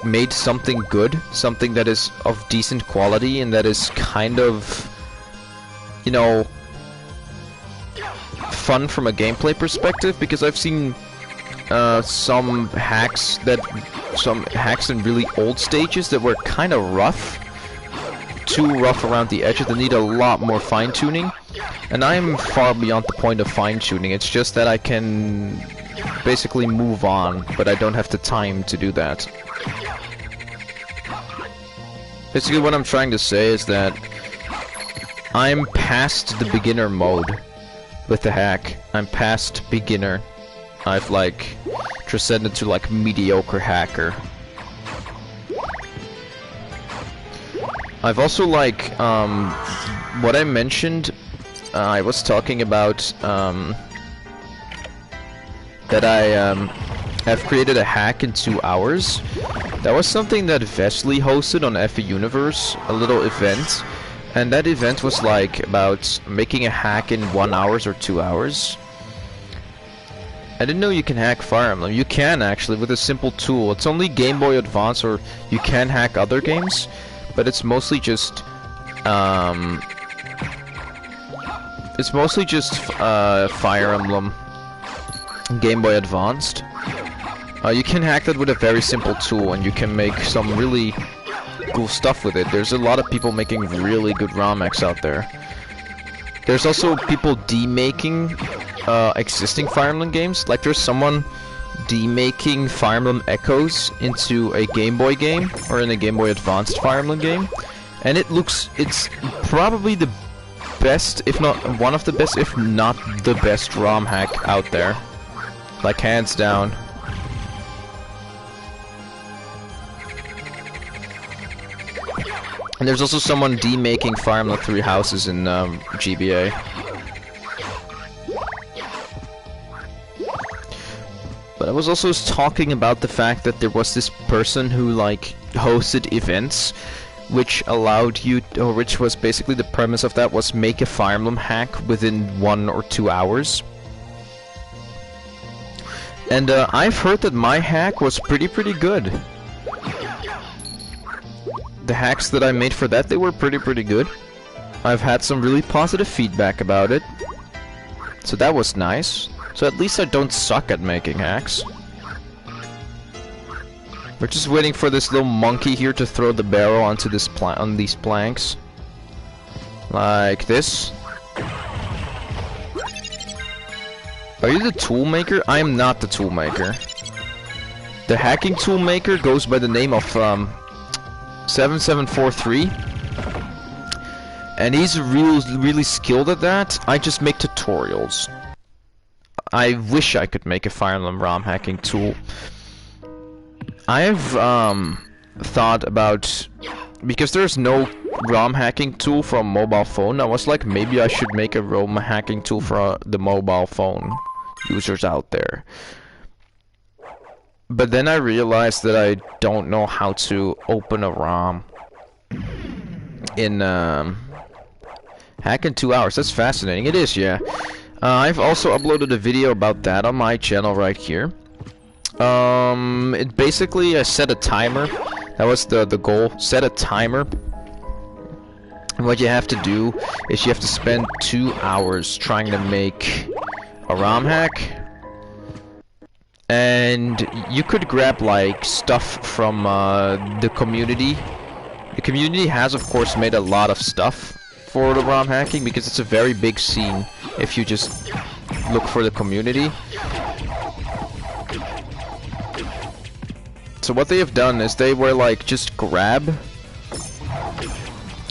made something good, something that is of decent quality and that is kind of, you know, fun from a gameplay perspective, because I've seen some hacks in really old stages that were kind of rough, too rough around the edges, that need a lot more fine-tuning, and I'm far beyond the point of fine-tuning. It's just that I can basically move on, but I don't have the time to do that. Basically what I'm trying to say is that I'm past the beginner mode with the hack. I'm past beginner. I've like transcended to like mediocre hacker. I've also like what I mentioned, I was talking about that I have created a hack in 2 hours. That was something that Vesely hosted on FE Universe, a little event. And that event was like about making a hack in 1 hour or 2 hours. I didn't know you can hack Fire Emblem. You can actually with a simple tool. It's only Game Boy Advance, or you can hack other games, but it's mostly just Fire Emblem Game Boy Advanced. You can hack that with a very simple tool, and you can make some really cool stuff with it. There's a lot of people making really good ROM hacks out there. There's also people demaking existing Fire Emblem games. Like there's someone demaking Fire Emblem Echoes into a Game Boy game, or in a Game Boy Advanced Fire Emblem game, and it's probably the best, if not one of the best, if not the best ROM hack out there. Like hands down. And there's also someone demaking Fire Emblem Three Houses in GBA. But I was also talking about the fact that there was this person who like hosted events, which allowed you, or which was basically the premise of that was make a Fire Emblem hack within 1 or 2 hours. And I've heard that my hack was pretty good. The hacks that I made for that, they were pretty good. I've had some really positive feedback about it, so that was nice. So at least I don't suck at making hacks. We're just waiting for this little monkey here to throw the barrel onto this on these planks. Like this. Are you the tool maker? I am not the tool maker. The hacking tool maker goes by the name of 7743. And he's really skilled at that. I just make tutorials. I wish I could make a Fire Emblem ROM hacking tool. I've thought about, because there's no ROM hacking tool for a mobile phone, I was like, maybe I should make a ROM hacking tool for the mobile phone users out there. But then I realized that I don't know how to open a ROM in hack in 2 hours. That's fascinating. It is, yeah. I've also uploaded a video about that on my channel right here. It basically, I set a timer. That was the goal. Set a timer. And what you have to do is you have to spend 2 hours trying to make a ROM hack. And you could grab like stuff from the community. The community has of course made a lot of stuff for the ROM hacking because it's a very big scene if you just look for the community. So what they have done is they were like just grab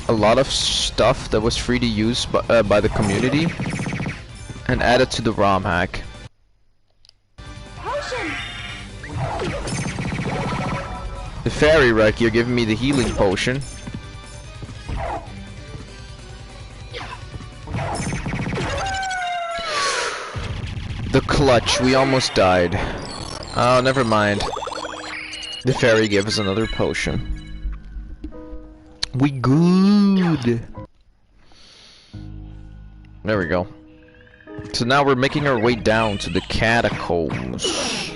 a lot of stuff that was free to use by the community and add it to the ROM hack. The fairy right here giving me the healing potion. The clutch, we almost died. Oh, never mind. The fairy gave us another potion. We good. There we go. So now we're making our way down to the catacombs.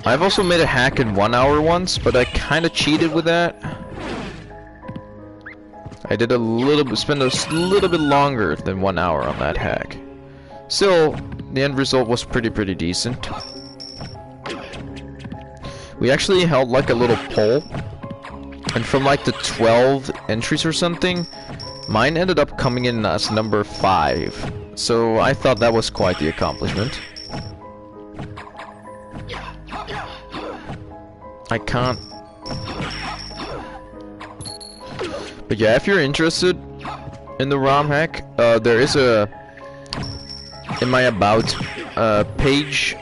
I've also made a hack in 1 hour once, but I kind of cheated with that. I did spend a little bit longer than 1 hour on that hack. Still, the end result was pretty decent. We actually held like a little poll, and from like the 12 entries or something, mine ended up coming in as number 5. So I thought that was quite the accomplishment. I can't. But yeah, if you're interested in the ROM hack, there is a in my about page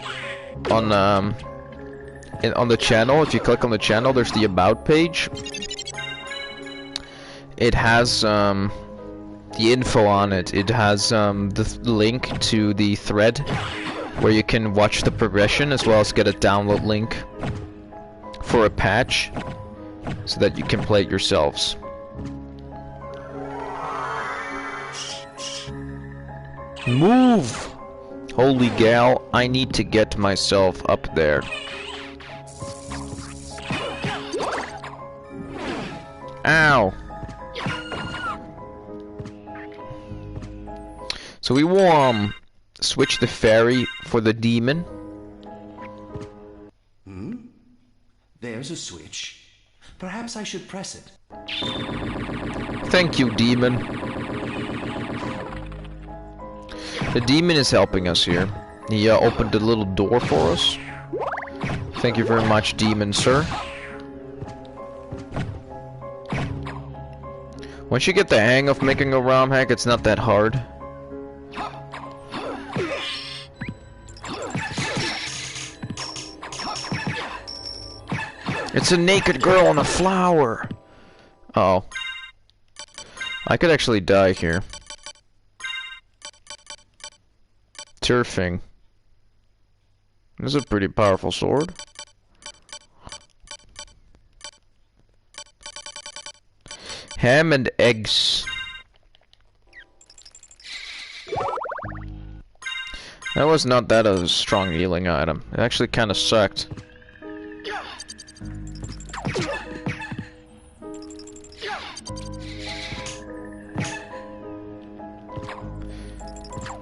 on the channel. If you click on the channel, there's the about page. It has the info on it. It has the link to the thread where you can watch the progression as well as get a download link for a patch so that you can play it yourselves. Move! Holy gal, I need to get myself up there. Ow! So we will switch the fairy for the demon. There's a switch. Perhaps I should press it. Thank you, demon. The demon is helping us here. He opened a little door for us. Thank you very much, demon sir. Once you get the hang of making a ROM hack, it's not that hard. It's a naked girl on a flower. Uh oh. I could actually die here. Turfing. This is a pretty powerful sword. Ham and eggs. That was not that a strong healing item. It actually kind of sucked.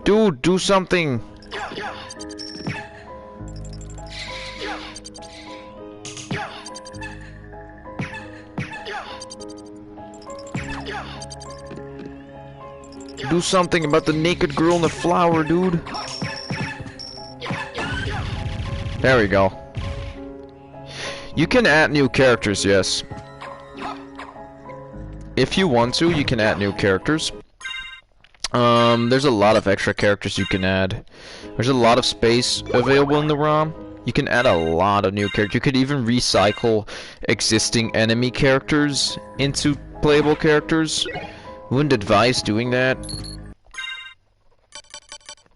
Dude, do something! Do something about the naked girl in the flower, dude. There we go. You can add new characters, yes. If you want to, you can add new characters. There's a lot of extra characters you can add. There's a lot of space available in the ROM. You can add a lot of new characters. You could even recycle existing enemy characters into playable characters. Wouldn't advise doing that.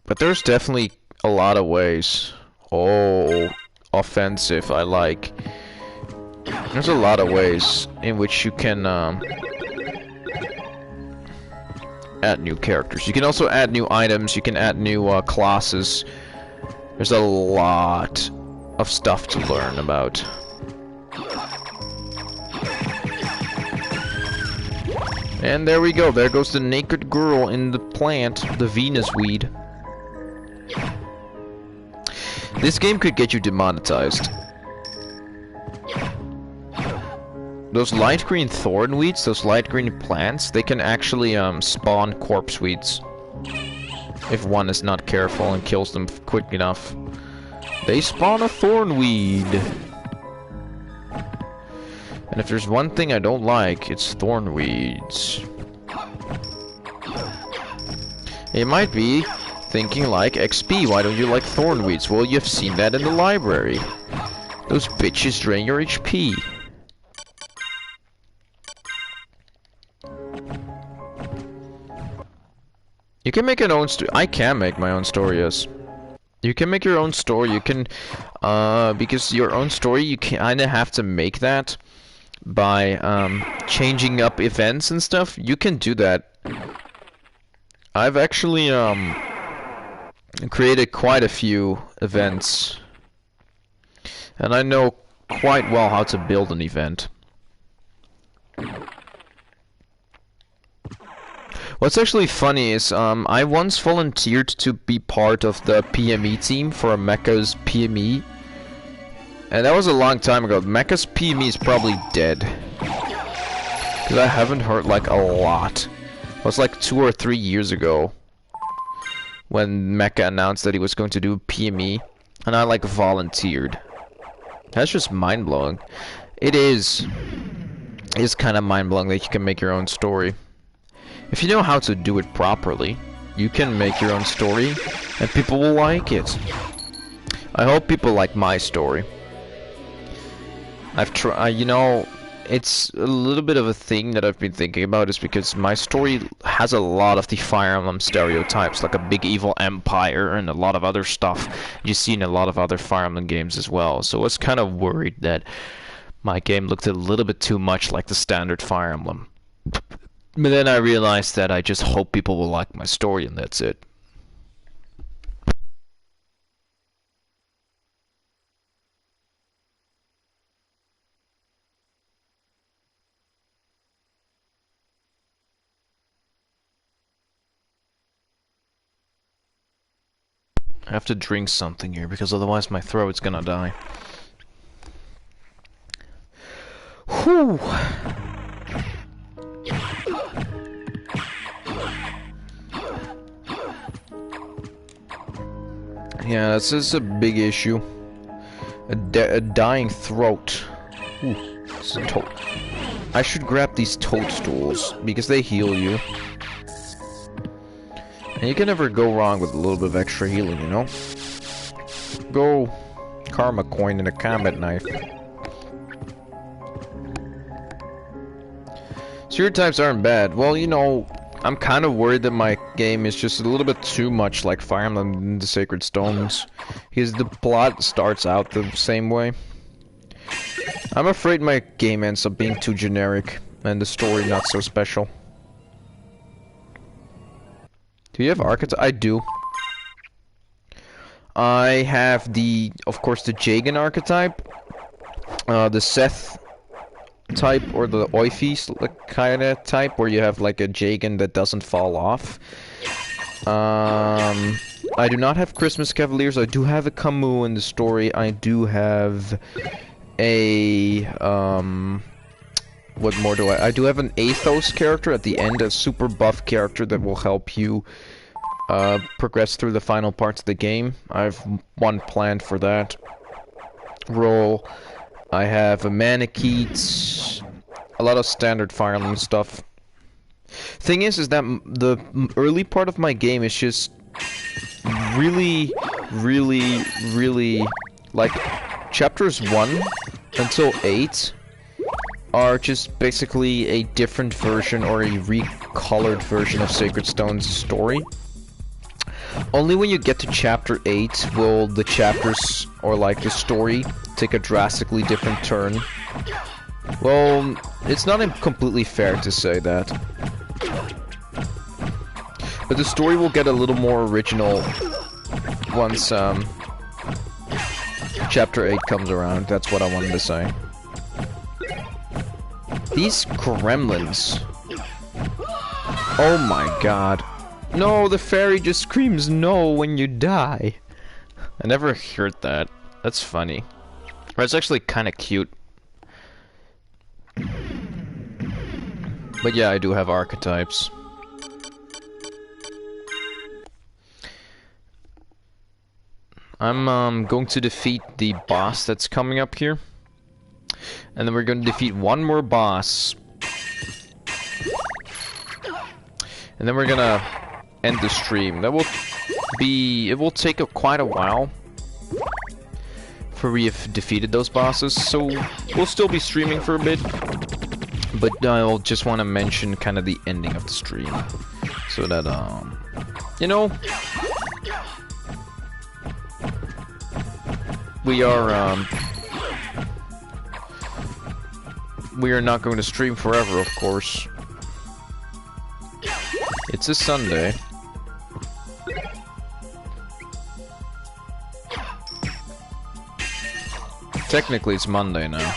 But there's definitely a lot of ways. Oh, offensive, I like. There's a lot of ways in which you can add new characters. You can also add new items, you can add new classes. There's a lot of stuff to learn about. And there we go, there goes the naked girl in the plant, the Venus weed. This game could get you demonetized. Those light green thorn weeds, those light green plants, they can actually spawn corpse weeds. If one is not careful and kills them quick enough. They spawn a thorn weed. And if there's one thing I don't like, it's thorn weeds. It might be thinking like, XP, why don't you like thorn weeds? Well, you've seen that in the library. Those bitches drain your HP. You can make an own story. I can make my own story, yes. You can make your own story. You can, because your own story, you kinda have to make that by changing up events and stuff. You can do that. I've actually created quite a few events, and I know quite well how to build an event. What's actually funny is I once volunteered to be part of the PME team for Mecha's PME. And that was a long time ago. Mecha's PME is probably dead. Because I haven't heard like a lot. It was like 2 or 3 years ago when Mecha announced that he was going to do PME. And I like volunteered. That's just mind-blowing. It is. It's kind of mind-blowing that you can make your own story. If you know how to do it properly, you can make your own story, and people will like it. I hope people like my story. I've tried, you know, it's a little bit of a thing that I've been thinking about, is because my story has a lot of the Fire Emblem stereotypes, like a big evil empire and a lot of other stuff you see in a lot of other Fire Emblem games as well. So I was kind of worried that my game looked a little bit too much like the standard Fire Emblem. But then I realized that I just hope people will like my story, and that's it. I have to drink something here, because otherwise my throat's gonna die. Whew! Yeah, this is a big issue. A dying throat. Ooh, it's a I should grab these toadstools, because they heal you. And you can never go wrong with a little bit of extra healing, you know? Go karma coin and a combat knife. Stereotypes aren't bad. Well, you know, I'm kind of worried that my game is just a little bit too much like Fire Emblem and the Sacred Stones, because the plot starts out the same way. I'm afraid my game ends up being too generic, and the story not so special. Do you have archetypes? I do. I have the, of course, the Jagan archetype, the Seth type, or the Oify kind of type, where you have like a Jagan that doesn't fall off. I do not have Christmas Cavaliers. I do have a Camus in the story. I do have a what more do I do have an Athos character at the end, a super buff character that will help you progress through the final parts of the game. I have one planned for that role. I have a Manicheet, a lot of standard Fire Emblem stuff. Thing is that the early part of my game is just really, like, chapters 1 until 8 are just basically a different version or a recolored version of Sacred Stone's story. Only when you get to chapter 8 will the chapters, or like the story, take a drastically different turn. Well, it's not completely fair to say that. But the story will get a little more original once chapter 8 comes around. That's what I wanted to say. These gremlins. Oh my god. No, the fairy just screams no when you die. I never heard that. That's funny. Or it's actually kind of cute. But yeah, I do have archetypes. I'm going to defeat the boss that's coming up here. And then we're going to defeat one more boss. And then we're gonna end the stream. That will be... It will take quite a while for we have defeated those bosses, so we'll still be streaming for a bit. But I'll just want to mention kind of the ending of the stream. So that, you know... We are not going to stream forever, of course. It's a Sunday. Technically, it's Monday now.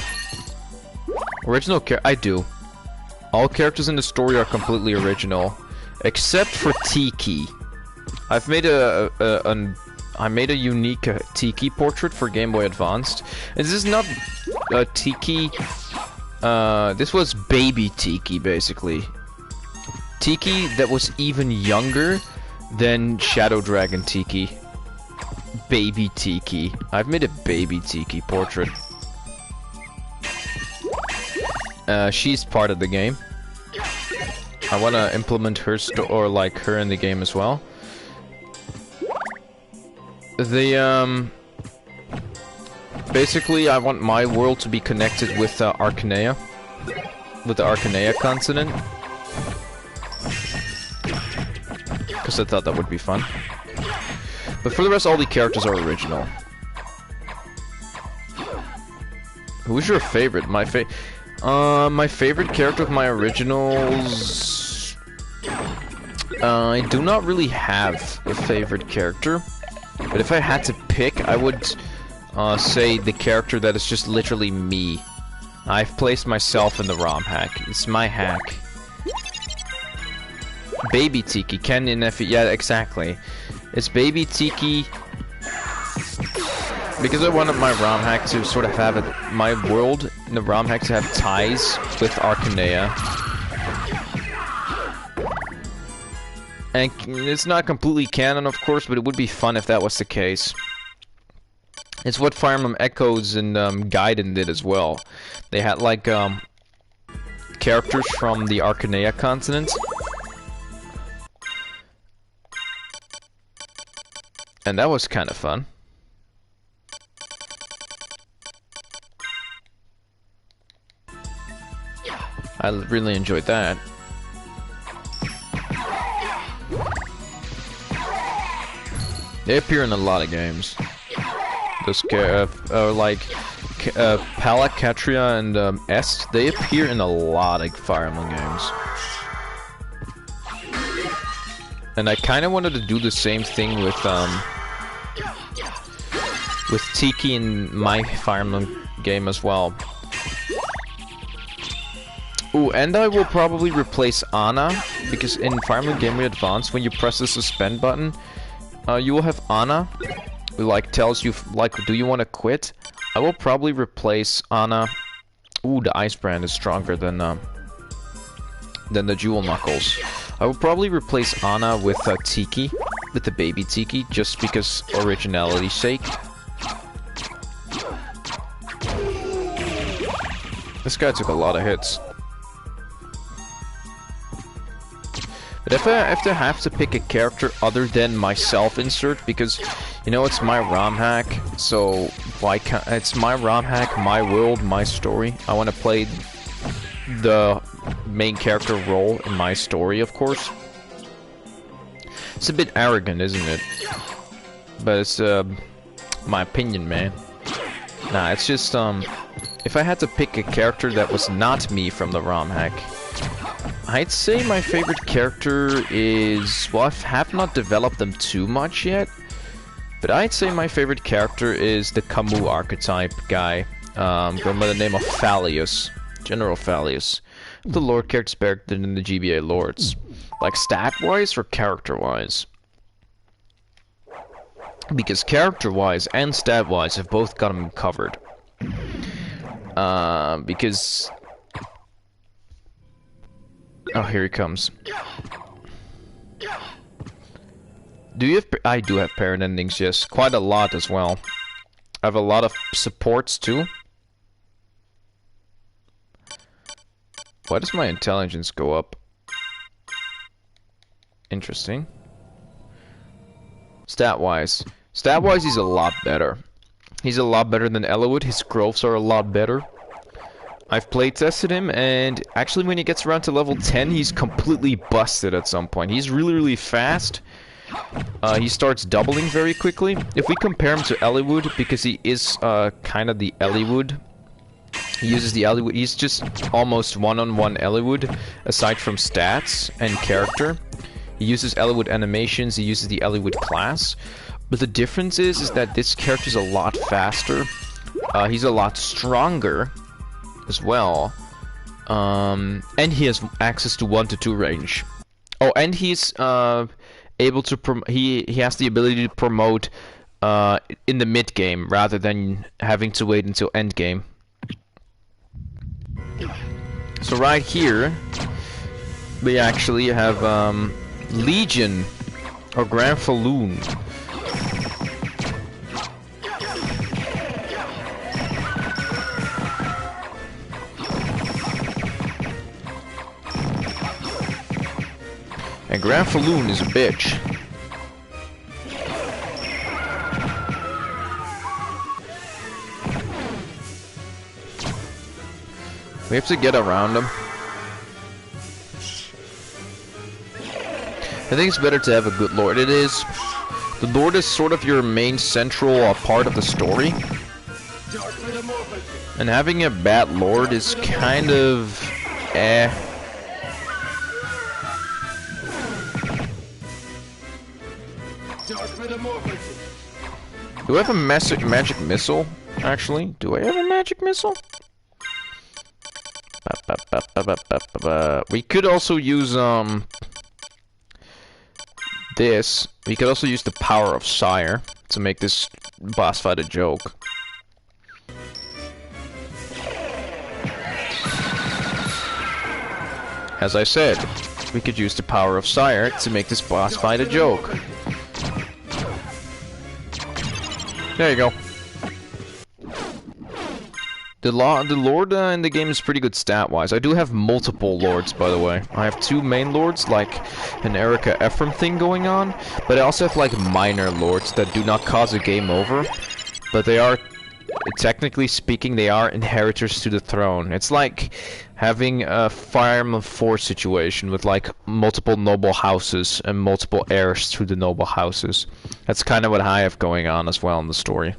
Original I do. All characters in the story are completely original, except for Tiki. I've made I made a unique Tiki portrait for Game Boy Advanced. And this is not Tiki. This was baby Tiki, basically. Tiki that was even younger than Shadow Dragon Tiki. Baby Tiki. I've made a baby Tiki portrait. She's part of the game. I want to implement her or like her in the game as well. Basically, I want my world to be connected with Arcanea. With the Arcanea continent. Because I thought that would be fun. But for the rest, all the characters are original. Who's your favorite? My favorite character of my originals... I do not really have a favorite character. But if I had to pick, I would say the character that is just literally me. I've placed myself in the ROM hack. It's my hack. Baby Tiki, Ken in F. Yeah, exactly. It's Baby Tiki. Because I wanted my ROM hack to sort of have my world in the ROM hack to have ties with Arcanea. And it's not completely canon, of course, but it would be fun if that was the case. It's what Fire Emblem Echoes and Gaiden did as well. They had like characters from the Arcanea continent. And that was kind of fun. I really enjoyed that. They appear in a lot of games. Those like Palakatria and Est, they appear in a lot of Fire Emblem games. And I kind of wanted to do the same thing with Tiki in my Fire Emblem game as well. Ooh, and I will probably replace Anna, because in Fire Emblem Game Boy Advance, when you press the suspend button, you will have Anna, who like tells you like, do you want to quit? I will probably replace Anna. Ooh, the Ice Brand is stronger than the Jewel Knuckles. I will probably replace Anna with Tiki, with the baby Tiki, just because originality's sake. This guy took a lot of hits. But if I have to pick a character other than my self-insert, because, you know, it's my ROM hack, so why can't... It's my ROM hack, my world, my story. I want to play the main character role in my story, of course. It's a bit arrogant, isn't it? But it's, my opinion, man. Nah, it's just, if I had to pick a character that was not me from the ROM hack, I'd say my favorite character is... Well, I have not developed them too much yet, but I'd say my favorite character is the Camus archetype guy, going by the name of Fallius, General Fallius. The Lord character's better than the GBA Lords. Like, stat-wise or character-wise? Because character-wise and stat-wise have both got them covered. Because... Oh, here he comes. Do you have... I do have parent endings, yes. Quite a lot as well. I have a lot of supports, too. Why does my intelligence go up? Interesting. Stat-wise. Stat-wise, he's a lot better. He's a lot better than Eliwood. His growths are a lot better. I've playtested him, and actually when he gets around to level 10, he's completely busted at some point. He's really, really fast. He starts doubling very quickly. If we compare him to Eliwood, because he is kind of the Eliwood. He uses the Eliwood. He's just almost one-on-one Eliwood, aside from stats and character. He uses Eliwood animations, he uses the Eliwood class. But the difference is that this character's a lot faster. He's a lot stronger as well. And he has access to 1 to 2 range. Oh, and he's able to he has the ability to promote in the mid game rather than having to wait until end game. So right here we actually have Legion or Grand Falloon. And Grand Falloon is a bitch. We have to get around him. I think it's better to have a good lord. It is. The lord is sort of your main central part of the story. And having a bad lord is kind of... eh. Do I have a magic missile? Actually, do I have a magic missile? We could also use this. We could also use the power of Sire to make this boss fight a joke. As I said, we could use the power of Sire to make this boss fight a joke. There you go. The lord in the game is pretty good stat-wise. I do have multiple lords, by the way. I have 2 main lords, like an Erica Ephraim thing going on, but I also have like minor lords that do not cause a game over, but they are, technically speaking, they are inheritors to the throne. It's like having a Fire Emblem 4 situation with like multiple noble houses and multiple heirs to the noble houses. That's kind of what I have going on as well in the story.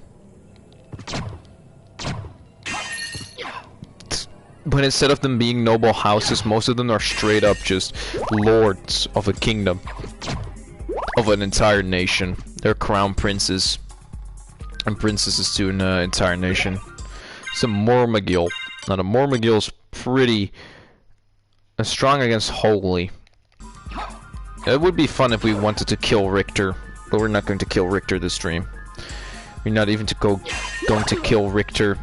But instead of them being noble houses, most of them are straight up just lords of a kingdom. Of an entire nation. They're crown princes. And princesses to an entire nation. It's a Mormagil. Now the Mormagil is pretty Strong against holy. It would be fun if we wanted to kill Richter, but we're not going to kill Richter this stream. We're not even going to kill Richter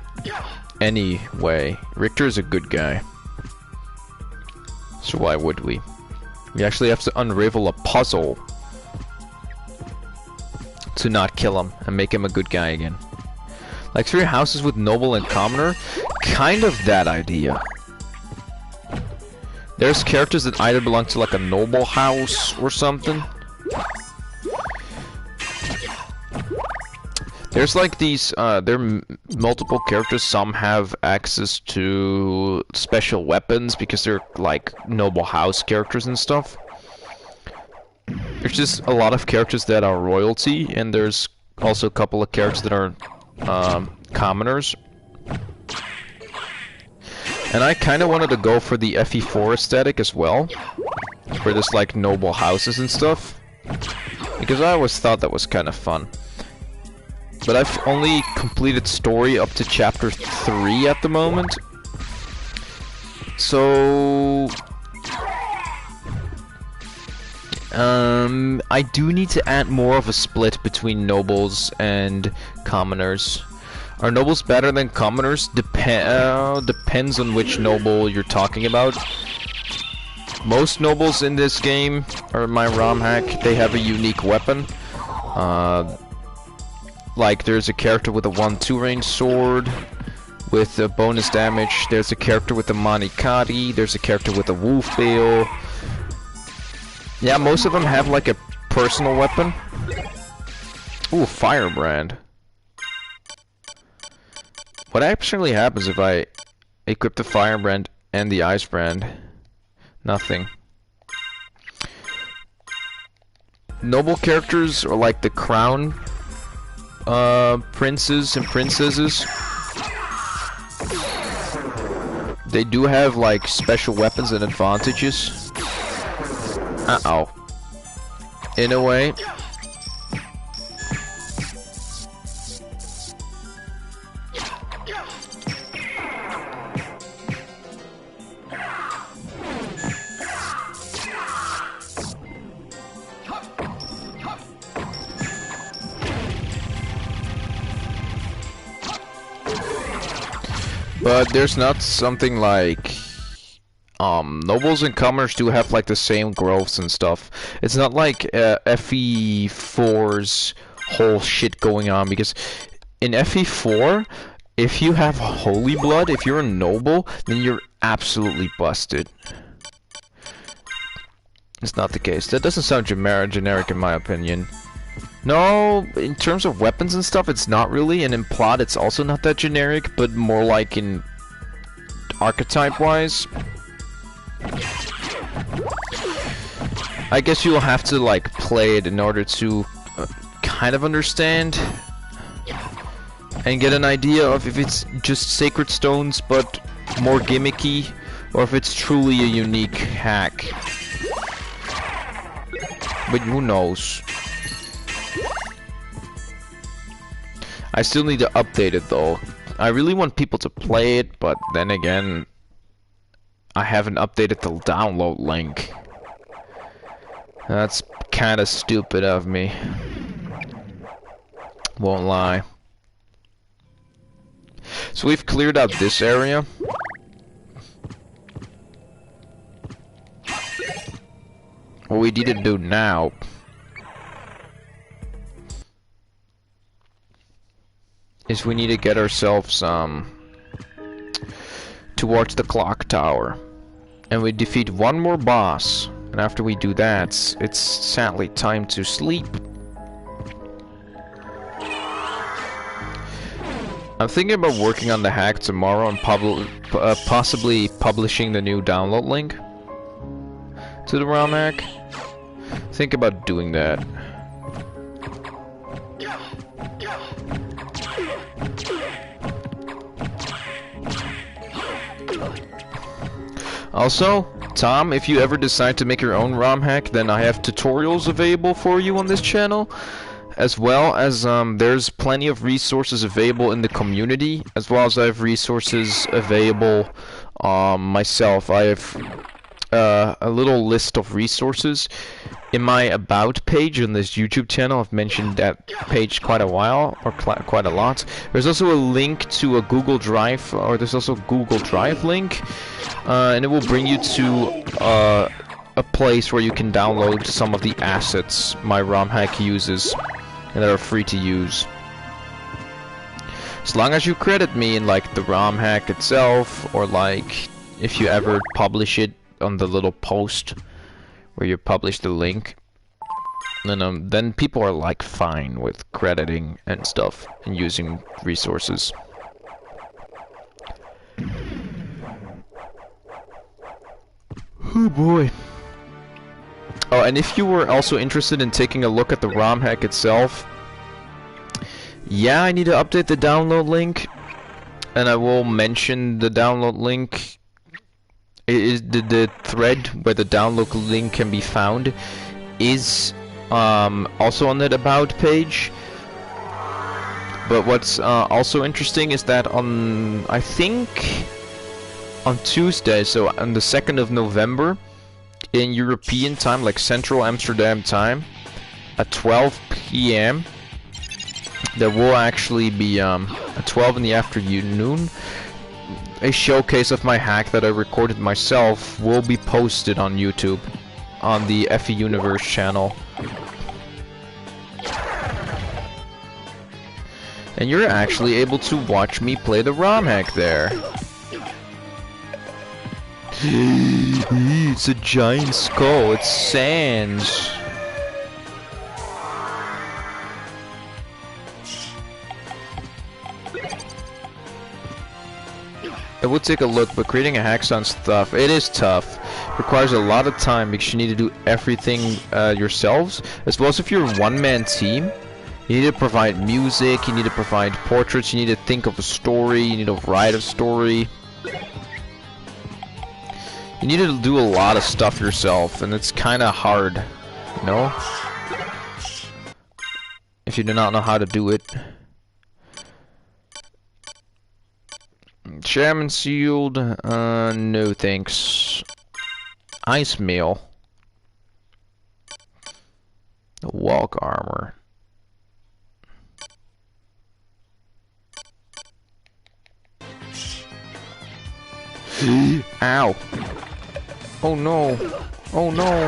anyway. Richter is a good guy. So why would we? We actually have to unravel a puzzle to not kill him and make him a good guy again. Like 3 houses with noble and commoner? Kind of that idea. There's characters that either belong to like a noble house or something. There's like these, there are multiple characters. Some have access to special weapons because they're like noble house characters and stuff. There's just a lot of characters that are royalty, and there's also a couple of characters that are commoners. And I kind of wanted to go for the FE4 aesthetic as well, for this like noble houses and stuff, because I always thought that was kind of fun. But I've only completed story up to chapter 3 at the moment, so I do need to add more of a split between nobles and commoners. Are nobles better than commoners? Depends on which noble you're talking about. Most nobles in this game, or my ROM hack, they have a unique weapon. Like there's a character with a 1-2 range sword with a bonus damage. There's a character with a Manikati. There's a character with a wolf bale. Yeah, most of them have like a personal weapon. Ooh, firebrand. What actually happens if I equip the firebrand and the icebrand? Nothing. Noble characters are like the crown princes and princesses. They do have like special weapons and advantages. Uh-oh. In a way. But there's not something like nobles and commoners do have like the same growths and stuff. It's not like FE4's whole shit going on, because in FE4, if you have holy blood, if you're a noble, then you're absolutely busted. It's not the case. That doesn't sound generic in my opinion. No, in terms of weapons and stuff, it's not really, and in plot, it's also not that generic, but more like in archetype-wise. I guess you'll have to, like, play it in order to kind of understand and get an idea of if it's just sacred stones, but more gimmicky, or if it's truly a unique hack. But who knows? I still need to update it though. I really want people to play it, but then again, I haven't updated the download link. That's kinda stupid of me. Won't lie. So we've cleared out this area. What we need to do now is we need to get ourselves towards the clock tower, and we defeat one more boss, and after we do that, it's sadly time to sleep. I'm thinking about working on the hack tomorrow and possibly publishing the new download link to the ROM hack. Think about doing that. Also, Tom, if you ever decide to make your own ROM hack, then I have tutorials available for you on this channel, as well as there's plenty of resources available in the community, as well as I have resources available myself. I have a little list of resources in my about page on this YouTube channel. I've mentioned that page quite a while, or quite a lot. There's also a link to a Google Drive, or there's also a Google Drive link, and it will bring you to a place where you can download some of the assets my ROM hack uses, and that are free to use. As long as you credit me in like the ROM hack itself, or like if you ever publish it on the little post where you publish the link, then people are like fine with crediting and stuff and using resources. Oh boy. Oh, and if you were also interested in taking a look at the ROM hack itself, yeah, I need to update the download link, and I will mention the download link. It is the thread where the download link can be found is also on that about page. But what's also interesting is that on, I think, on Tuesday, so on the 2nd of November, in European time, like Central Amsterdam time, at 12 p.m. there will actually be at 12 in the afternoon, a showcase of my hack that I recorded myself will be posted on YouTube on the FE Universe channel. And you're actually able to watch me play the ROM hack there. It's a giant skull. It's Sans. I would take a look, but creating a hack sounds tough. It is tough. Requires a lot of time because you need to do everything yourselves. As well as if you're a one-man team, you need to provide music, you need to provide portraits, you need to think of a story, you need to write a story. You need to do a lot of stuff yourself, and it's kind of hard, you know? If you do not know how to do it. Shaman sealed, no thanks. Ice mail. The walk armor. Ow. Oh no. Oh no.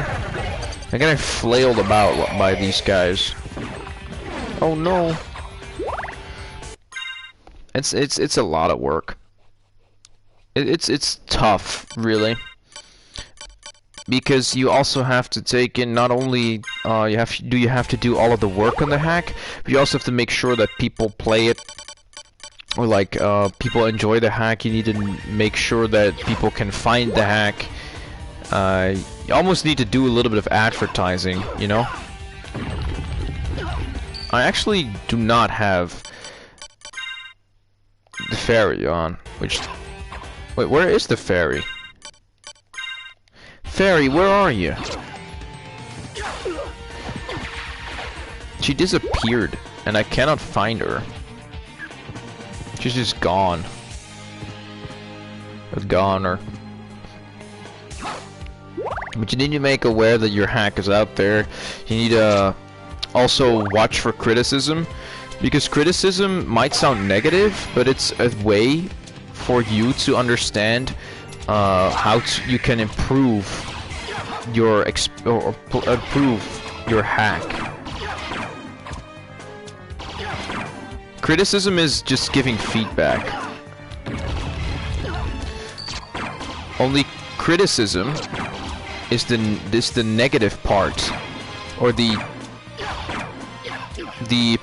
I'm getting flailed about by these guys. Oh no. It's a lot of work. It's tough, really, because you also have to take in not only you have to do all of the work on the hack, but you also have to make sure that people play it, or like people enjoy the hack. You need to make sure that people can find the hack. You almost need to do a little bit of advertising, you know. I actually do not have the fairy on, which... Wait, where is the fairy? Fairy, where are you? She disappeared, and I cannot find her. She's just gone. A goner. But you need to make aware that your hack is out there. You need to also watch for criticism, because criticism might sound negative, but it's a way for you to understand how you can improve your improve your hack. Criticism is just giving feedback. Only criticism is the negative part, or the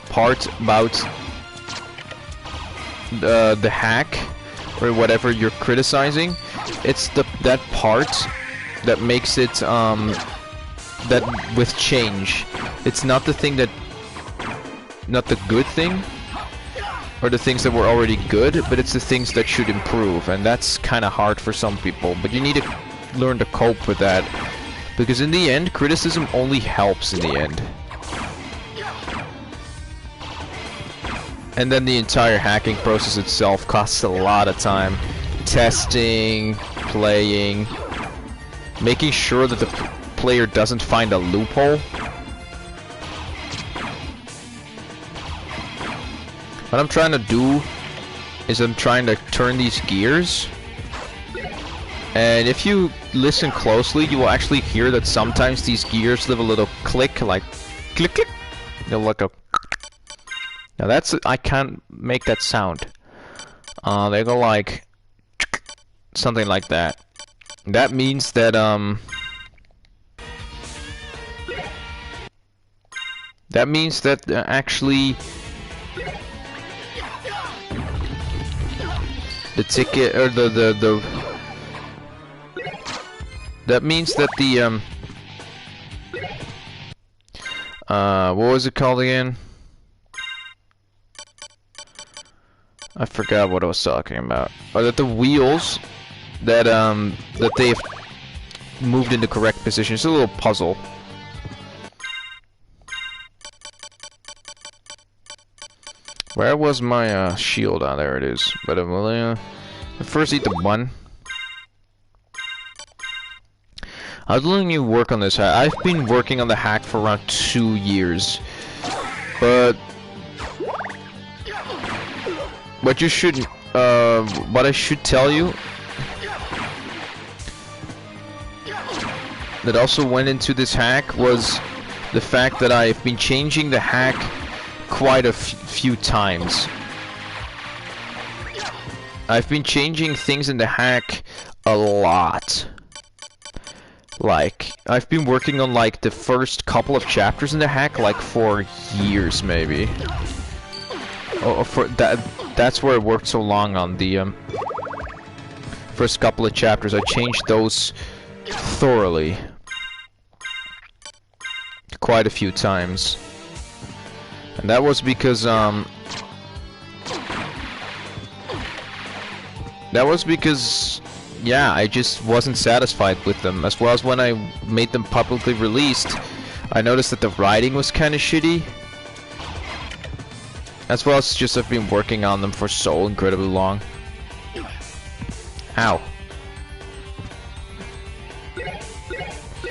part about the hack, or whatever you're criticizing. It's that part that makes it that with change. It's not the thing that, not the good thing, or the things that were already good, but it's the things that should improve, and that's kind of hard for some people. But you need to learn to cope with that, because in the end, criticism only helps in the end. And then the entire hacking process itself costs a lot of time. Testing, playing. making sure that the player doesn't find a loophole. What I'm trying to do is I'm trying to turn these gears. And if you listen closely, you will actually hear that sometimes these gears leave a little click, like click click. They'll look a. Now that's, I can't make that sound. They go like something like that. That means that actually the ticket or the that means that the what was it called again? I forgot what I was talking about. Or that the wheels that that they've moved in the correct position. It's a little puzzle. Where was my shield? Ah, there it is. But first eat the bun. I was letting you work on this hack. I've been working on the hack for around 2 years. But what you should, what I should tell you that also went into this hack was the fact that I've been changing the hack quite a few times. I've been changing things in the hack a lot. Like, I've been working on like the first couple of chapters in the hack like for years maybe. Oh, for that's where it worked so long on the first couple of chapters. I changed those thoroughly quite a few times. And that was because yeah, I just wasn't satisfied with them. As well as when I made them publicly released, I noticed that the writing was kind of shitty. As well as just I've been working on them for so incredibly long. Ow.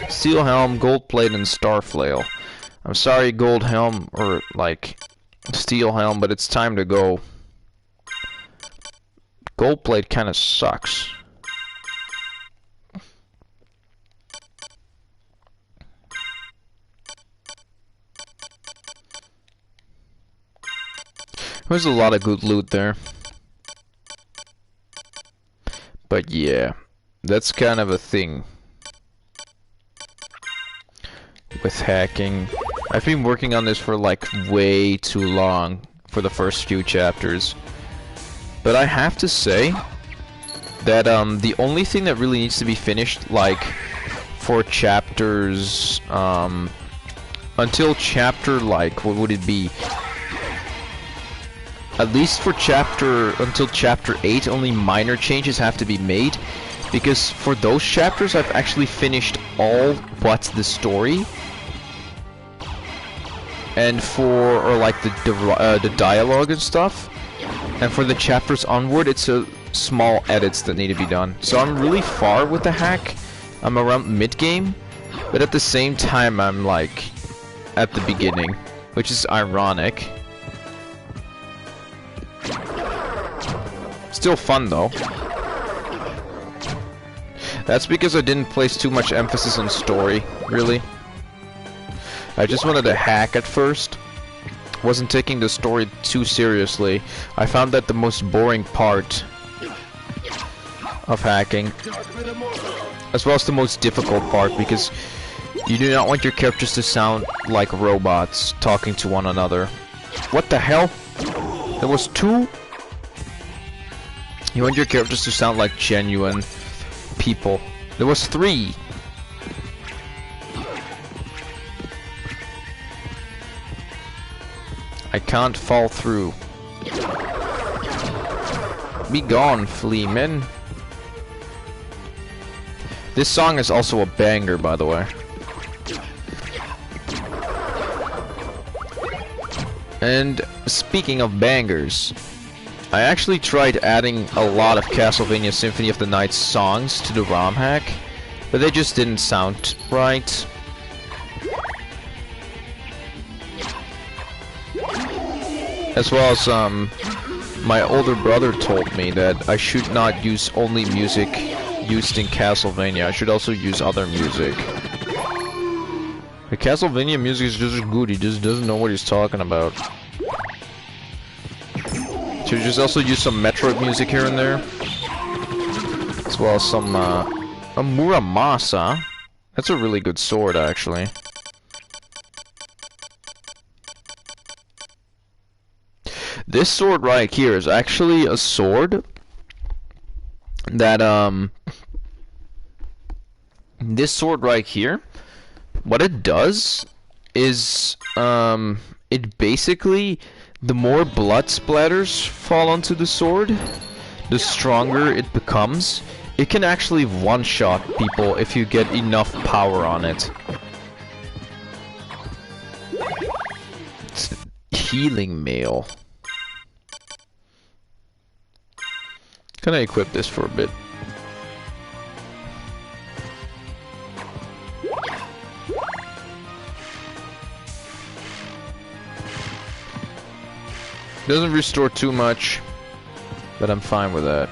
Steel Helm, Gold Plate, and Star Flail. I'm sorry, Gold Helm, or like Steel Helm, but it's time to go. Gold Plate kind of sucks. There's a lot of good loot there. But yeah, that's kind of a thing with hacking. I've been working on this for like way too long for the first few chapters. But I have to say that the only thing that really needs to be finished, like for chapters until chapter, like, what would it be? At least for until chapter 8, only minor changes have to be made, because for those chapters I've actually finished all but the story, and for like the dialogue and stuff, and for the chapters onward it's small edits that need to be done. So I'm really far with the hack. I'm around mid-game, but at the same time I'm like at the beginning, which is ironic. Still fun though. That's because I didn't place too much emphasis on story, really. I just wanted to hack at first. Wasn't taking the story too seriously. I found that the most boring part of hacking, as well as the most difficult part, because you do not want your characters to sound like robots talking to one another. What the hell? There was 2? You want your characters to sound like genuine people. There was 3. I can't fall through. Be gone, Fleeman. This song is also a banger, by the way. And speaking of bangers, I actually tried adding a lot of Castlevania Symphony of the Night songs to the ROM hack, but they just didn't sound right. As well as my older brother told me that I should not use only music used in Castlevania. I should also use other music. The Castlevania music is just good. He just doesn't know what he's talking about. Should just also use some Metroid music here and there, as well as some a Muramasa. That's a really good sword, actually. This sword right here is actually a sword that this sword right here, what it does is it basically, the more blood splatters fall onto the sword, the stronger it becomes. It can actually one-shot people if you get enough power on it. It's healing mail. Can I equip this for a bit? Doesn't restore too much, but I'm fine with that.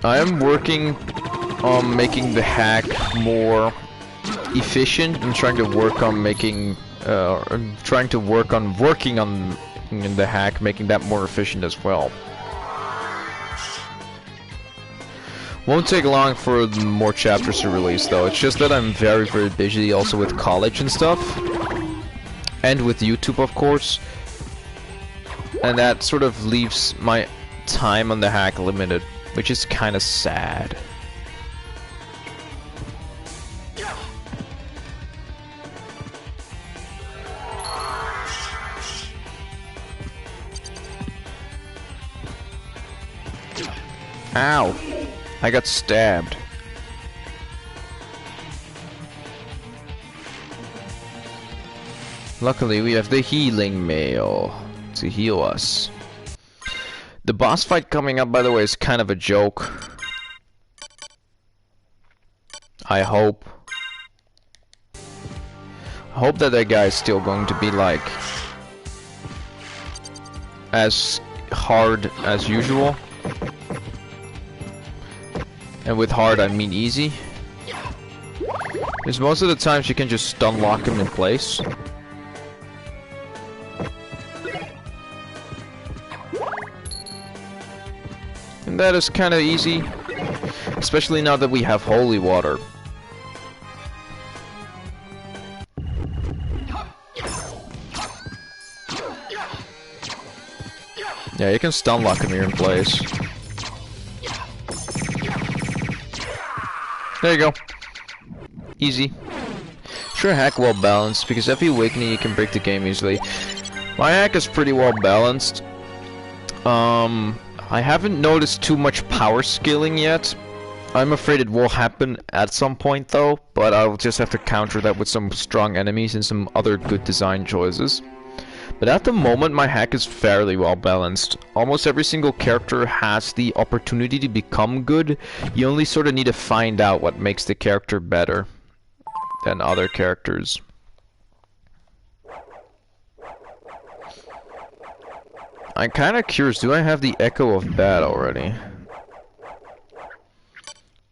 I am working on making the hack more efficient and trying to work on making working on the hack, making that more efficient as well. Won't take long for more chapters to release though. It's just that I'm very busy also with college and stuff, and with YouTube of course, and that sort of leaves my time on the hack limited, which is kind of sad. Ow! I got stabbed. Luckily, we have the healing mail to heal us. The boss fight coming up, by the way, is kind of a joke. I hope that guy is still going to be like as hard as usual. And with hard, I mean easy. Because most of the times you can just stun lock him in place. And that is kind of easy. Especially now that we have holy water. Yeah, you can stun lock him here in place. There you go. Easy. Sure, hack well balanced, because every awakening you can break the game easily. My hack is pretty well balanced. I haven't noticed too much power scaling yet. I'm afraid it will happen at some point though, but I'll just have to counter that with some strong enemies and some other good design choices. But at the moment, my hack is fairly well balanced. Almost every single character has the opportunity to become good. You only sort of need to find out what makes the character better than other characters. I'm kind of curious, do I have the Echo of Bad already?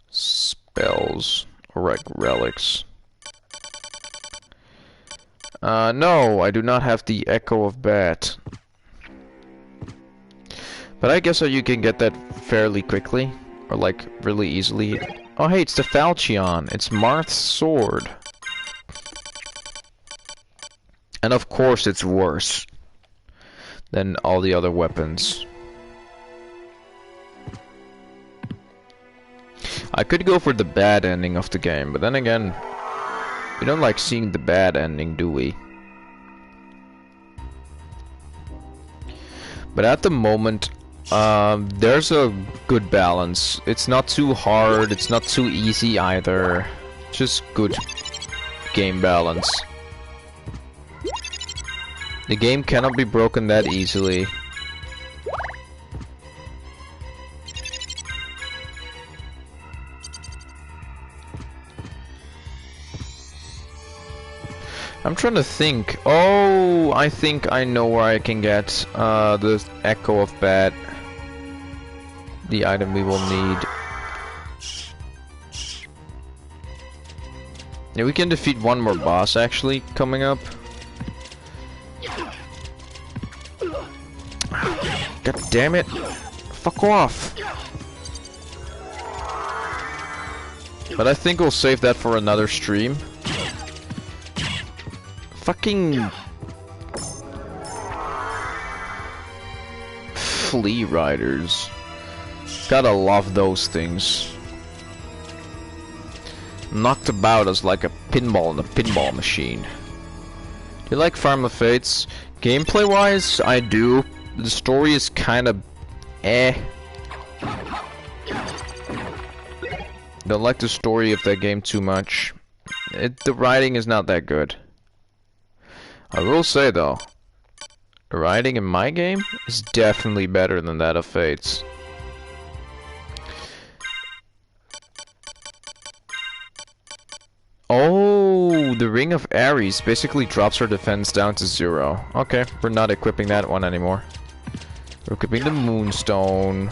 Spells, or like relics. No, I do not have the Echo of Bat. But I guess you can get that fairly quickly, or like really easily. Oh hey, it's the Falchion. It's Marth's sword. And of course it's worse than all the other weapons. I could go for the bad ending of the game, but then again, we don't like seeing the bad ending, do we? But at the moment, there's a good balance. It's not too hard, it's not too easy either. Just good game balance. The game cannot be broken that easily. I'm trying to think. Oh, I think I know where I can get the Echo of Bat. The item we will need. Yeah, we can defeat one more boss actually coming up. God damn it! Fuck off! But I think we'll save that for another stream. Fucking flea riders. Gotta love those things. Knocked about as like a pinball in a pinball machine. Do you like Farm of Fates? Gameplay wise, I do. The story is kinda eh. Don't like the story of that game too much. The writing is not that good. I will say though, the writing in my game is definitely better than that of Fates. Oh, the Ring of Ares basically drops her defense down to 0. Okay, we're not equipping that one anymore. We're equipping the Moonstone.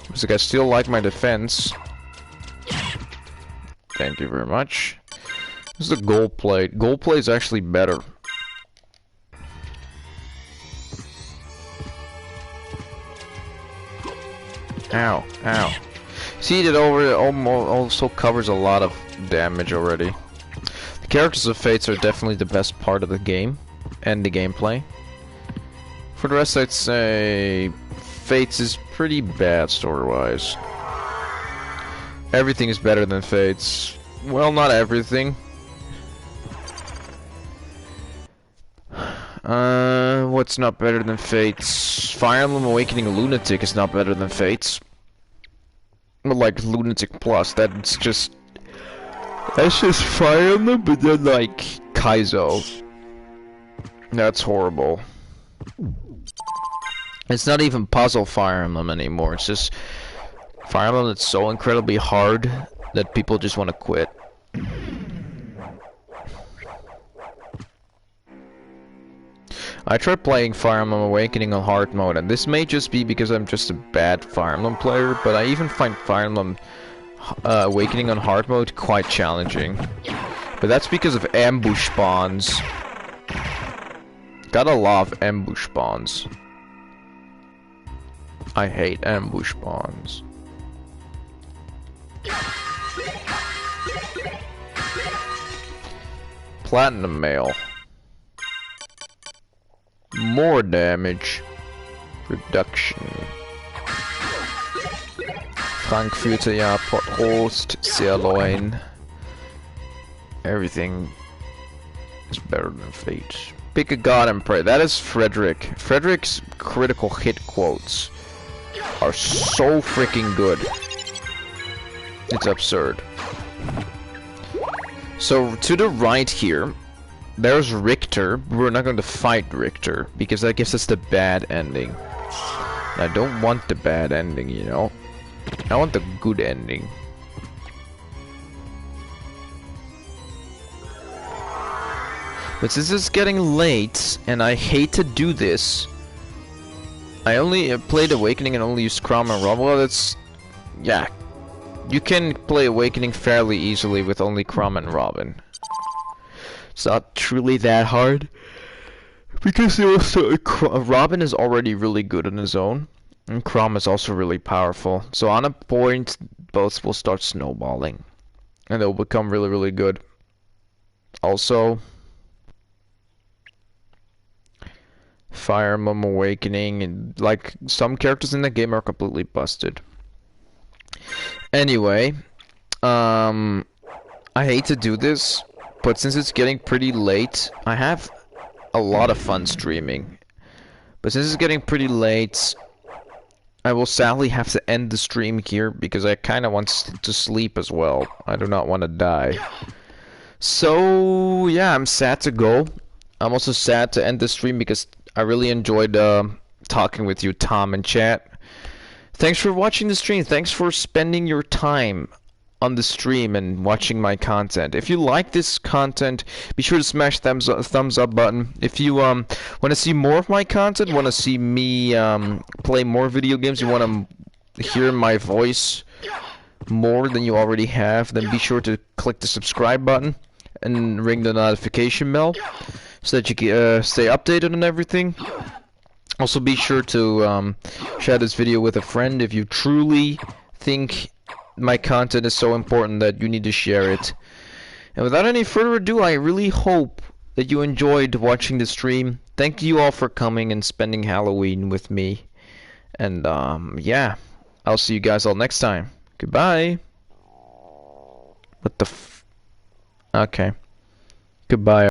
Because I still like my defense. Thank you very much. This is the gold plate. Gold plate is actually better. Ow, ow. See, that over also covers a lot of damage already. The characters of Fates are definitely the best part of the game and the gameplay. For the rest, I'd say Fates is pretty bad story-wise. Everything is better than Fates. Well, not everything. What's not better than Fates? Fire Emblem Awakening Lunatic is not better than Fates. But like Lunatic Plus, that's just Fire Emblem, but then like Kaizo. That's horrible. It's not even puzzle Fire Emblem anymore. It's just Fire Emblem that's so incredibly hard that people just want to quit. I tried playing Fire Emblem Awakening on hard mode, and this may just be because I'm just a bad Fire Emblem player, but I even find Fire Emblem Awakening on hard mode quite challenging. But that's because of ambush spawns. Gotta love ambush spawns. I hate ambush spawns. Platinum Mail. More damage. Reduction. Frankfurter Airport Host. Sirloin. Everything is better than Fate. Pick a god and pray. That is Frederick. Frederick's critical hit quotes are so freaking good. It's absurd. So to the right here, there's Richter. We're not going to fight Richter because that gives us the bad ending. I don't want the bad ending, you know. I want the good ending. But since it's getting late, and I hate to do this, I only played Awakening and only used Crom and Rob. Well, that's... yeah. You can play Awakening fairly easily with only Crom and Robin. It's not truly that hard. Because Robin is already really good on his own. And Crom is also really powerful. So on a point, both will start snowballing. And they'll become really, really good. Also... Fire Emblem Awakening, and like some characters in the game are completely busted. Anyway, I hate to do this, but since it's getting pretty late, I have a lot of fun streaming. But since it's getting pretty late, I will sadly have to end the stream here because I kind of want to sleep as well. I do not want to die. So yeah, I'm sad to go. I'm also sad to end the stream because I really enjoyed talking with you, Tom, and chat. Thanks for watching the stream. Thanks for spending your time on the stream and watching my content. If you like this content, be sure to smash thumbs up button. If you want to see more of my content, want to see me play more video games, you want to hear my voice more than you already have, then be sure to click the subscribe button and ring the notification bell so that you can stay updated on everything. Also, be sure to share this video with a friend if you truly think my content is so important that you need to share it. And without any further ado, I really hope that you enjoyed watching the stream. Thank you all for coming and spending Halloween with me. And yeah, I'll see you guys all next time. Goodbye. What the f... Okay. Goodbye.